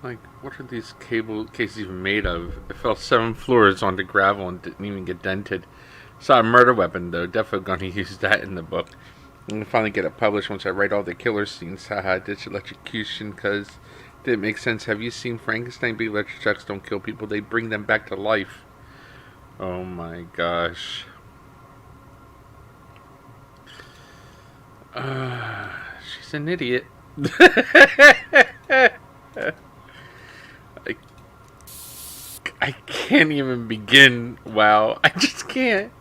Like, what are these cable cases even made of? It fell 7 floors onto gravel and didn't even get dented. Saw a murder weapon, though. Definitely gonna use that in the book. I'm gonna finally get it published once I write all the killer scenes. Haha, ditch electrocution, cause didn't make sense. Have you seen Frankenstein? Big electric shocks don't kill people, they bring them back to life. Oh my gosh. She's an idiot. I, I can't even begin. Wow. I just can't.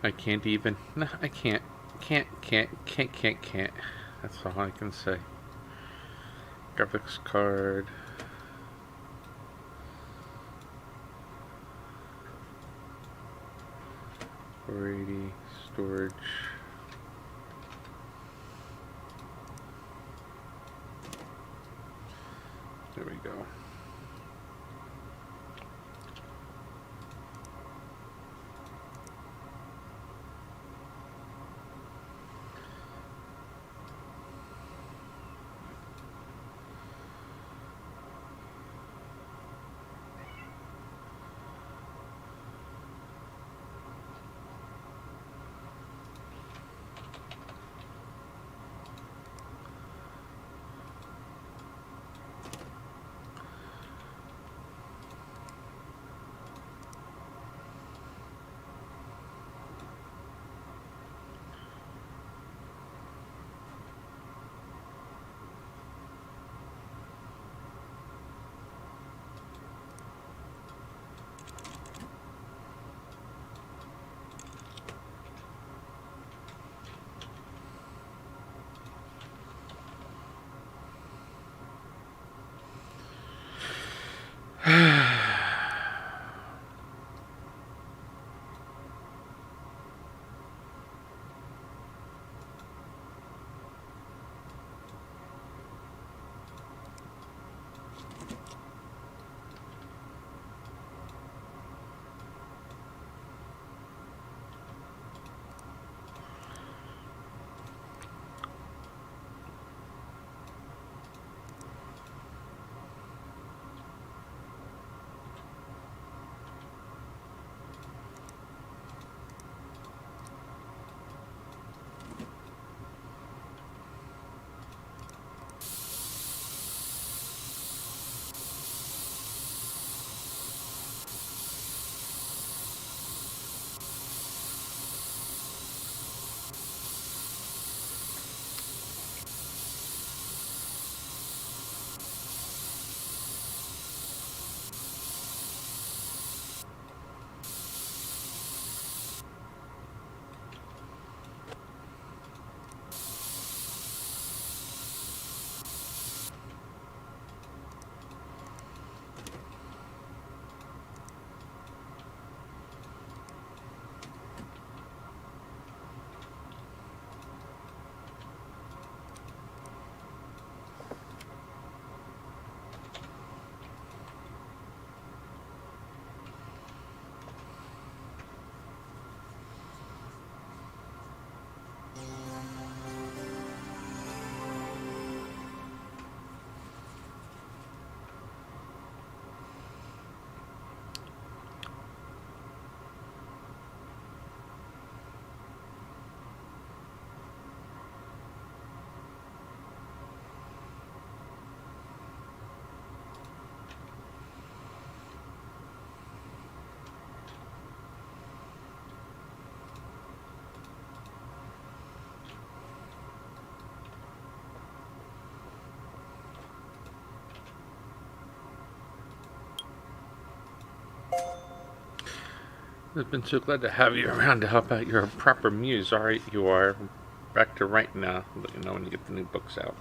I can't even. No, I can't. Can't. That's all I can say. Graphics card. 480 storage. There we go. I've been so glad to have you around to help out. You're a proper muse. Alright, you are. Back to writing now. I'll let you know when you get the new books out.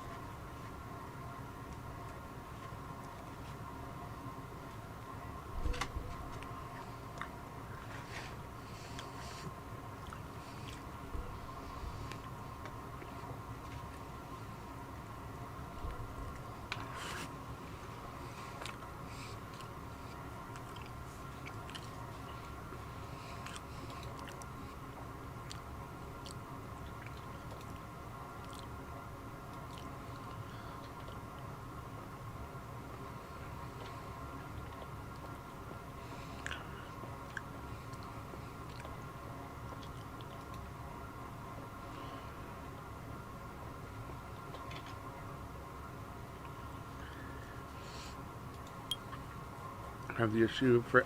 I have the issue for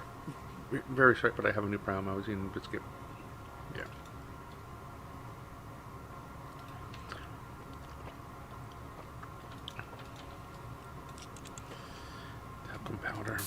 very sorry, but I have a new problem. I was eating a biscuit. Yeah. Talcum powder.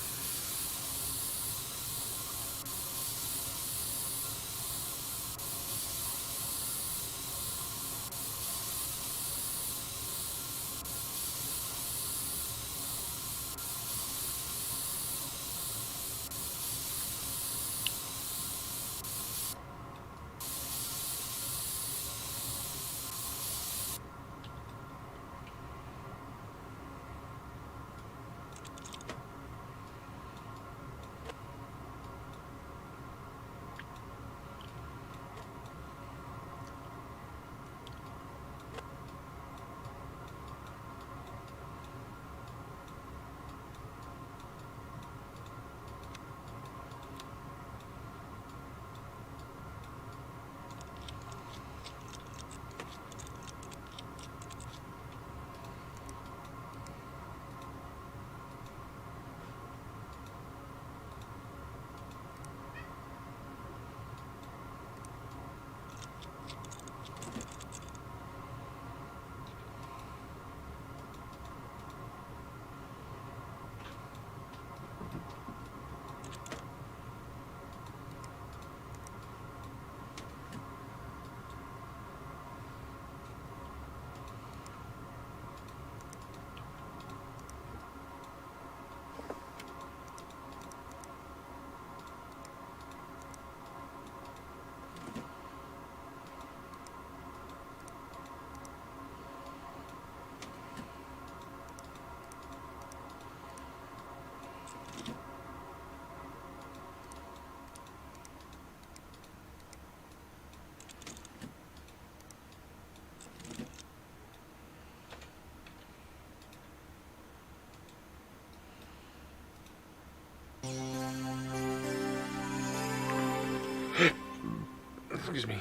Excuse me.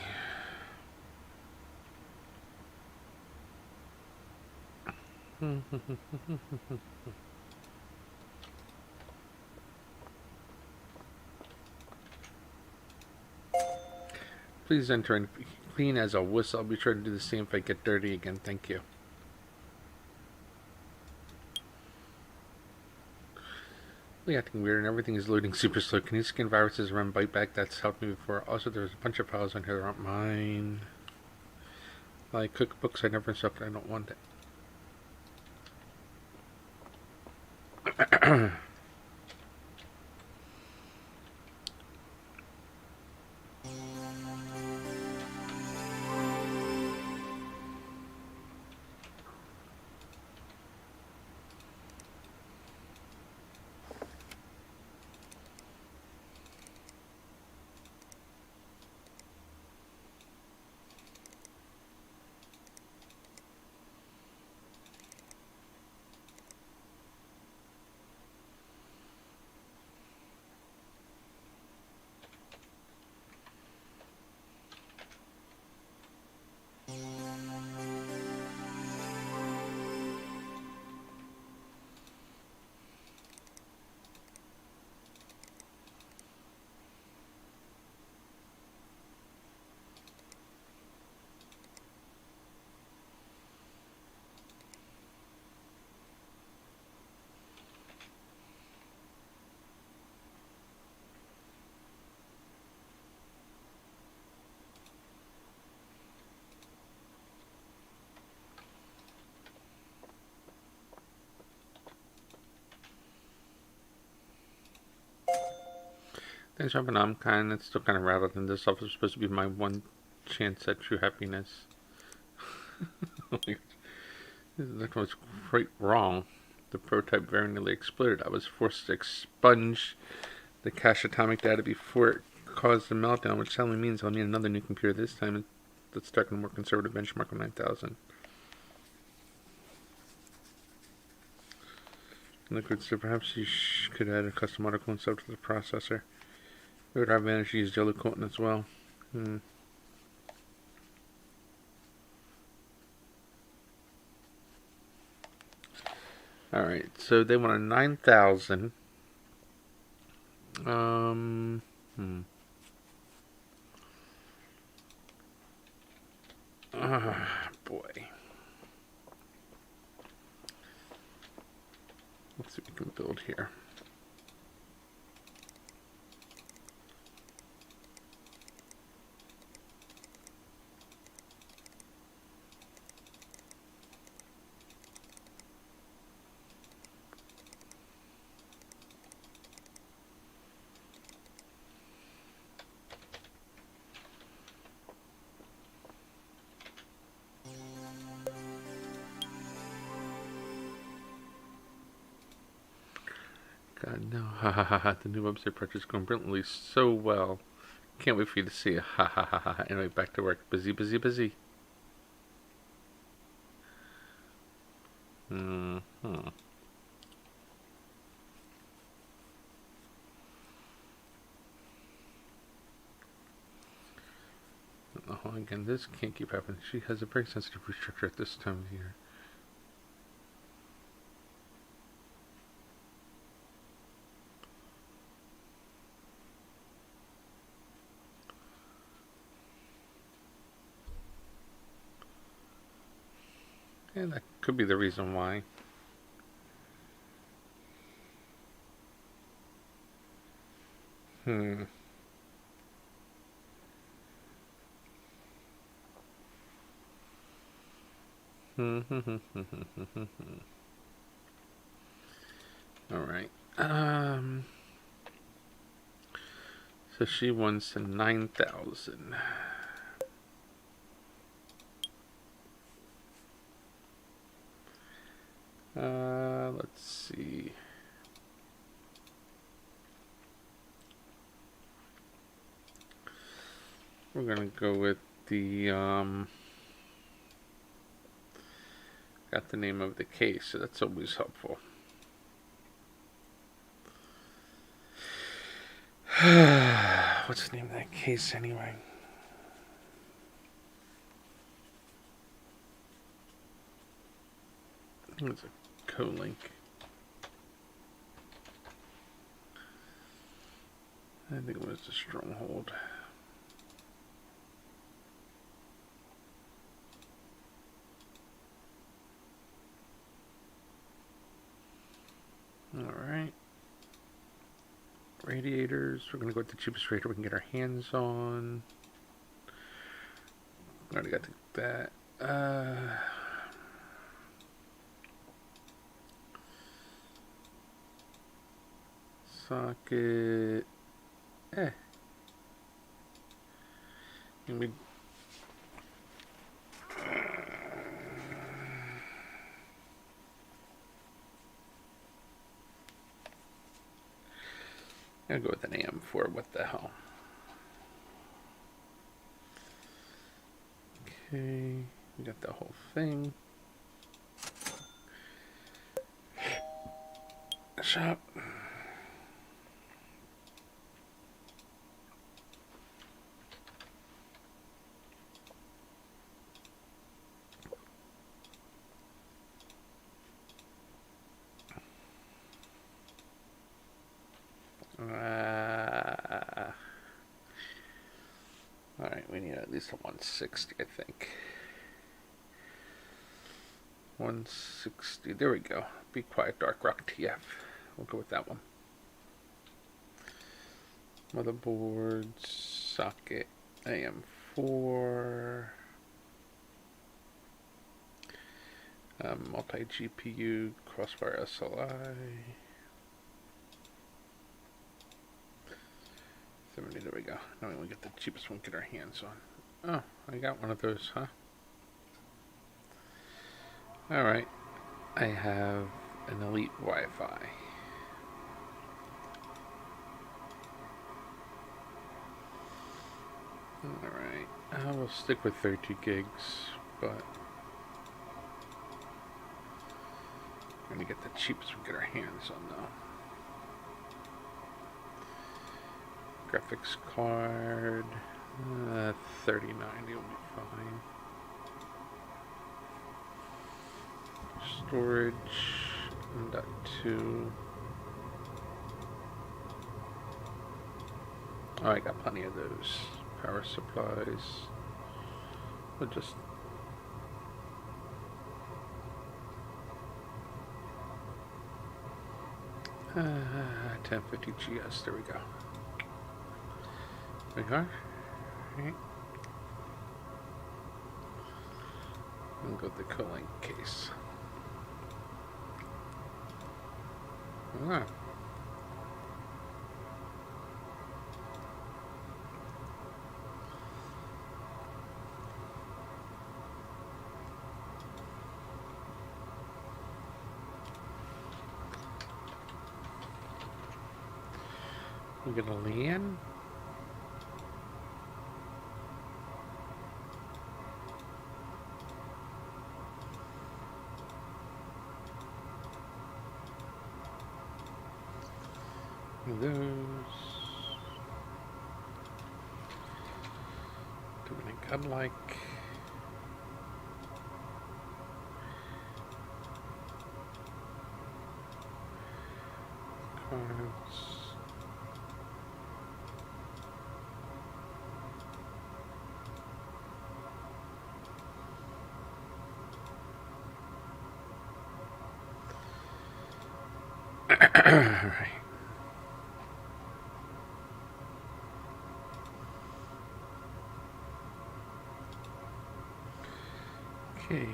Please enter and clean as a wuss. I'll be sure to do the same if I get dirty again. Thank you. Really acting weird and everything is loading super slow. Can you scan viruses run back? That's helped me before. Also, there's a bunch of files on here that aren't mine. Like cookbooks I never instructed. I don't want it. Thanks for having I'm kind. It's still kind of rattled, and this stuff is supposed to be my one chance at true happiness. That was quite wrong. The prototype very nearly exploded. I was forced to expunge the cache atomic data before it caused a meltdown, which sadly means I'll need another new computer this time that's stuck in a more conservative benchmark of 9000. Liquid, so perhaps you could add a custom article and sub to the processor. It would have managed to use Jello Colton as well. Alright, so they want a 9000. Boy. Let's see what we can build here. God, no. Ha ha ha ha. The new website project is going brilliantly so well. Can't wait for you to see it. Ha ha ha ha. Anyway, back to work. Busy, busy, busy. Oh, again, this can't keep happening. She has a very sensitive restructure at this time of year. And that could be the reason why. Alright. So she wants a 9000. Let's see. We're gonna go with the got the name of the case, so that's always helpful. What's the name of that case anyway? I think it's a colink. I think it was a stronghold. Alright. Radiators. We're going to go with the cheapest radiator we can get our hands on. Already got that. Socket. And we I'll go with an AM4. What the hell? Okay, we got the whole thing. Shop. Alright, we need at least a 160, I think. 160, there we go. Be Quiet Dark Rock TF. We'll go with that one. Motherboard, socket, AM4. Multi-GPU, Crossfire SLI. 70, there we go. Now we want to get the cheapest one, get our hands on. Oh, I got one of those, huh? Alright. I have an Elite Wi-Fi. Alright. We'll stick with 30 gigs, but we're going to get the cheapest we can get our hands on, though. Graphics card, 3090 will be fine. Storage, .2. Oh, I got plenty of those. Power supplies. We'll just 1050 GS, there we go. There we are. Right. We'll go with the cooling case. Ah. We're gonna land. Those. Doing a godlike. Cards. All right. Okay.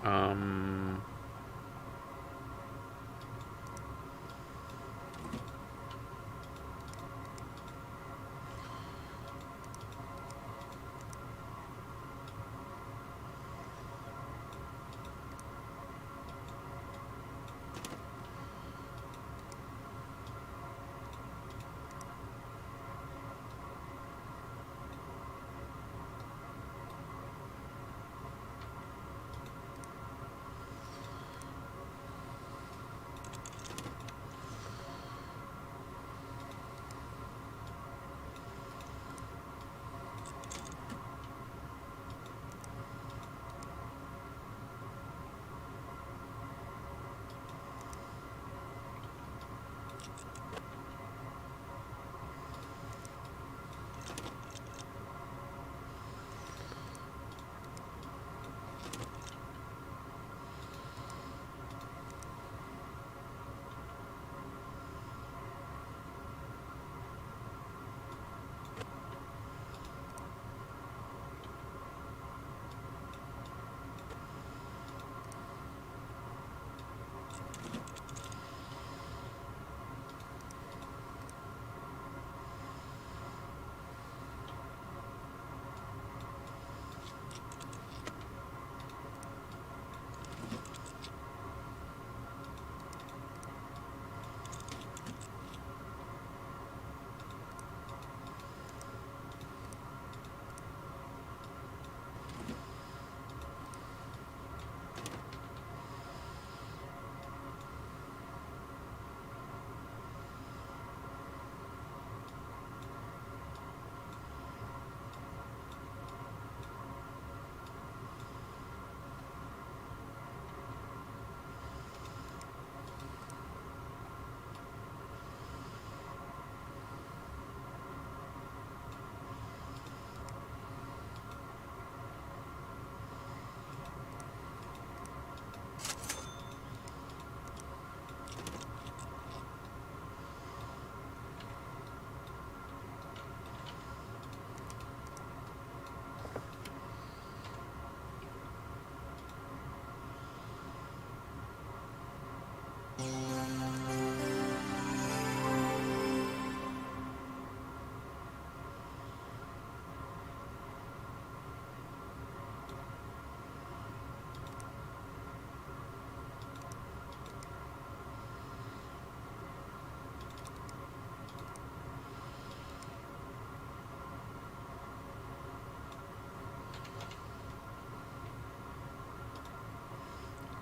Um,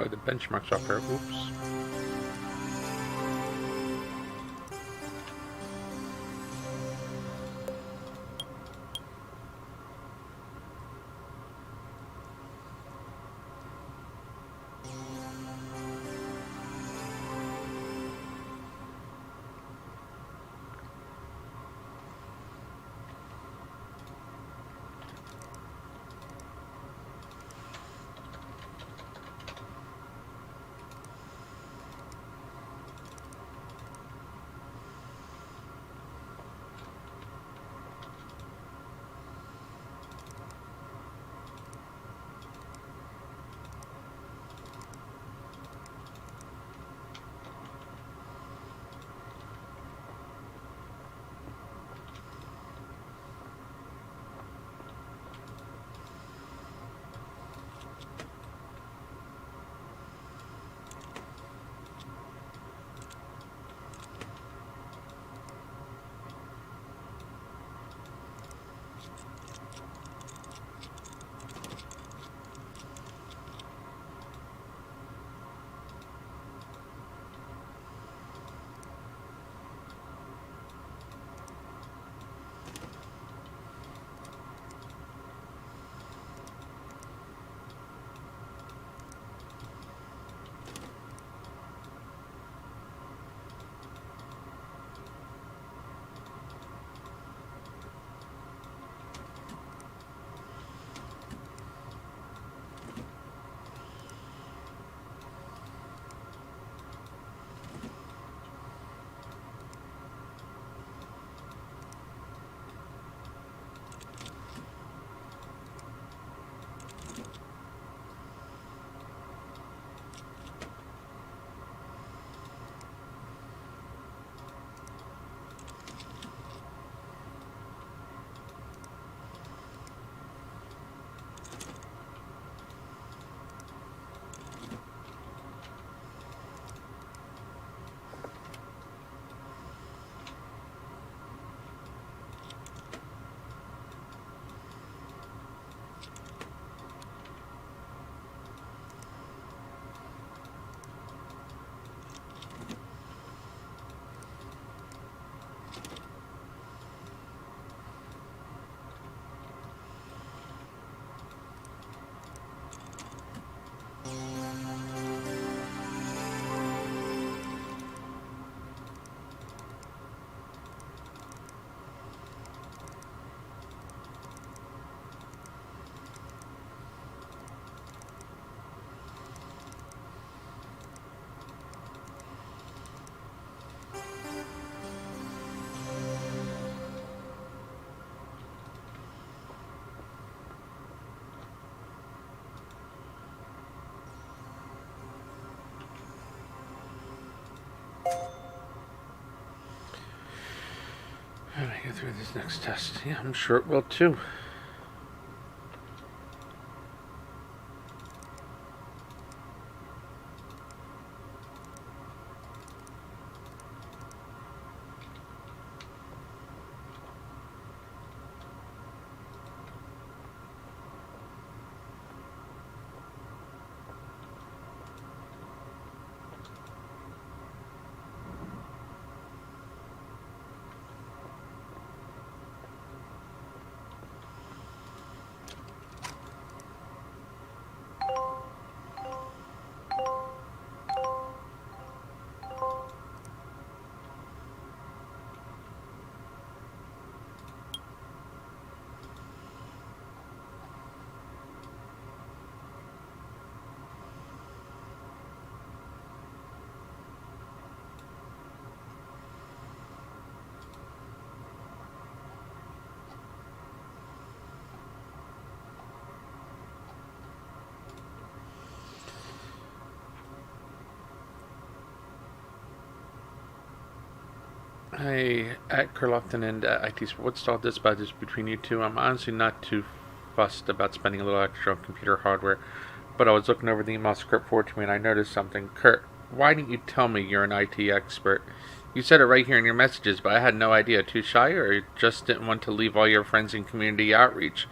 Oh, the benchmark software. Oops. How do I get through this next test? Yeah, I'm sure it will too. Hey, at Kurlofton and IT Support, what's all this about this between you two? I'm honestly not too fussed about spending a little extra on computer hardware, but I was looking over the email script forward to me and I noticed something. Kurt, why didn't you tell me you're an IT expert? You said it right here in your messages, but I had no idea. Too shy, or you just didn't want to leave all your friends in community outreach?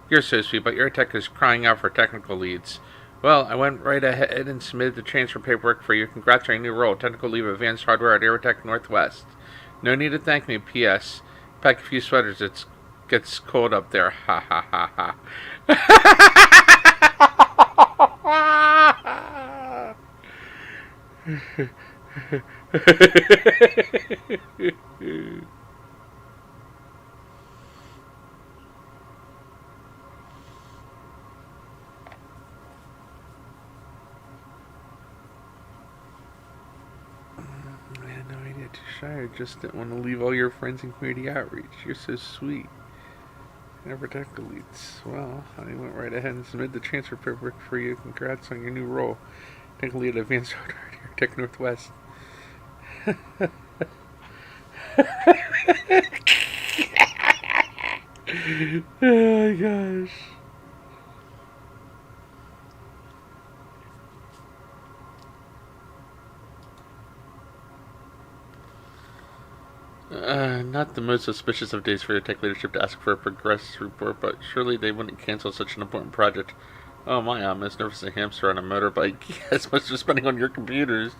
You're so sweet, but your tech is crying out for technical leads. Well, I went right ahead and submitted the transfer paperwork for you. Congrats on your new role. Technical lead of advanced hardware at Aerotech Northwest. No need to thank me. P.S. Pack a few sweaters. It gets cold up there. Ha ha ha ha. I had no idea. Too shy. I just didn't want to leave all your friends in community outreach. You're so sweet. Never tech deletes. Well, I went right ahead and submitted the transfer paperwork for you. Congrats on your new role. Tech lead at Advanced Hardware here, Tech Northwest. Oh my gosh. Not the most auspicious of days for your tech leadership to ask for a progress report, but surely they wouldn't cancel such an important project. Oh my, I'm as nervous as a hamster on a motorbike. As much as spending on your computers.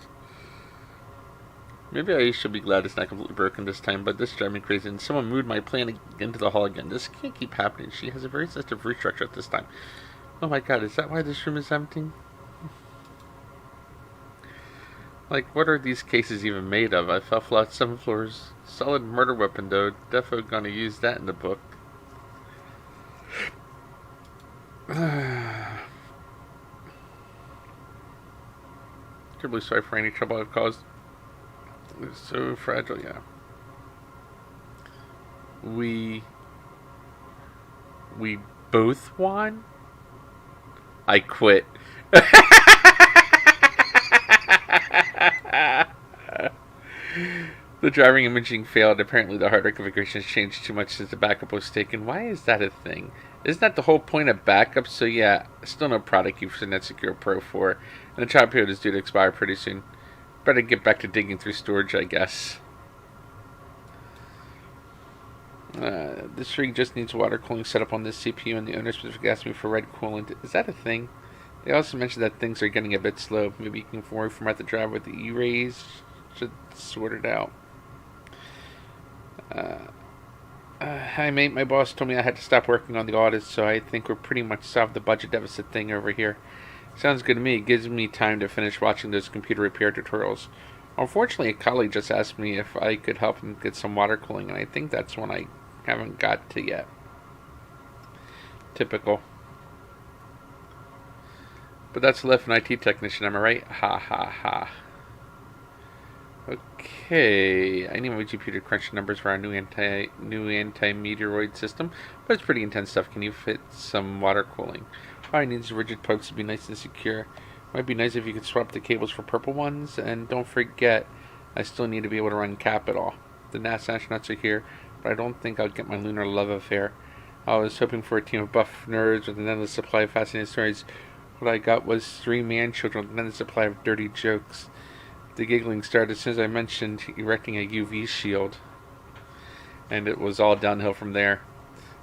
Maybe I should be glad it's not completely broken this time, but this drives me crazy, and someone moved my plan into the hall again. This can't keep happening. She has a very sensitive restructure at this time. Oh my god, is that why this room is empty? Like, what are these cases even made of? I fell flat 7 floors. Solid murder weapon, though. Defo gonna use that in the book. Terribly sorry for any trouble I've caused. It's so fragile, yeah. We both won? I quit. The driving imaging failed. Apparently the hardware configuration has changed too much since the backup was taken. Why is that a thing? Isn't that the whole point of backup? So yeah, still no product used for NetSecure Pro 4. And the trial period is due to expire pretty soon. Better get back to digging through storage, I guess. This rig just needs water cooling set up on this CPU, and the owner specifically asked me for red coolant. Is that a thing? They also mentioned that things are getting a bit slow. Maybe you can reformat the drive with the E-rays. Should sort it out. Hi mate, my boss told me I had to stop working on the audits, so I think we're pretty much solved the budget deficit thing over here. Sounds good to me. It gives me time to finish watching those computer repair tutorials. Unfortunately, a colleague just asked me if I could help him get some water cooling, and I think that's one I haven't got to yet. Typical. But that's left an IT technician, am I right? Ha ha ha. Okay, I need my GPU to crunch numbers for our new anti-meteoroid system, but it's pretty intense stuff. Can you fit some water cooling? All I need is rigid pipes to be nice and secure. Might be nice if you could swap the cables for purple ones, and don't forget, I still need to be able to run Capital. The NASA astronauts are here, but I don't think I'll get my lunar love affair. I was hoping for a team of buff nerds with an endless supply of fascinating stories. What I got was 3 man-children with an endless supply of dirty jokes. The giggling started as soon as I mentioned erecting a UV shield, and it was all downhill from there.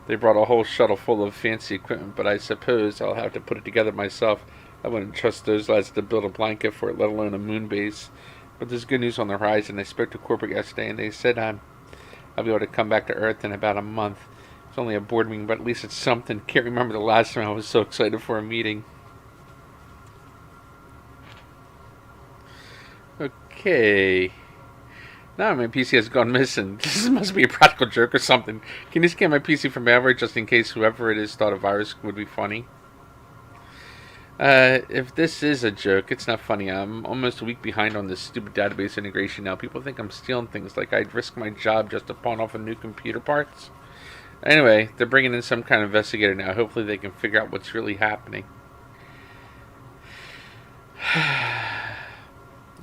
They brought a whole shuttle full of fancy equipment, but I suppose I'll have to put it together myself. I wouldn't trust those lads to build a blanket for it, let alone a moon base. But there's good news on the horizon. I spoke to corporate yesterday, and they said I'll be able to come back to Earth in about a month. It's only a board meeting, but at least it's something. Can't remember the last time I was so excited for a meeting. Okay. Now my PC has gone missing. This must be a practical joke or something. Can you scan my PC for malware just in case whoever it is thought a virus would be funny? If this is a joke, it's not funny. I'm almost a week behind on this stupid database integration now. People think I'm stealing things, like I'd risk my job just to pawn off a new computer parts. Anyway, they're bringing in some kind of investigator now. Hopefully they can figure out what's really happening.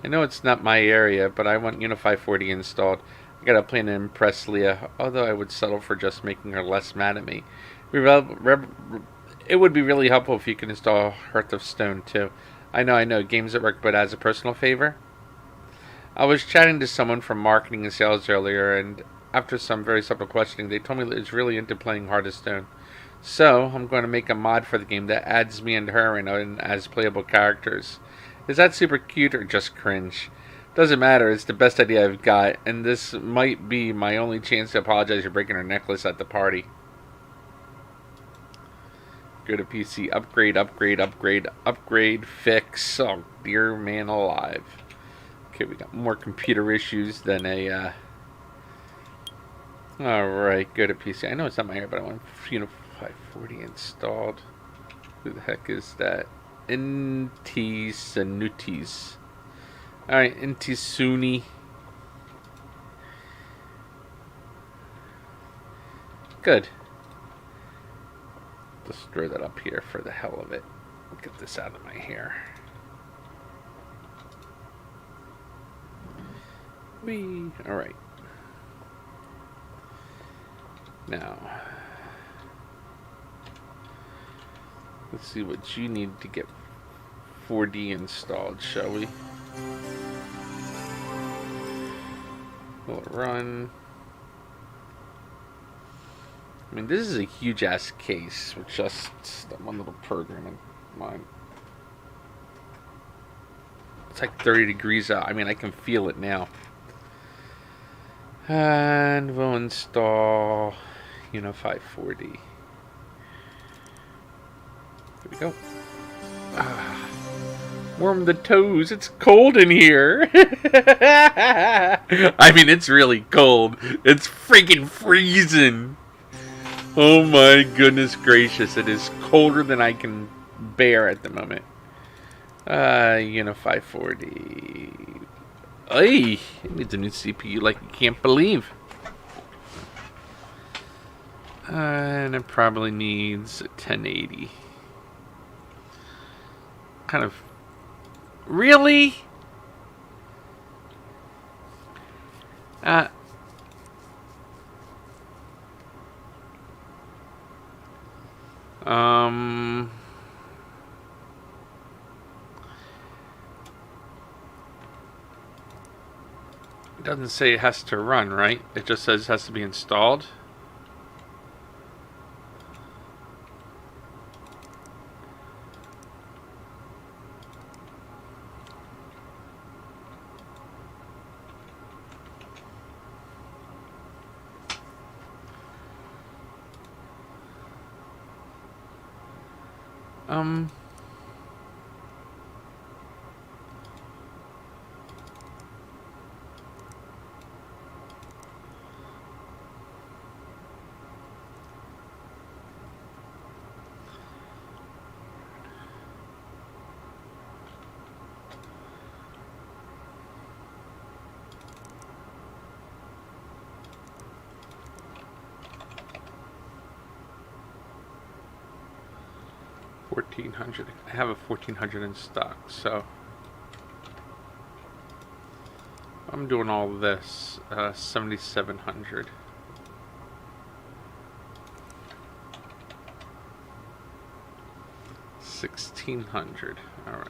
I know it's not my area, but I want Unify 40 installed. I got a plan to impress Leah, although I would settle for just making her less mad at me. It would be really helpful if you could install Hearth of Stone, too. I know, games at work, but as a personal favor? I was chatting to someone from marketing and sales earlier, and after some very subtle questioning, they told me that it's really into playing Heart of Stone. So I'm going to make a mod for the game that adds me and her in as playable characters. Is that super cute or just cringe? Doesn't matter, it's the best idea I've got, and this might be my only chance to apologize for breaking her necklace at the party. Go to PC, upgrade, upgrade, upgrade, upgrade, fix. Oh, dear man alive. Okay, we got more computer issues than a, Alright, go to PC. I know it's not my hair, but I want Unify 540 installed. Who the heck is that? Inti Alright, Intisuni. Good. Let's throw that up here for the hell of it. Get this out of my hair. Whee! Alright. Now, let's see what you need to get 4D installed, shall we? Will it run? I mean, this is a huge ass case with just that one little program in mind. It's like 30 degrees out. I mean, I can feel it now. And we'll install Unify 4D. Here we go. Warm the toes. It's cold in here. I mean, it's really cold. It's freaking freezing. Oh my goodness gracious. It is colder than I can bear at the moment. Unify 4D. Ay, it needs a new CPU like you can't believe. And it probably needs a 1080. Kind of... Really? It doesn't say it has to run, right? It just says it has to be installed. $1,400. I have a 1,400 in stock, so I'm doing all this. 7,700. $1,600. All right.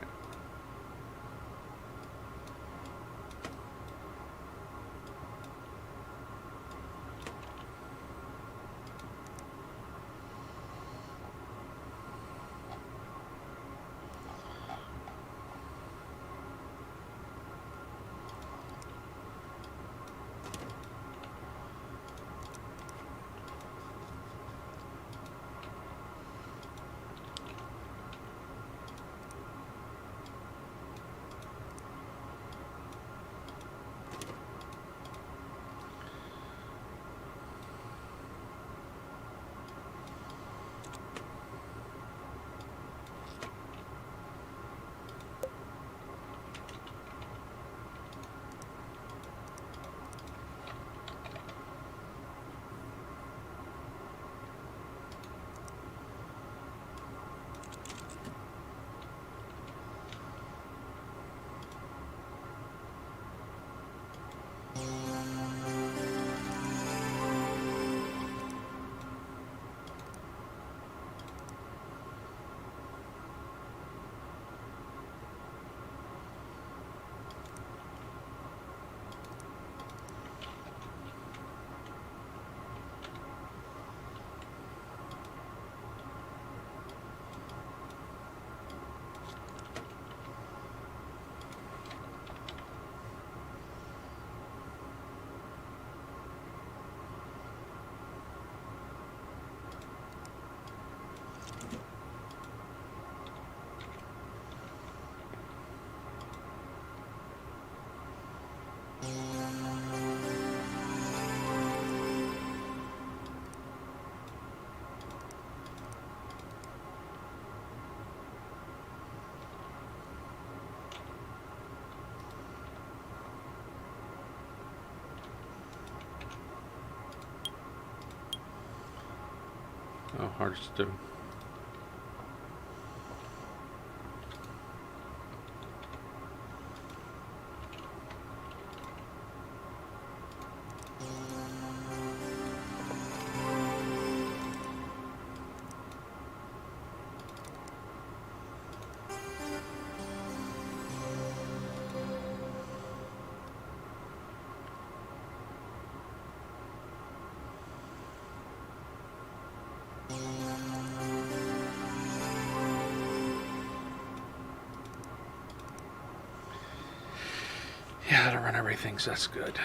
Oh, Hearthstone. Yeah, that'll run everything, so that's good.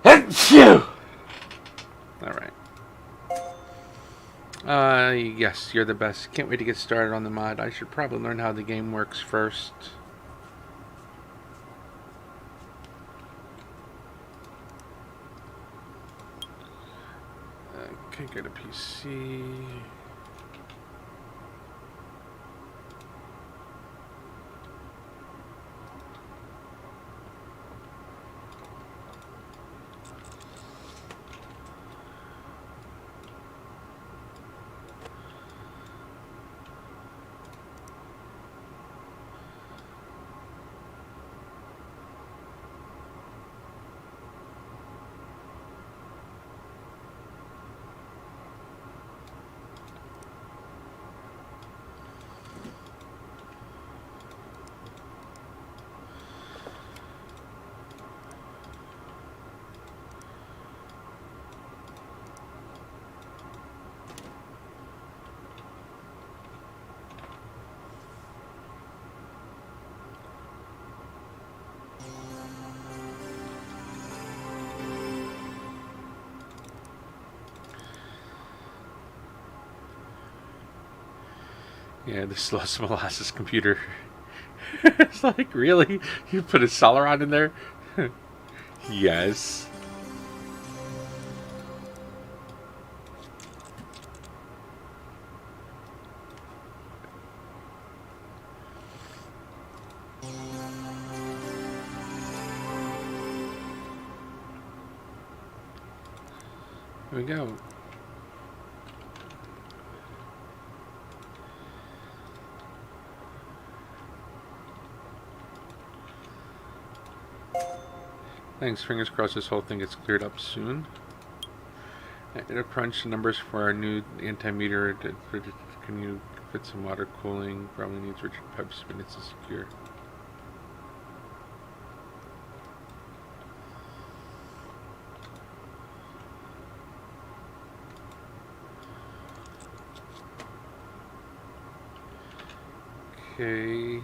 Alright. Phew! Alright. Yes, you're the best. Can't wait to get started on the mod. I should probably learn how the game works first. Okay, go to PC. Yeah, this Los Molasses computer. It's like, really? You put a Solaron in there? Yes. Here we go. Thanks. Fingers crossed this whole thing gets cleared up soon. It'll crunch the numbers for our new anti-meter. Can you fit some water cooling? Probably needs rigid pipes, but it's secure. Okay.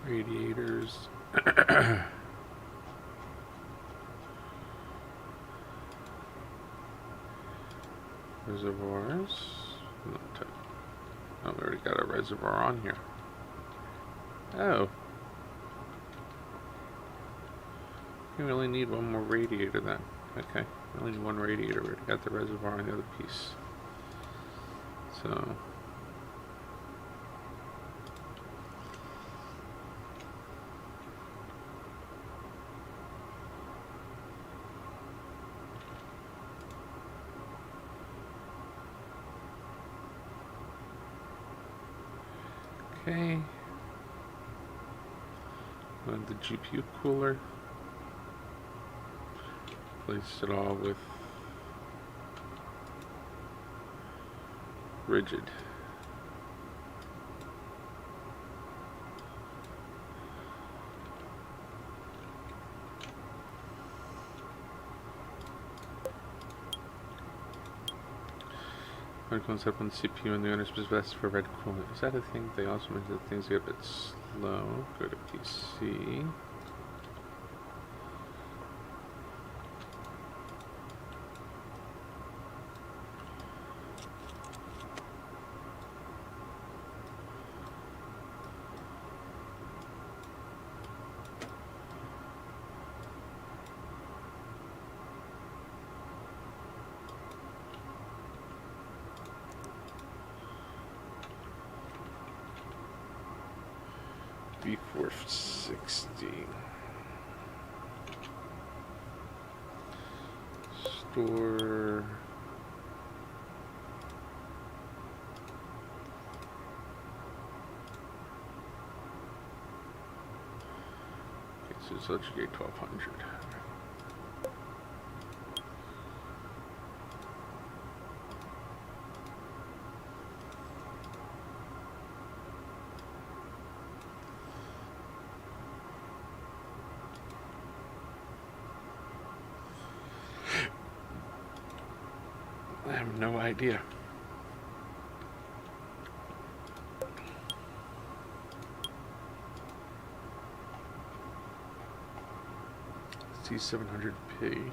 Radiators. Reservoirs. Oh, we already got a reservoir on here. Oh. We only need one more radiator then. Okay. We only need one radiator. We already got the reservoir on the other piece. So. Okay. And the GPU cooler. Place it all with rigid. Red concept on CPU and the owner's best for red cooling. Is that a thing? They also mentioned that things get a bit slow. Go to PC. V460. Store. Okay, so it's Legendary 1200. I have no idea. C700P.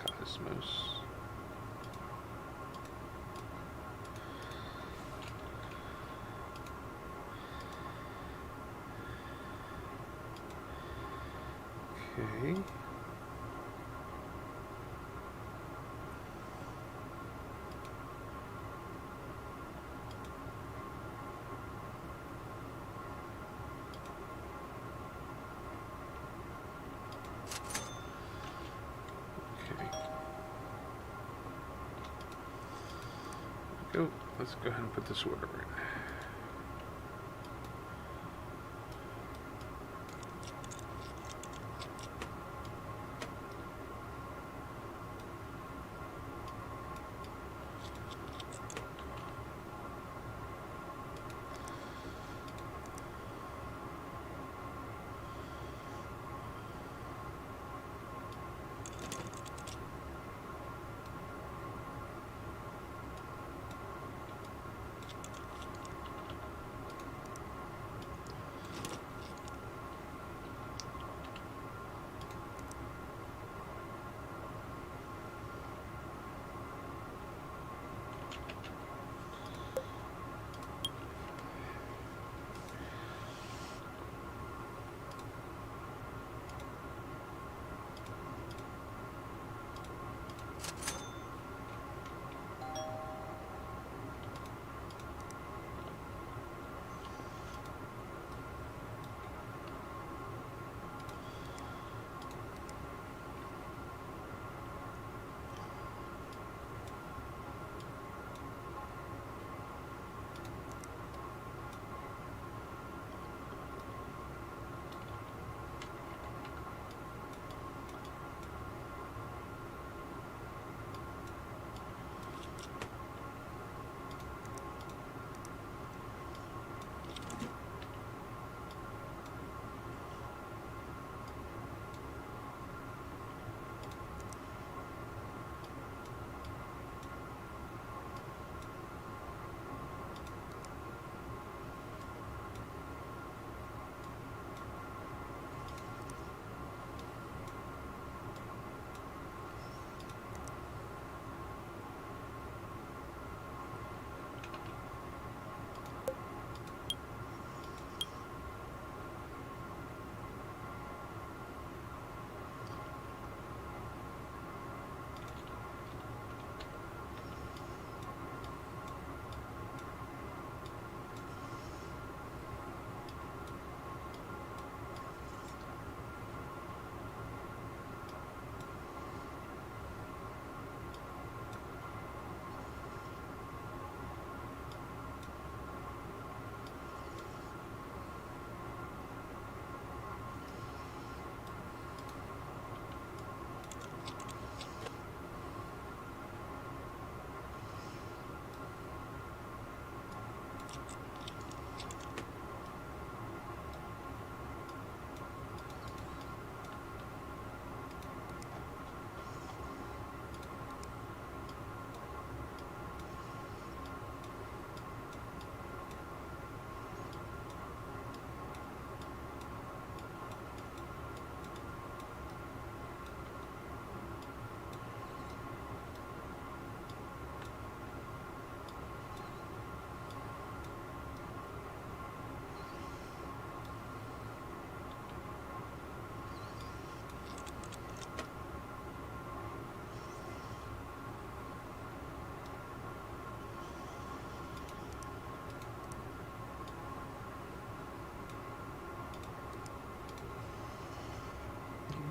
Cosmos. Okay. Let's go ahead and put this order in.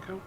go.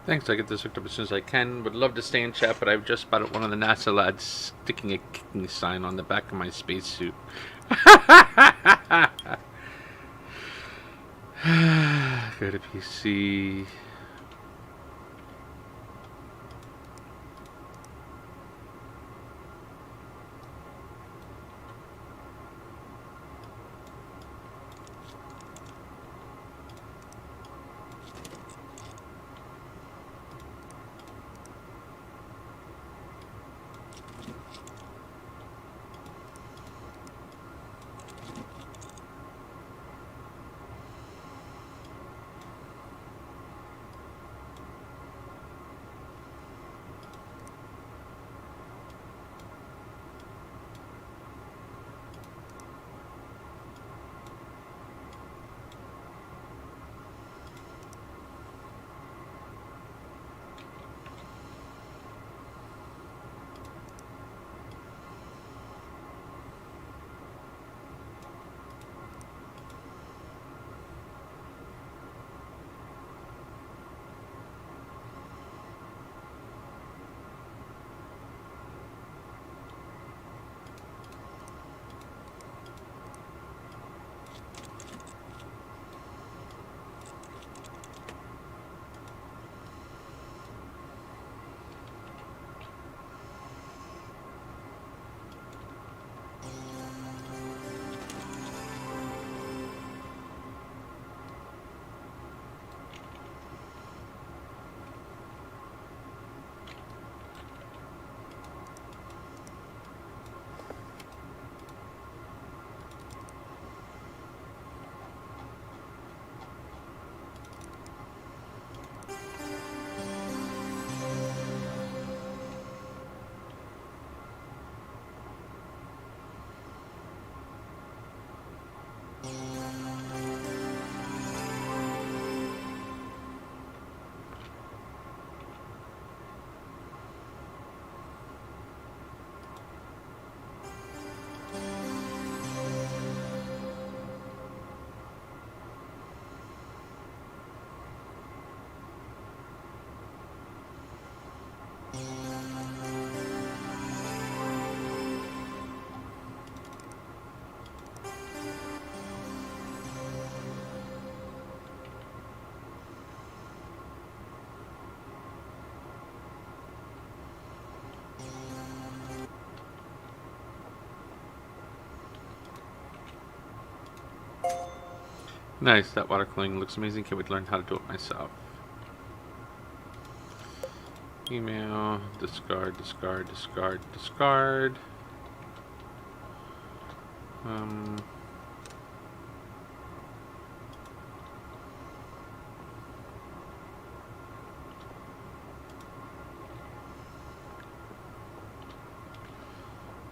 Thanks, I get this hooked up as soon as I can. Would love to stay in chat, but I've just spotted one of the NASA lads sticking a kicking sign on the back of my spacesuit. Go to PC. Nice, that water cooling looks amazing. Can't wait to learn how to do it myself. Email, discard, discard, discard, discard.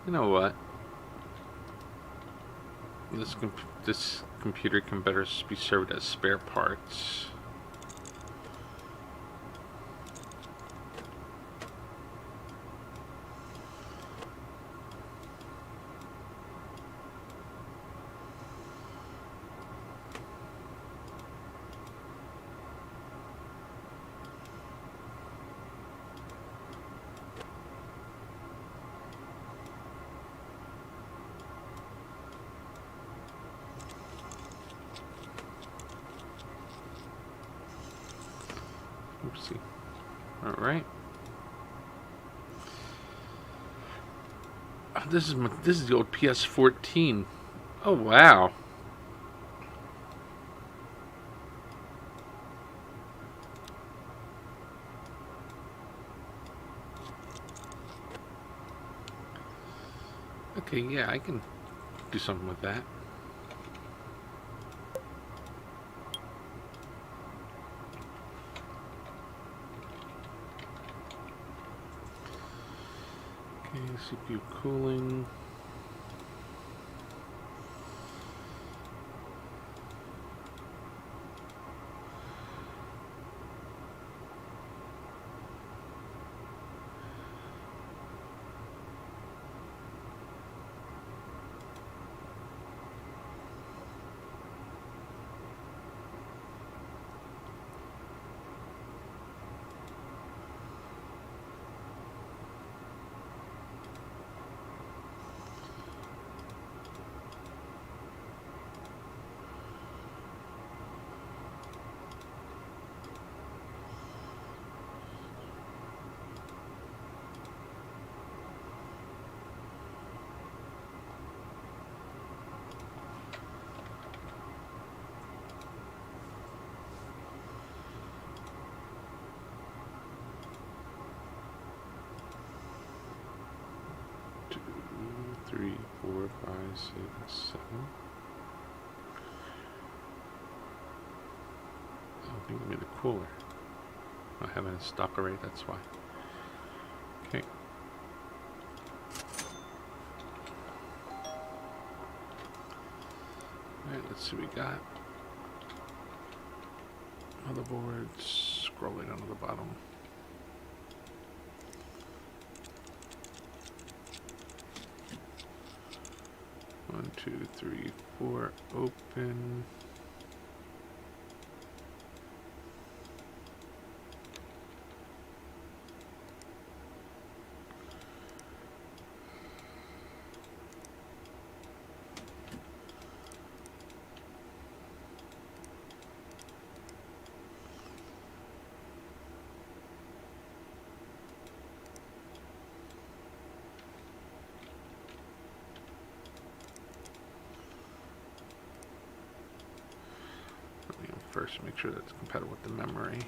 You know what? This computer can better be served as spare parts. All right. Oh, this is the old PS14. Oh wow. Okay, yeah, I can do something with that. Okay, CPU cooling. Two, 3, 4, 5, 6, 7. Oh, give me the cooler. I have it in stock already, that's why. Okay. Alright, let's see what we got. Motherboards, scrolling down to the bottom. One, 2, 3, 4, open. First, make sure that's compatible with the memory.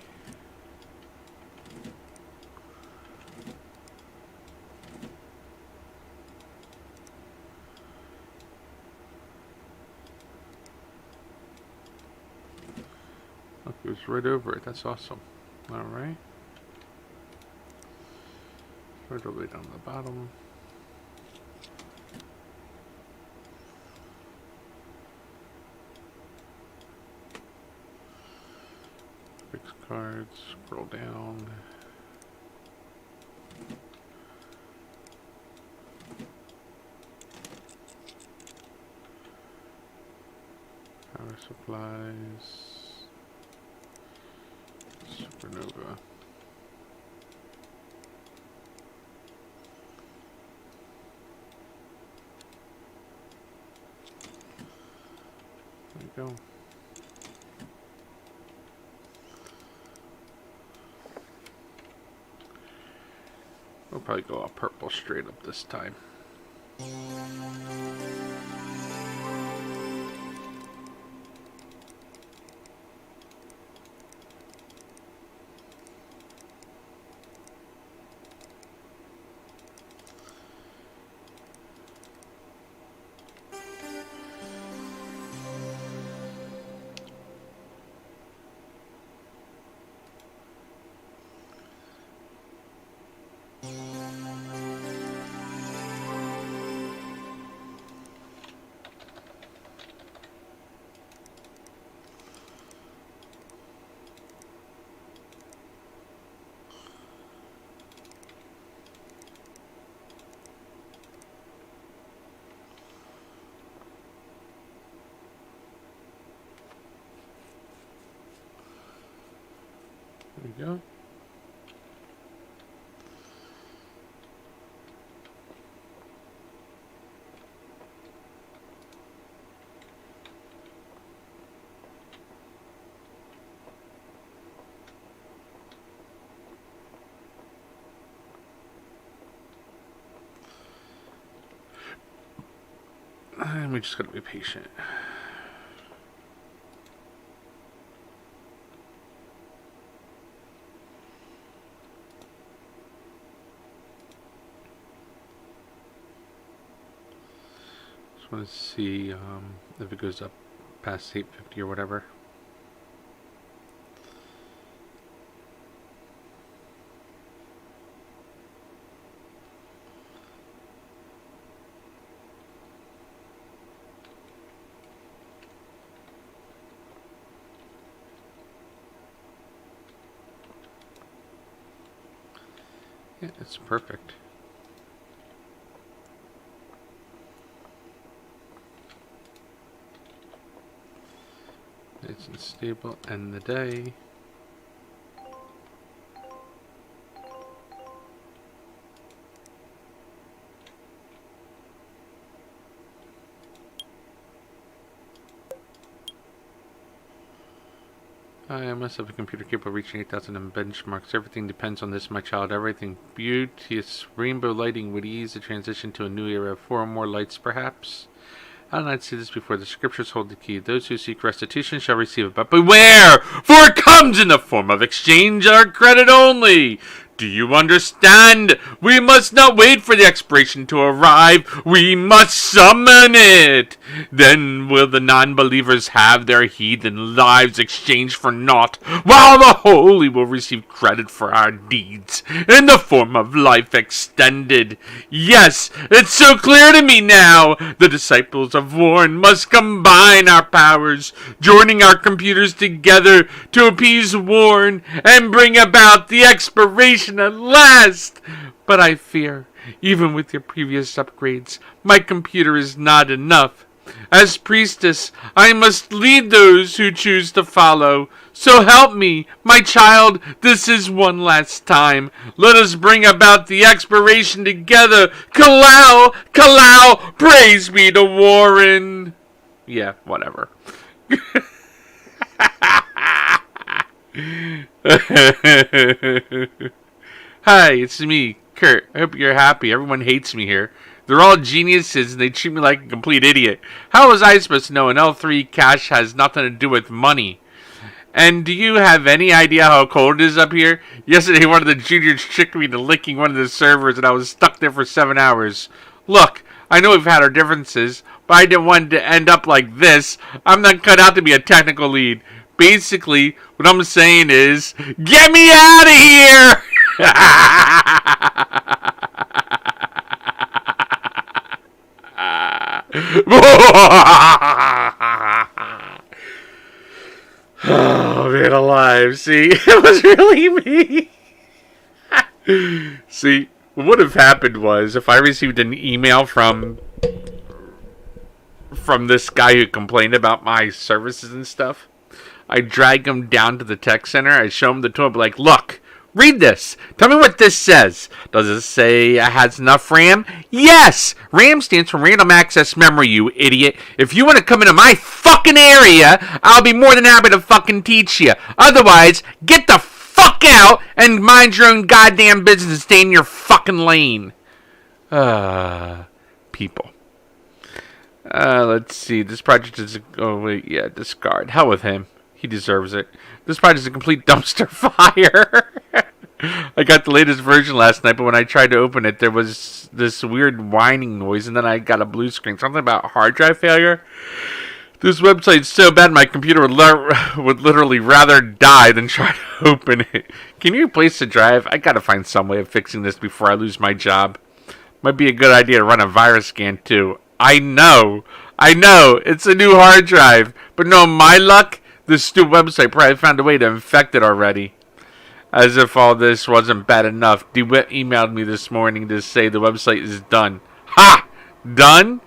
Look, it goes right over it. That's awesome. All right. Right all the way down to the bottom. Fix cards. Scroll down. Power supplies. Supernova. There you go. We'll probably go all purple straight up this time. There we go. And we just gotta be patient. Just want to see if it goes up past 850 or whatever. Yeah, it's perfect. It's unstable. End the day. I must have a computer capable of reaching 8,000 in benchmarks. Everything depends on this, my child. Everything. Beauteous rainbow lighting would ease the transition to a new era. 4 or more lights, perhaps. How did I see this before? The scriptures hold the key. Those who seek restitution shall receive it. But beware! For it comes in the form of exchange or credit only. Do you understand? We must not wait for the expiration to arrive. We must summon it. Then will the non-believers have their heathen lives exchanged for naught, while the holy will receive credit for our deeds in the form of life extended. Yes, it's so clear to me now. The disciples of Warren must combine our powers, joining our computers together to appease Warren and bring about the expiration at last. But I fear, even with your previous upgrades, my computer is not enough. As priestess, I must lead those who choose to follow. So help me, my child, this is one last time. Let us bring about the expiration together. Kalau, Kalau, praise be to Warren. Yeah, whatever. Hi, it's me, Kurt. I hope you're happy. Everyone hates me here. They're all geniuses and they treat me like a complete idiot. How was I supposed to know an L3 cache has nothing to do with money? And do you have any idea how cold it is up here? Yesterday one of the juniors tricked me into licking one of the servers and I was stuck there for 7 hours. Look, I know we've had our differences, but I didn't want to end up like this. I'm not cut out to be a technical lead. Basically, what I'm saying is, get me out of here! Oh, man alive. See, it was really me. See, what would have happened was if I received an email from this guy who complained about my services and stuff, I'd drag him down to the tech center. I'd show him the tool. I'd be like, look, read this. Tell me what this says. Does it say it has enough RAM? Yes! RAM stands for Random Access Memory, you idiot. If you want to come into my fucking area, I'll be more than happy to fucking teach you. Otherwise, get the fuck out and mind your own goddamn business and stay in your fucking lane. People. Let's see. This project is... Oh, wait. Yeah, discard. Hell with him. He deserves it. This project is a complete dumpster fire. I got the latest version last night, but when I tried to open it, there was this weird whining noise, and then I got a blue screen. Something about hard drive failure. This website's so bad, my computer would literally rather die than try to open it. Can you replace the drive? I gotta find some way of fixing this before I lose my job. Might be a good idea to run a virus scan, too. I know. It's a new hard drive. But no, my luck, this stupid website probably found a way to infect it already. As if all this wasn't bad enough, DeWitt emailed me this morning to say the website is done. Ha! Done?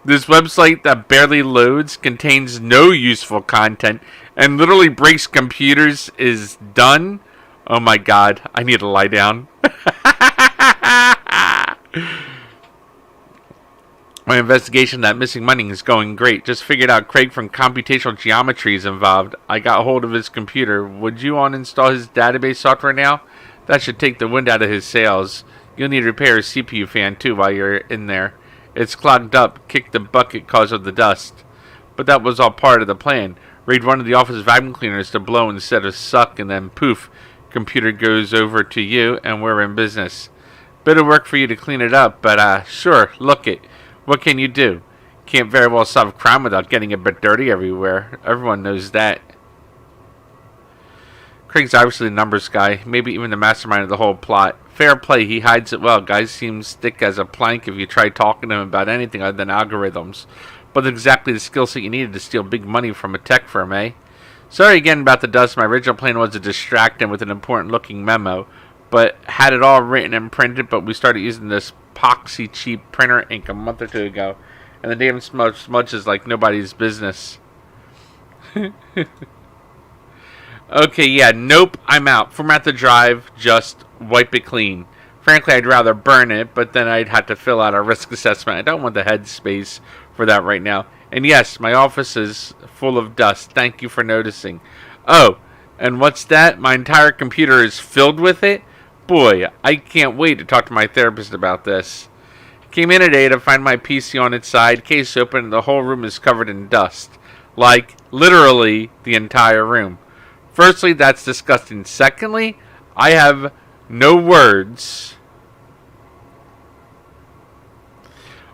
This website that barely loads, contains no useful content, and literally breaks computers is done? Oh my god, I need to lie down. My investigation of that missing money is going great. Just figured out Craig from Computational Geometry is involved. I got hold of his computer. Would you uninstall his database software now? That should take the wind out of his sails. You'll need to repair his CPU fan too while you're in there. It's clogged up. Kick the bucket cause of the dust. But that was all part of the plan. Raid one of the office vacuum cleaners to blow instead of suck, and then poof, computer goes over to you, and we're in business. Bit of work for you to clean it up, but sure, look it. What can you do? Can't very well solve crime without getting a bit dirty everywhere. Everyone knows that. Craig's obviously the numbers guy, maybe even the mastermind of the whole plot. Fair play, he hides it well. Guy seems thick as a plank if you try talking to him about anything other than algorithms. But exactly the skill set you needed to steal big money from a tech firm, eh? Sorry again about the dust. My original plan was to distract him with an important looking memo, but had it all written and printed, but we started using this poxy cheap printer ink a month or two ago, and the damn smudges like nobody's business. Okay, yeah, nope, I'm out. Format the drive, just wipe it clean. Frankly, I'd rather burn it, but then I'd have to fill out a risk assessment. I don't want the headspace for that right now. And yes, my office is full of dust. Thank you for noticing. Oh, and what's that? My entire computer is filled with it? Boy, I can't wait to talk to my therapist about this. Came in today to find my PC on its side, case open, and the whole room is covered in dust. Like, literally, the entire room. Firstly, that's disgusting. Secondly, I have no words.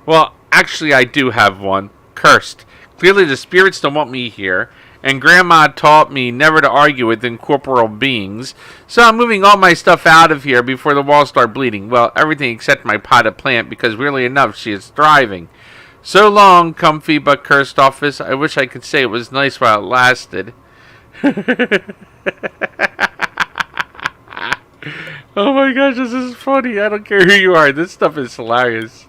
Well, actually, I do have one. Cursed. Clearly, the spirits don't want me here, and Grandma taught me never to argue with incorporeal beings, so I'm moving all my stuff out of here before the walls start bleeding. Well, everything except my potted plant, because weirdly enough, she is thriving. So long, comfy but cursed office. I wish I could say it was nice while it lasted. Oh my gosh, this is funny. I don't care who you are. This stuff is hilarious.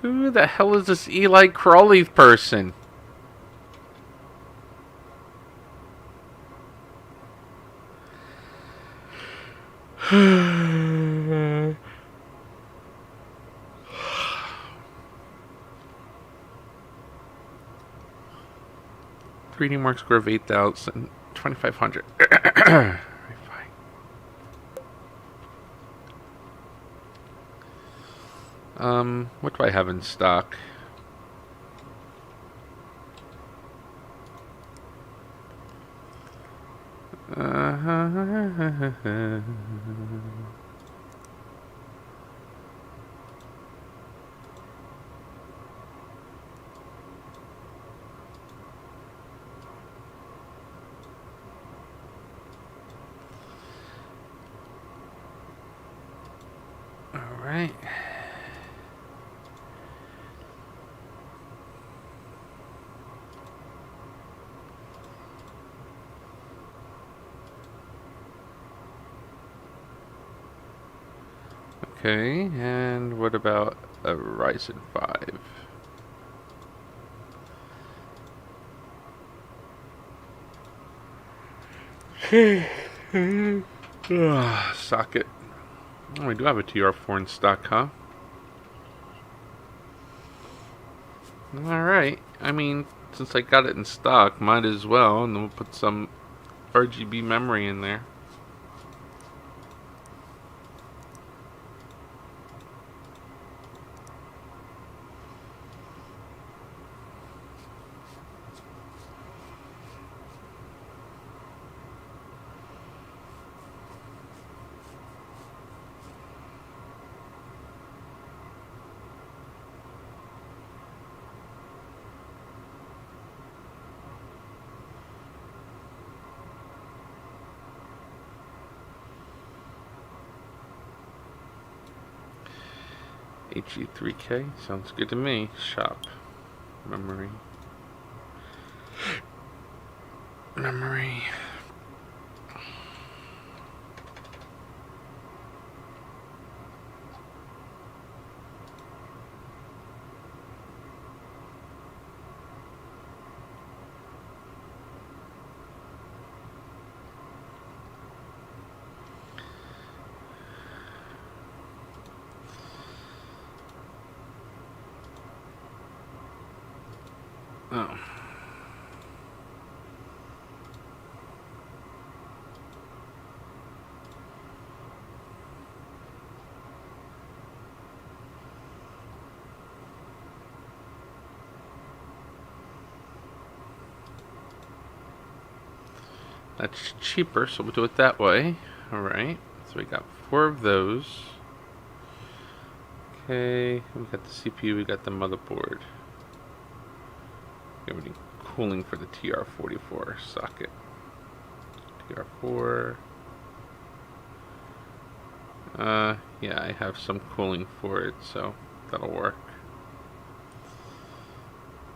Who the hell is this Eli Crawley person? Reading mark score of 8,000, 2,500. What do I have in stock? All right. Okay, and what about a Ryzen 5? Socket. Oh, we do have a TR4 in stock, huh? Alright, I mean, since I got it in stock, might as well, and then we'll put some RGB memory in there. HE3K, sounds good to me. Shop. Memory. Memory. Oh. That's cheaper, so we'll do it that way. Alright, so we got 4 of those. Okay, we got the CPU, we got the motherboard. Okay, we need cooling for the TR44 socket. TR4. Yeah, I have some cooling for it, so that'll work.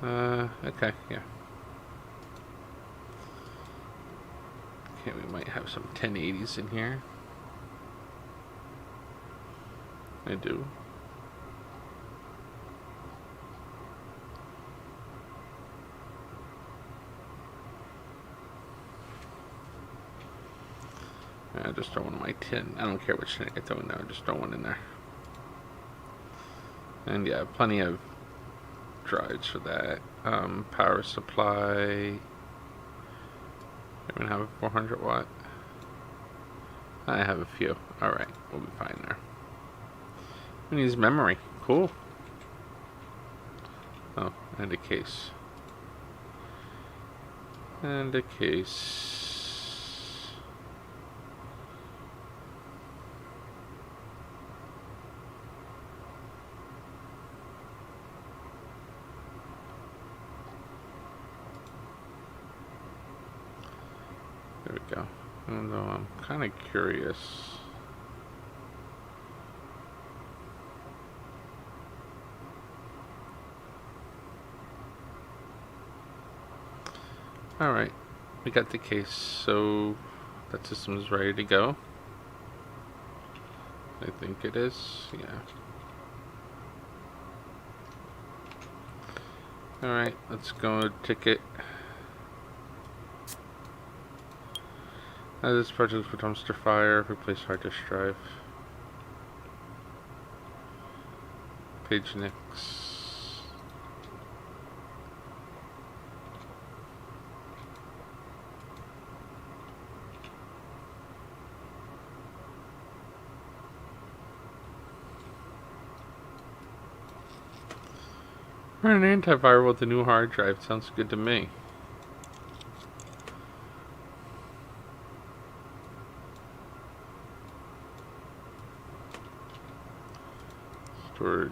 Okay, yeah. Okay, we might have some 1080s in here. I do. I just throw one in my tin. I don't care which tin I throw in there. I just throw one in there. And yeah, plenty of drives for that. Power supply. I even have a 400 watt. I have a few. Alright, we'll be fine there. It needs memory. Cool. Oh, and a case. And a case. There we go. Although I'm kind of curious. Alright, we got the case, so that system is ready to go. I think it is, yeah. Alright, let's go ticket. As this project for dumpster fire, replace hard disk drive. Page next. Run an antiviral with the new hard drive. Sounds good to me. Storage.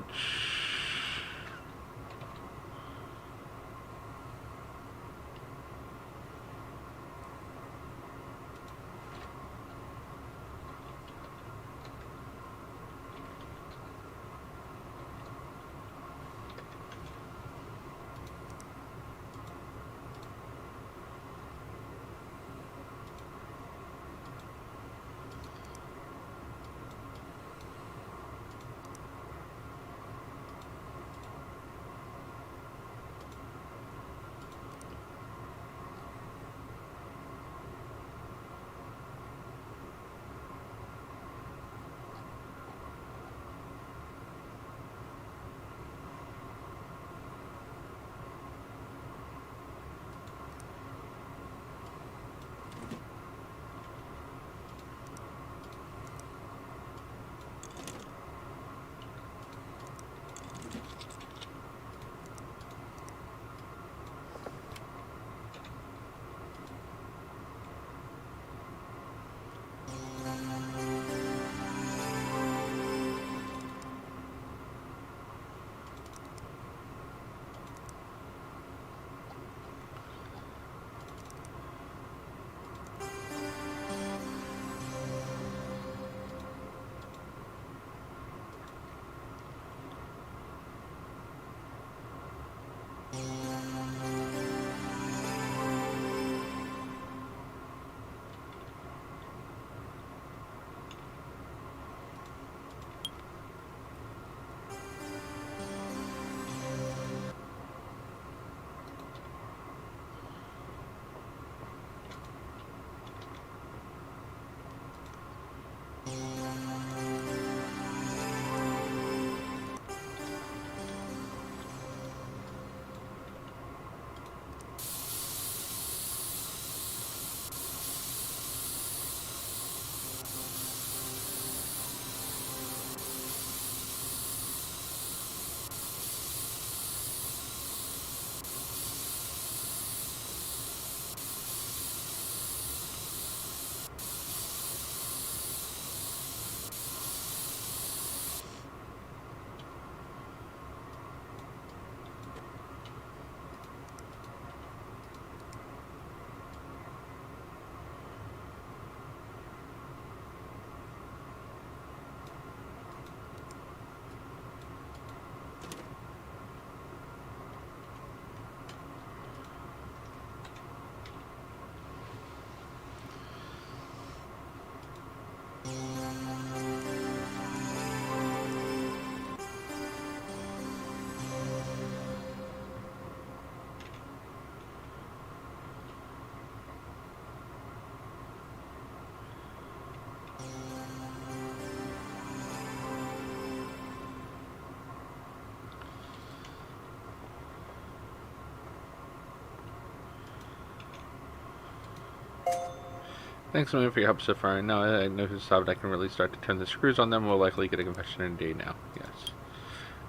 Thanks a million for your help so far. Now I know who's solved, I can really start to turn the screws on them. We'll likely get a confession in a day now. Yes.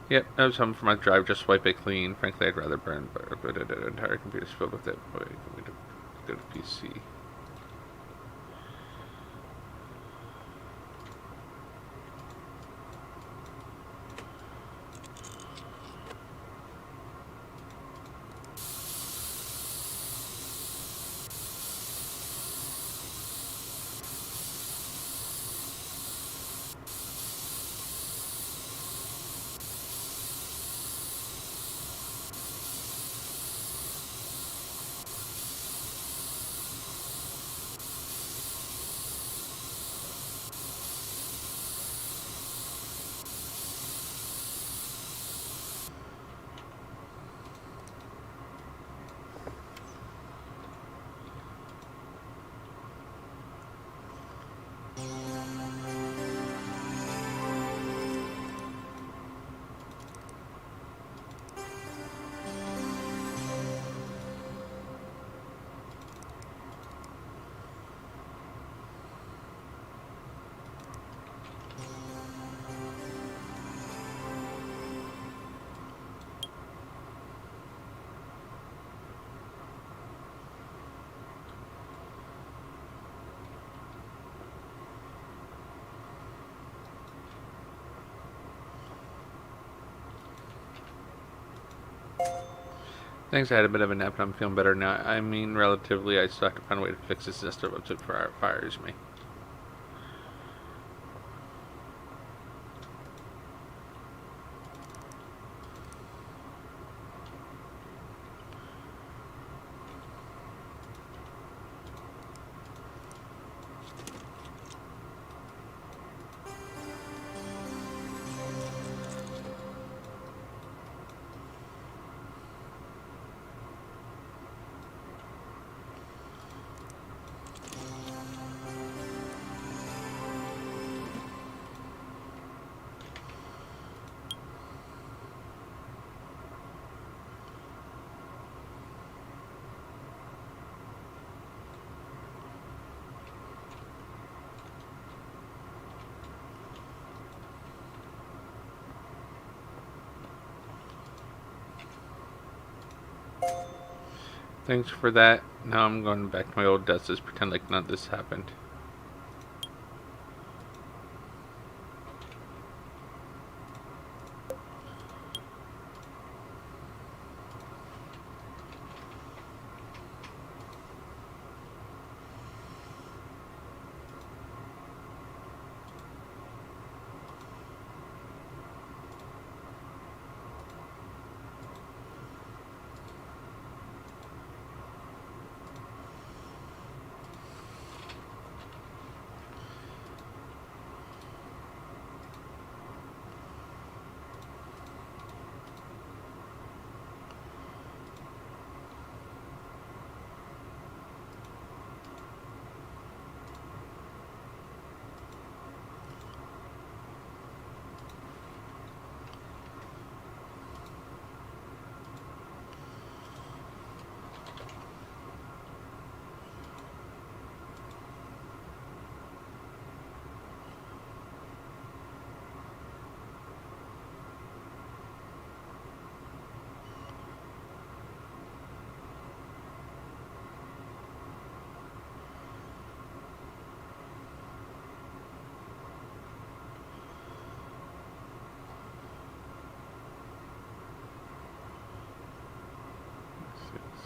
Yep, I was home from my drive, just wipe it clean. Frankly, I'd rather burn, but the entire computer's filled with it. Boy, we go to PC. Thanks, I had a bit of a nap, but I'm feeling better now. I mean, relatively, I still have to find a way to fix this nest of took fires me. Thanks for that. Now I'm going back to my old desk to pretend like none of this happened.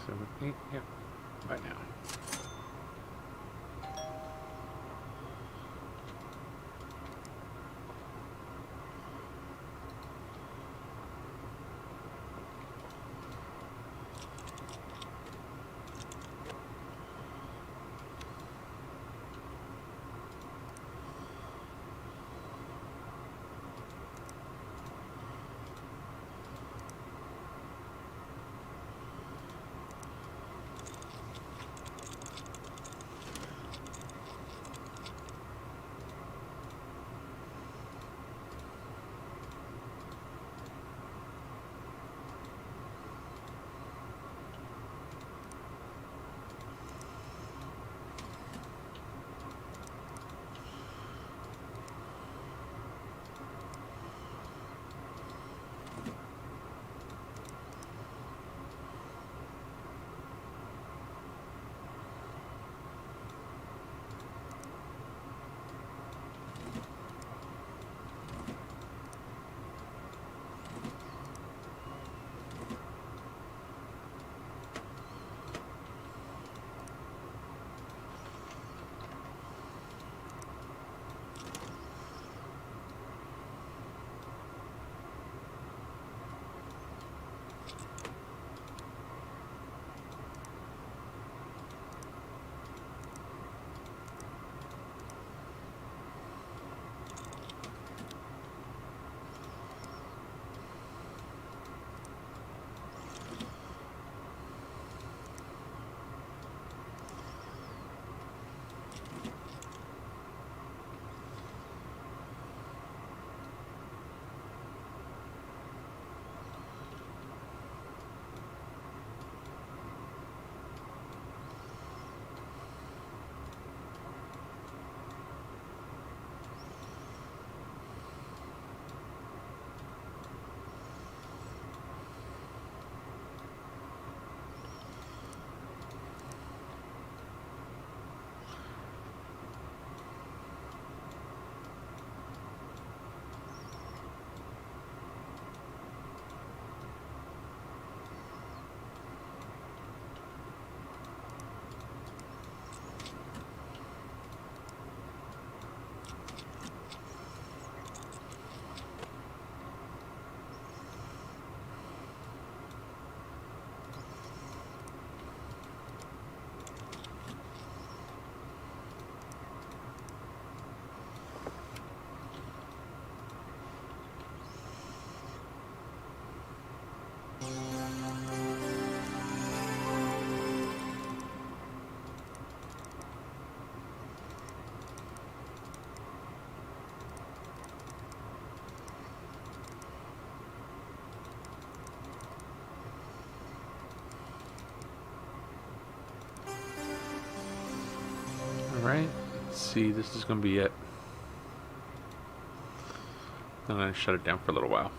Seven, eight, yep. By now. see, this is going to be it. I'm going to shut it down for a little while.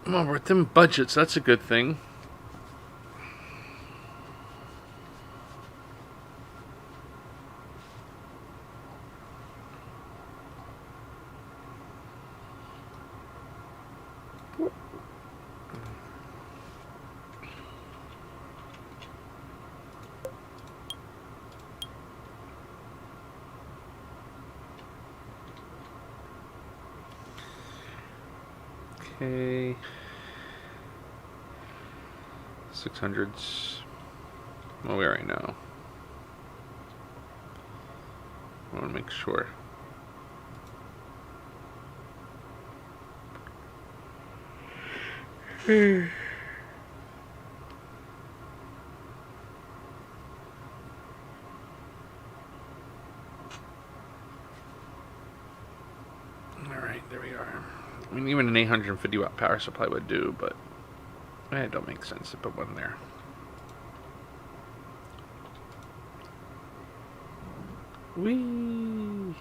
Well, we're within budgets. That's a good thing. Okay. 600s. Well, we already know. I want to make sure. Alright, there we are. I mean, even an 850 watt power supply would do, but it don't make sense to put one there. Whee!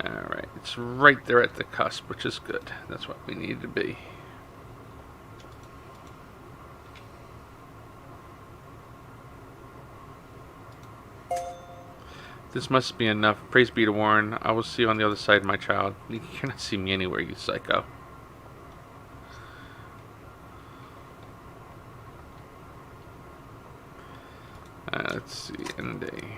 Alright, it's right there at the cusp, which is good. That's what we need to be. This must be enough. Praise be to Warren. I will see you on the other side, my child. You cannot see me anywhere, you psycho. Let's see, end of day.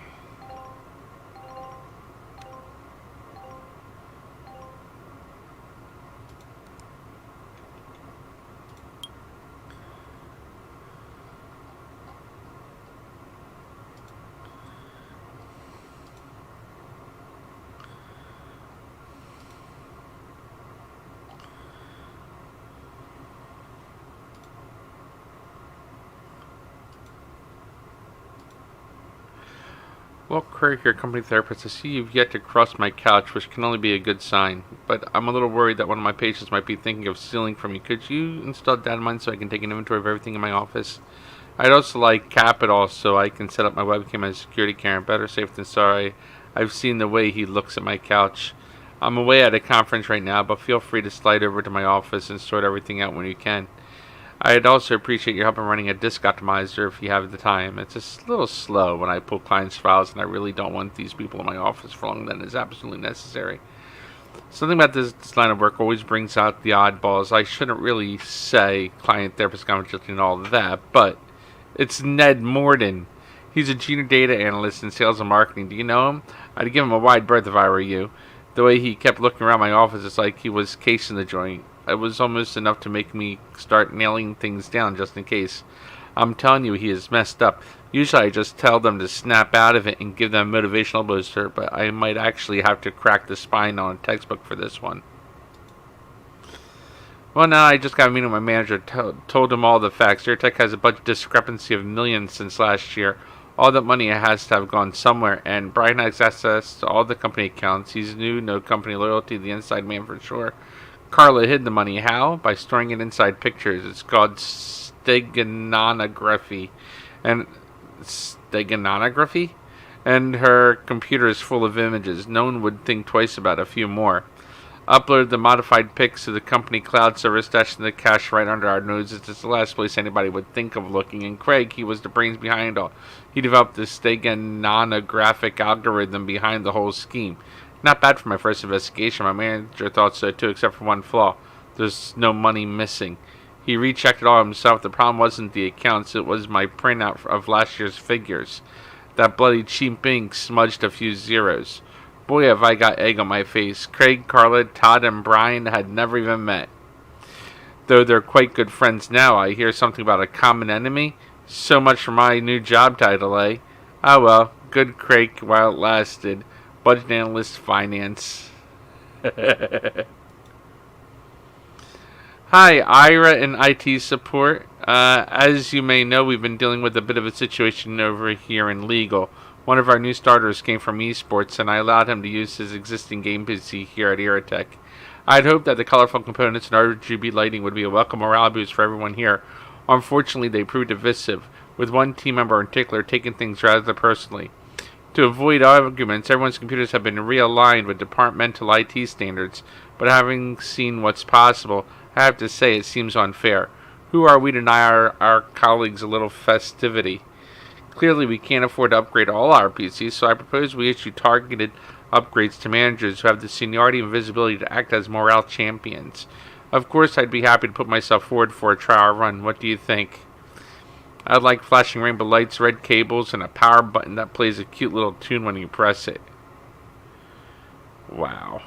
Well, Craig, your company therapist, I see you've yet to cross my couch, which can only be a good sign. But I'm a little worried that one of my patients might be thinking of stealing from me. Could you install data mine so I can take an inventory of everything in my office? I'd also like Capital so I can set up my webcam as security camera. Better safe than sorry. I've seen the way he looks at my couch. I'm away at a conference right now, but feel free to slide over to my office and sort everything out when you can. I'd also appreciate your help in running a disk optimizer if you have the time. It's a little slow when I pull clients' files, and I really don't want these people in my office for longer than is absolutely necessary. Something about this line of work always brings out the oddballs. I shouldn't really say client therapist confidentiality and all of that, but it's Ned Morden. He's a junior data analyst in sales and marketing. Do you know him? I'd give him a wide berth if I were you. The way he kept looking around my office, it's like he was casing the joint. It was almost enough to make me start nailing things down just in case. I'm telling you, he is messed up. Usually I just tell them to snap out of it and give them a motivational booster, but I might actually have to crack the spine on a textbook for this one. Well, now I just got a meeting with my manager, told him all the facts. Airtech has a budget discrepancy of millions since last year. All that money has to have gone somewhere, and Brian has access to all the company accounts. He's new, no company loyalty, the inside man for sure. Carla hid the money. How? By storing it inside pictures. It's called steganography. And her computer is full of images. No one would think twice about a few more. Uploaded the modified pics to the company cloud server, stashed in the cache right under our noses. It's the last place anybody would think of looking. And Craig, he was the brains behind it all. He developed the steganographic algorithm behind the whole scheme. Not bad for my first investigation. My manager thought so too, except for one flaw. There's no money missing. He rechecked it all himself. The problem wasn't the accounts, it was my printout of last year's figures. That bloody cheap ink smudged a few zeros. Boy, have I got egg on my face. Craig, Carla, Todd, and Brian had never even met. Though they're quite good friends now, I hear something about a common enemy. So much for my new job title, eh? Ah well, good Craig while it lasted. Budget analyst, finance. Hi, Ira in IT support. As you may know, we've been dealing with a bit of a situation over here in legal. One of our new starters came from esports, and I allowed him to use his existing game PC here at Aerotech. I'd hoped that the colorful components and RGB lighting would be a welcome morale boost for everyone here. Unfortunately, they proved divisive, with one team member in particular taking things rather personally. To avoid arguments, everyone's computers have been realigned with departmental IT standards, but having seen what's possible, I have to say it seems unfair. Who are we to deny our colleagues a little festivity? Clearly, we can't afford to upgrade all our PCs, so I propose we issue targeted upgrades to managers who have the seniority and visibility to act as morale champions. Of course, I'd be happy to put myself forward for a trial run. What do you think? I'd like flashing rainbow lights, red cables, and a power button that plays a cute little tune when you press it. Wow.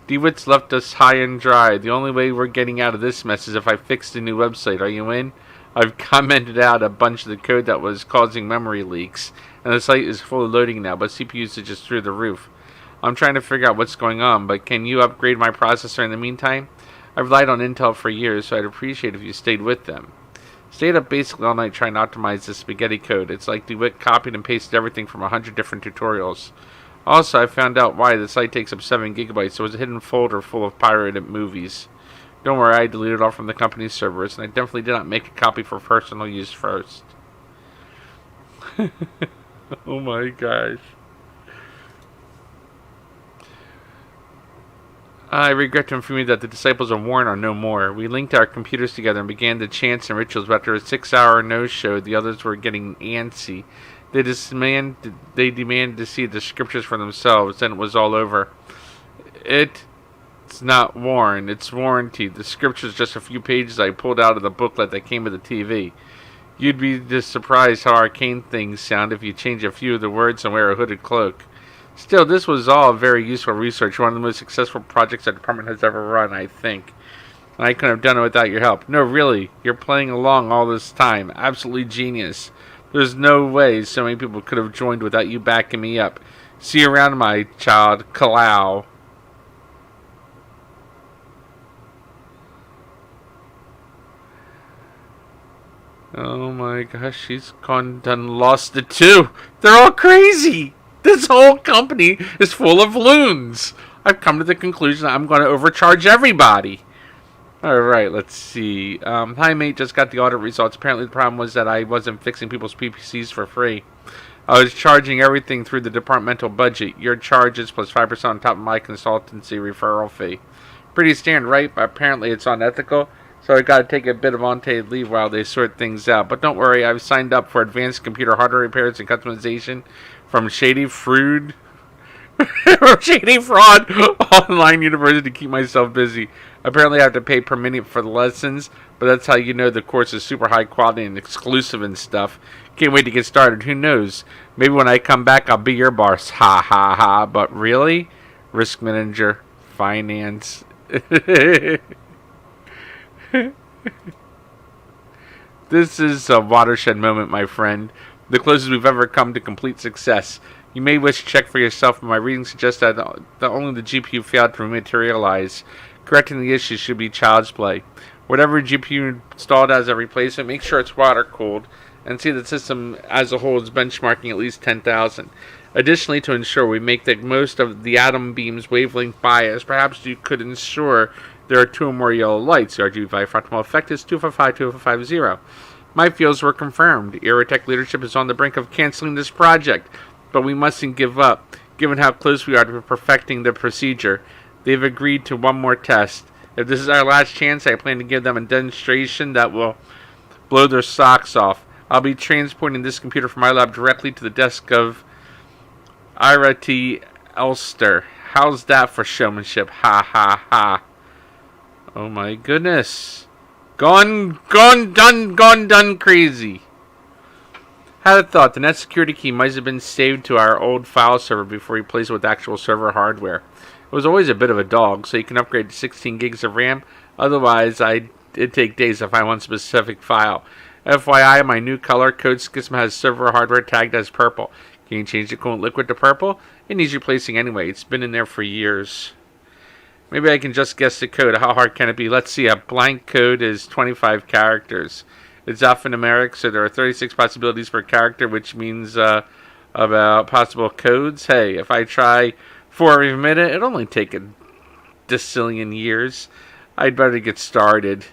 DeWitt's left us high and dry. The only way we're getting out of this mess is if I fix the new website. Are you in? I've commented out a bunch of the code that was causing memory leaks, and the site is fully loading now, but CPU usage is through the roof. I'm trying to figure out what's going on, but can you upgrade my processor in the meantime? I've relied on Intel for years, so I'd appreciate if you stayed with them. Stayed up basically all night trying to optimize this spaghetti code. It's like DeWitt copied and pasted everything from 100 different tutorials. Also, I found out why the site takes up 7 gigabytes. There was a hidden folder full of pirated movies. Don't worry, I deleted it all from the company's servers, and I definitely did not make a copy for personal use first. Oh my gosh. I regret to inform you that the disciples of Warren are no more. We linked our computers together and began the chants and rituals, but after a 6-hour no-show, the others were getting antsy. They demanded to see the scriptures for themselves, and it was all over. It's not Warren, it's warranty. The scripture's just a few pages I pulled out of the booklet that came with the TV. You'd be just surprised how arcane things sound if you change a few of the words and wear a hooded cloak. Still, this was all very useful research, one of the most successful projects our department has ever run, I think. And I couldn't have done it without your help. No, really, you're playing along all this time. Absolutely genius. There's no way so many people could have joined without you backing me up. See you around, my child. Kalau. Oh my gosh, she's gone done lost it too. They're all crazy. This whole company is full of loons. I've come to the conclusion that I'm going to overcharge everybody. Alright, let's see. Hi mate, just got the audit results. Apparently the problem was that I wasn't fixing people's PPCs for free. I was charging everything through the departmental budget. Your charges plus 5% on top of my consultancy referral fee. Pretty standard, right? But apparently it's unethical. So I gotta take a bit of unpaid leave while they sort things out. But don't worry, I've signed up for advanced computer hardware repairs and customization from Shady Fraud Online University to keep myself busy. Apparently I have to pay per minute for the lessons, but that's how you know the course is super high quality and exclusive and stuff. Can't wait to get started. Who knows? Maybe when I come back I'll be your boss. Ha ha ha. But really? Risk manager, finance. This is a watershed moment, my friend. The closest we've ever come to complete success. You may wish to check for yourself, but my reading suggests that only the GPU failed to materialize. Correcting the issue should be child's play. Whatever GPU installed as a replacement, make sure it's water cooled, and see the system as a whole is benchmarking at least 10,000. Additionally, to ensure we make the most of the atom beam's wavelength bias, perhaps you could ensure there are 2 or more yellow lights. The RGB fractal effect is 255-2550. My fields were confirmed. Aerotech leadership is on the brink of canceling this project, but we mustn't give up, given how close we are to perfecting the procedure. They've agreed to one more test. If this is our last chance, I plan to give them a demonstration that will blow their socks off. I'll be transporting this computer from my lab directly to the desk of Ira T. Elster. How's that for showmanship? Ha ha ha. Oh my goodness. Gone done crazy. Had a thought, the net security key might have been saved to our old file server before replaced with actual server hardware. It was always a bit of a dog, so you can upgrade to 16 gigs of RAM. Otherwise, it'd take days to find one specific file. FYI, my new color code scheme has server hardware tagged as purple. Can you change the coolant liquid to purple? It needs replacing anyway. It's been in there for years. Maybe I can just guess the code. How hard can it be? Let's see. A blank code is 25 characters. It's alphanumeric, so there are 36 possibilities per character, which means about possible codes. Hey, if I try 4 every minute, it'll only take a decillion years. I'd better get started.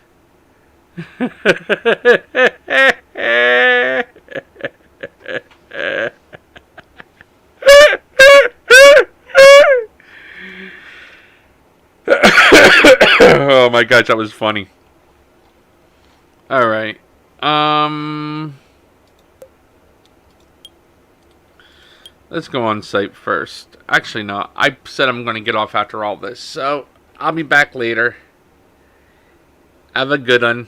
Oh my gosh, that was funny. Alright. Let's go on site first. Actually, no. I said I'm going to get off after all this. So, I'll be back later. Have a good one.